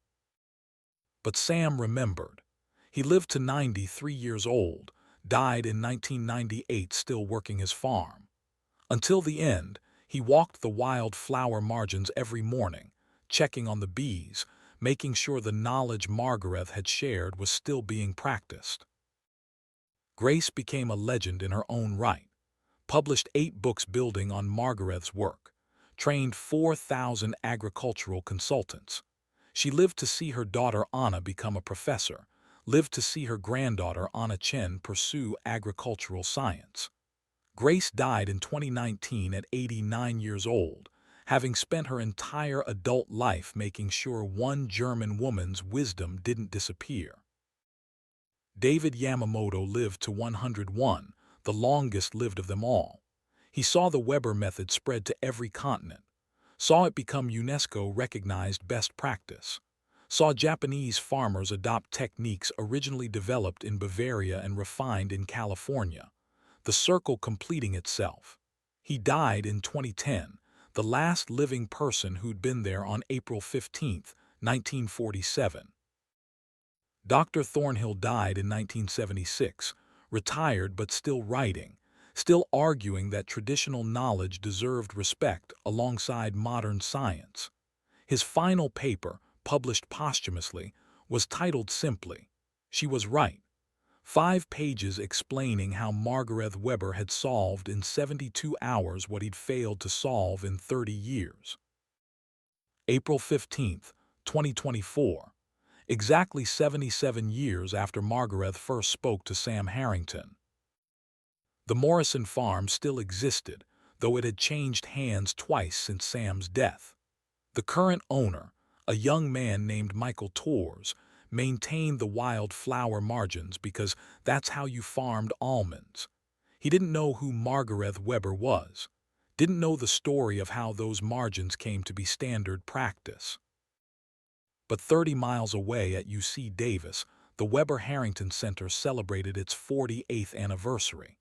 But Sam remembered. He lived to 93 years old, died in 1998 still working his farm. Until the end, he walked the wild flower margins every morning, checking on the bees, making sure the knowledge Margarethe had shared was still being practiced. Grace became a legend in her own right, published 8 books building on Margarethe's work, trained 4,000 agricultural consultants. She lived to see her daughter Anna become a professor, lived to see her granddaughter Anna Chen pursue agricultural science. Grace died in 2019 at 89 years old, having spent her entire adult life making sure one German woman's wisdom didn't disappear. David Yamamoto lived to 101, the longest-lived of them all. He saw the Weber method spread to every continent, saw it become UNESCO-recognized best practice, saw Japanese farmers adopt techniques originally developed in Bavaria and refined in California, the circle completing itself. He died in 2010, the last living person who'd been there on April 15, 1947. Dr. Thornhill died in 1976, retired but still writing, still arguing that traditional knowledge deserved respect alongside modern science. His final paper, published posthumously, was titled simply, "She Was Right." 5 pages explaining how Margarethe Weber had solved in 72 hours what he'd failed to solve in 30 years. April 15, 2024. Exactly 77 years after Margarethe first spoke to Sam Harrington. The Morrison farm still existed, though it had changed hands twice since Sam's death. The current owner, a young man named Michael Torres, maintained the wild flower margins because that's how you farmed almonds. He didn't know who Margarethe Weber was, didn't know the story of how those margins came to be standard practice. But 30 miles away at UC Davis, the Weber Harrington Center celebrated its 48th anniversary.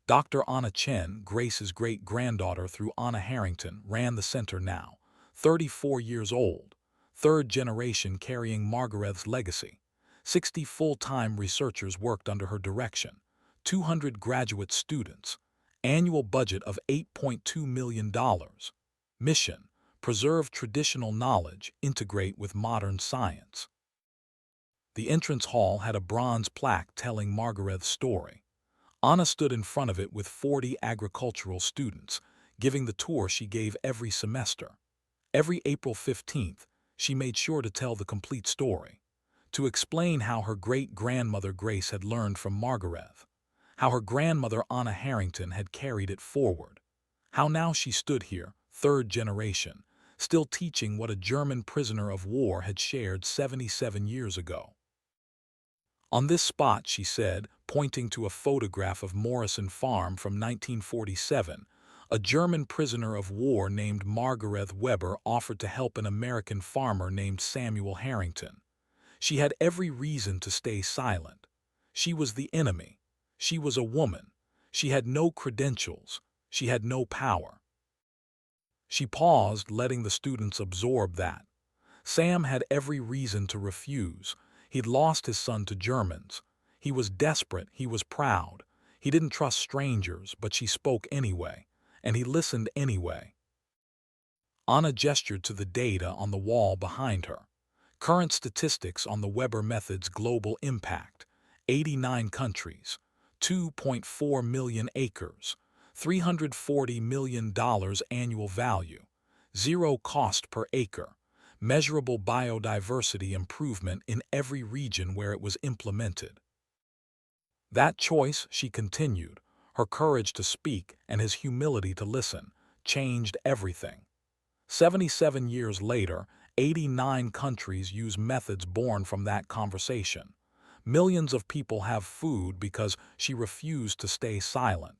Dr. Anna Chen, Grace's great-granddaughter through Anna Harrington, ran the center now, 34 years old, third generation carrying Margarethe's legacy. 60 full-time researchers worked under her direction, 200 graduate students, annual budget of $8.2 million. Mission: preserve traditional knowledge, integrate with modern science. The entrance hall had a bronze plaque telling Margarethe's story. Anna stood in front of it with 40 agricultural students, giving the tour she gave every semester. Every April 15th, she made sure to tell the complete story, to explain how her great-grandmother Grace had learned from Margarethe, how her grandmother Anna Harrington had carried it forward, how now she stood here, third generation, still teaching what a German prisoner of war had shared 77 years ago. On this spot, she said, pointing to a photograph of Morrison Farm from 1947, a German prisoner of war named Margarethe Weber offered to help an American farmer named Samuel Harrington. She had every reason to stay silent. She was the enemy. She was a woman. She had no credentials. She had no power. She paused, letting the students absorb that. Sam had every reason to refuse. He'd lost his son to Germans. He was desperate, he was proud. He didn't trust strangers, but she spoke anyway, and he listened anyway. Anna gestured to the data on the wall behind her. Current statistics on the Weber method's global impact: 89 countries, 2.4 million acres, $340 million annual value, 0 cost per acre, measurable biodiversity improvement in every region where it was implemented. That choice, she continued, her courage to speak and his humility to listen, changed everything. 77 years later, 89 countries use methods born from that conversation. Millions of people have food because she refused to stay silent.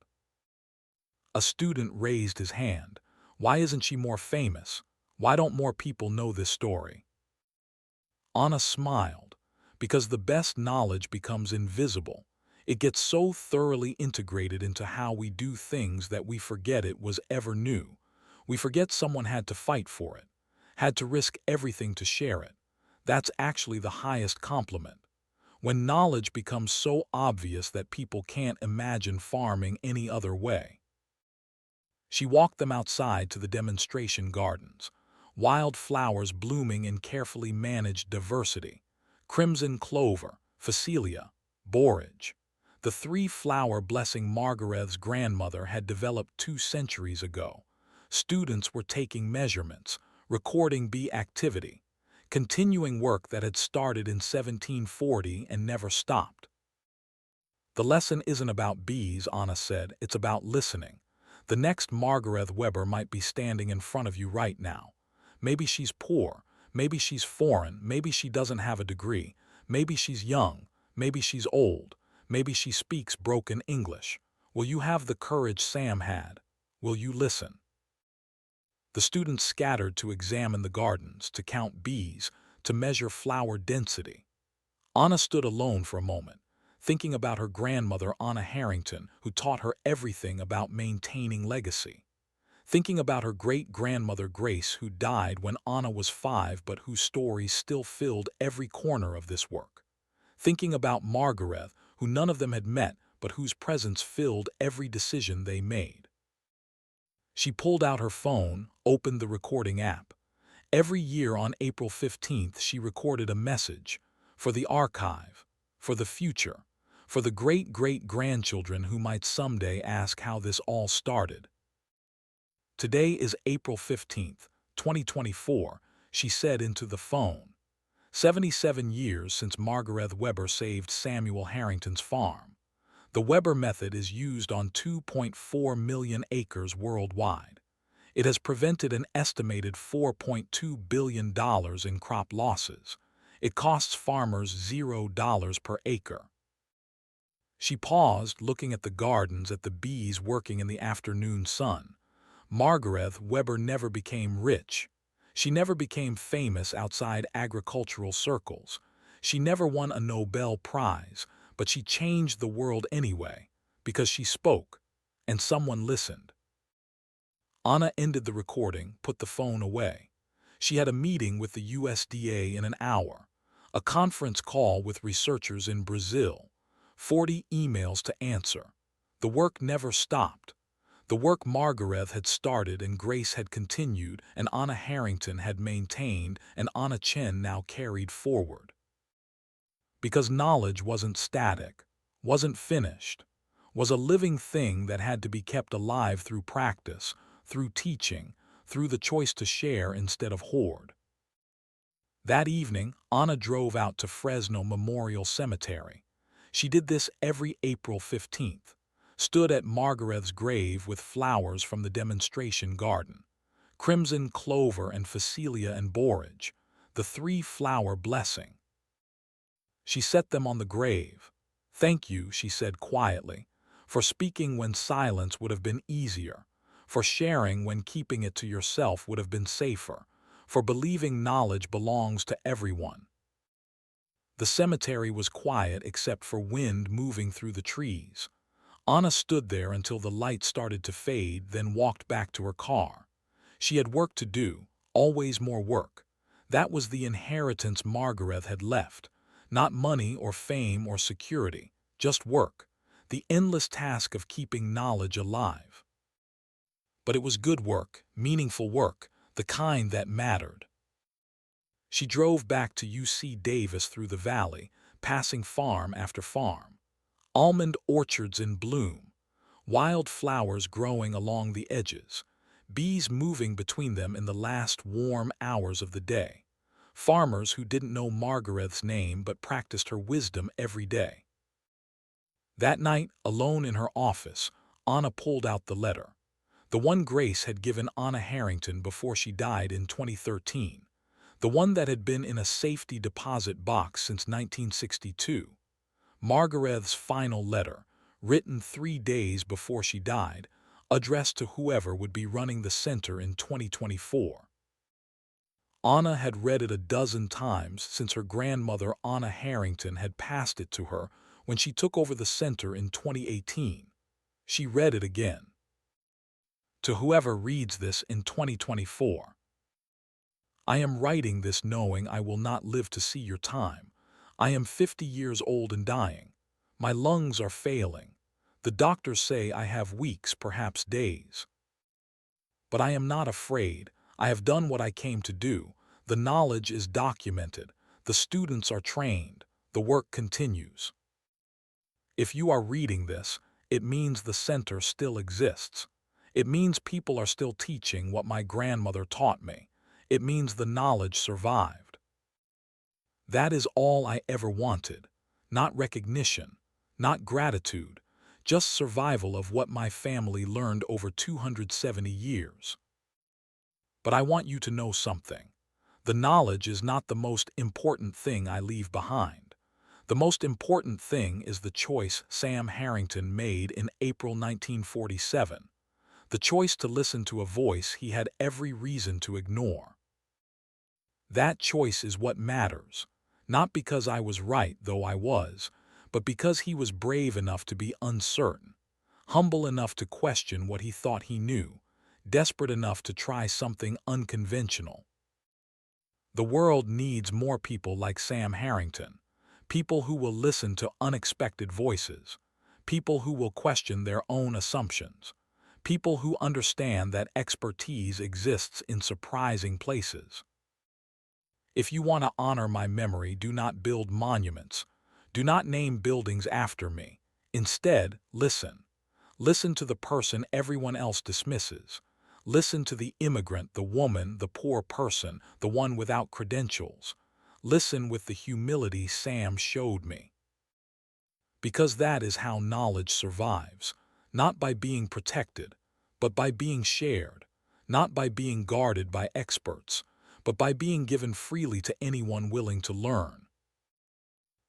A student raised his hand. Why isn't she more famous? Why don't more people know this story? Anna smiled, because the best knowledge becomes invisible. It gets so thoroughly integrated into how we do things that we forget it was ever new. We forget someone had to fight for it, had to risk everything to share it. That's actually the highest compliment. When knowledge becomes so obvious that people can't imagine farming any other way. She walked them outside to the demonstration gardens, wild flowers blooming in carefully managed diversity, crimson clover, phacelia, borage. The three-flower blessing Margarethe's grandmother had developed 2 centuries ago. Students were taking measurements, recording bee activity, continuing work that had started in 1740 and never stopped. The lesson isn't about bees, Anna said, it's about listening. The next Margarethe Weber might be standing in front of you right now. Maybe she's poor, maybe she's foreign, maybe she doesn't have a degree, maybe she's young, maybe she's old, maybe she speaks broken English. Will you have the courage Sam had? Will you listen? The students scattered to examine the gardens, to count bees, to measure flower density. Anna stood alone for a moment, thinking about her grandmother Anna Harrington, who taught her everything about maintaining legacy. Thinking about her great-grandmother Grace, who died when Anna was 5 but whose stories still filled every corner of this work. Thinking about Margarethe, who none of them had met but whose presence filled every decision they made. She pulled out her phone, opened the recording app. Every year on April 15th she recorded a message, for the archive, for the future, for the great-great-grandchildren who might someday ask how this all started. Today is April 15th, 2024, she said into the phone. 77 years since Margarethe Weber saved Samuel Harrington's farm. The Weber method is used on 2.4 million acres worldwide. It has prevented an estimated $4.2 billion in crop losses. It costs farmers $0 per acre. She paused, looking at the gardens, at the bees working in the afternoon sun. Margarethe Weber never became rich. She never became famous outside agricultural circles. She never won a Nobel Prize, but she changed the world anyway, because she spoke, and someone listened. Anna ended the recording, put the phone away. She had a meeting with the USDA in an hour, a conference call with researchers in Brazil, 40 emails to answer. The work never stopped. The work Margarethe had started and Grace had continued and Anna Harrington had maintained and Anna Chen now carried forward. Because knowledge wasn't static, wasn't finished, was a living thing that had to be kept alive through practice, through teaching, through the choice to share instead of hoard. That evening, Anna drove out to Fresno Memorial Cemetery. She did this every April 15th, stood at Margarethe's grave with flowers from the demonstration garden, crimson clover and phacelia and borage, the three-flower blessing. She set them on the grave. "Thank you," she said quietly, "for speaking when silence would have been easier, for sharing when keeping it to yourself would have been safer, for believing knowledge belongs to everyone." The cemetery was quiet except for wind moving through the trees. Anna stood there until the light started to fade, then walked back to her car. She had work to do, always more work. That was the inheritance Margarethe had left. Not money or fame or security, just work, the endless task of keeping knowledge alive. But it was good work, meaningful work, the kind that mattered. She drove back to UC Davis through the valley, passing farm after farm. Almond orchards in bloom, wild flowers growing along the edges, bees moving between them in the last warm hours of the day. Farmers who didn't know Margarethe's name but practiced her wisdom every day. That night, alone in her office, Anna pulled out the letter. The one Grace had given Anna Harrington before she died in 2013. The one that had been in a safety deposit box since 1962. Margarethe's final letter, written 3 days before she died, addressed to whoever would be running the center in 2024. Anna had read it a dozen times since her grandmother Anna Harrington had passed it to her when she took over the center in 2018. She read it again. To whoever reads this in 2024. I am writing this knowing I will not live to see your time. I am 50 years old and dying. My lungs are failing. The doctors say I have weeks, perhaps days. But I am not afraid. I have done what I came to do. The knowledge is documented. The students are trained. The work continues. If you are reading this, it means the center still exists. It means people are still teaching what my grandmother taught me. It means the knowledge survived. That is all I ever wanted. Not recognition, not gratitude, just survival of what my family learned over 270 years. But I want you to know something. The knowledge is not the most important thing I leave behind. The most important thing is the choice Sam Harrington made in April 1947. The choice to listen to a voice he had every reason to ignore. That choice is what matters, not because I was right, though I was, but because he was brave enough to be uncertain, humble enough to question what he thought he knew, desperate enough to try something unconventional. The world needs more people like Sam Harrington, people who will listen to unexpected voices, people who will question their own assumptions, people who understand that expertise exists in surprising places. If you want to honor my memory, do not build monuments. Do not name buildings after me. Instead, listen. Listen to the person everyone else dismisses. Listen to the immigrant, the woman, the poor person, the one without credentials. Listen with the humility Sam showed me. Because that is how knowledge survives, not by being protected, but by being shared, not by being guarded by experts, but by being given freely to anyone willing to learn.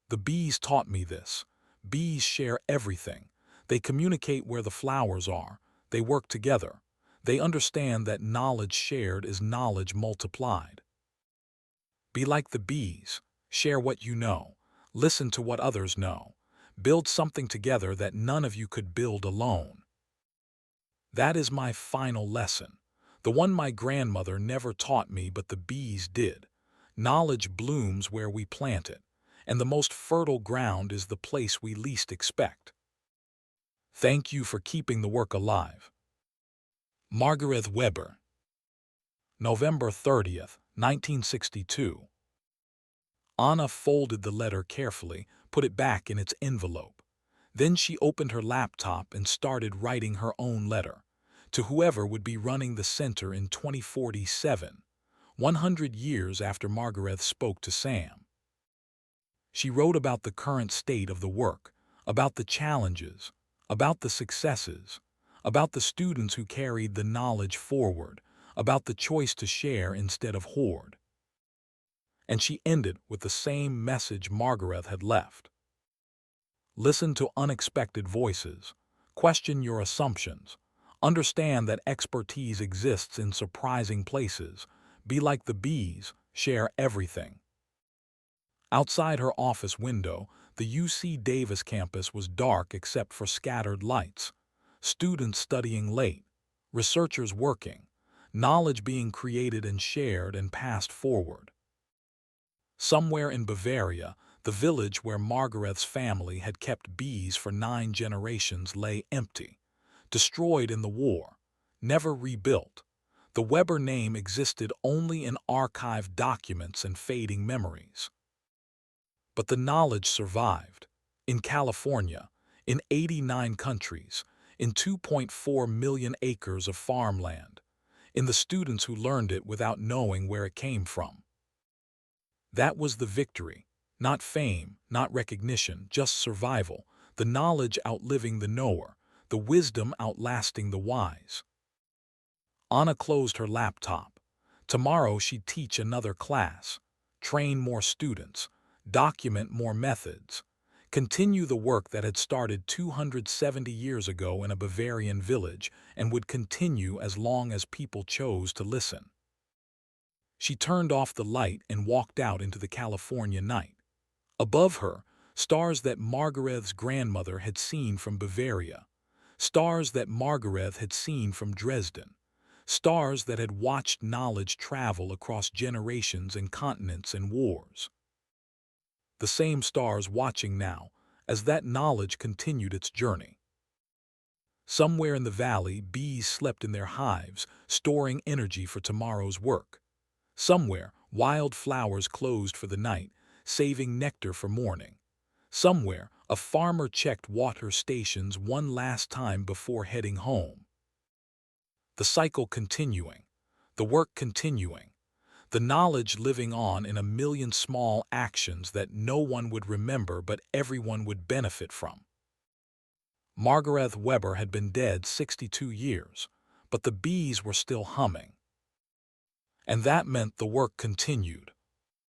The bees taught me this. Bees share everything. They communicate where the flowers are. They work together. They understand that knowledge shared is knowledge multiplied. Be like the bees. Share what you know. Listen to what others know. Build something together that none of you could build alone. That is my final lesson. The one my grandmother never taught me, but the bees did. Knowledge blooms where we plant it, and the most fertile ground is the place we least expect. Thank you for keeping the work alive. Margarethe Weber. November 30th, 1962. Anna folded the letter carefully, put it back in its envelope. Then she opened her laptop and started writing her own letter to whoever would be running the center in 2047, 100 years after Margarethe spoke to Sam. She wrote about the current state of the work, about the challenges, about the successes, about the students who carried the knowledge forward, about the choice to share instead of hoard. And she ended with the same message Margarethe had left. Listen to unexpected voices. Question your assumptions. Understand that expertise exists in surprising places. Be like the bees. Share everything. Outside her office window, the UC Davis campus was dark except for scattered lights. Students studying late. Researchers working. Knowledge being created and shared and passed forward. Somewhere in Bavaria, the village where Margarethe's family had kept bees for 9 generations lay empty, destroyed in the war, never rebuilt. The Weber name existed only in archived documents and fading memories. But the knowledge survived. In California, in 89 countries, in 2.4 million acres of farmland, in the students who learned it without knowing where it came from. That was the victory. Not fame, not recognition, just survival, the knowledge outliving the knower, the wisdom outlasting the wise. Anna closed her laptop. Tomorrow she'd teach another class, train more students, document more methods, Continue the work that had started 270 years ago in a Bavarian village and would continue as long as people chose to listen. She turned off the light and walked out into the California night. Above her, stars that Margarethe's grandmother had seen from Bavaria, stars that Margarethe had seen from Dresden, stars that had watched knowledge travel across generations and continents and wars. The same stars watching now, as that knowledge continued its journey. Somewhere in the valley, bees slept in their hives, storing energy for tomorrow's work. Somewhere, wild flowers closed for the night, saving nectar for morning. Somewhere, a farmer checked water stations one last time before heading home. The cycle continuing, the work continuing, the knowledge living on in a million small actions that no one would remember but everyone would benefit from. Margarethe Weber had been dead 62 years, but the bees were still humming. And that meant the work continued.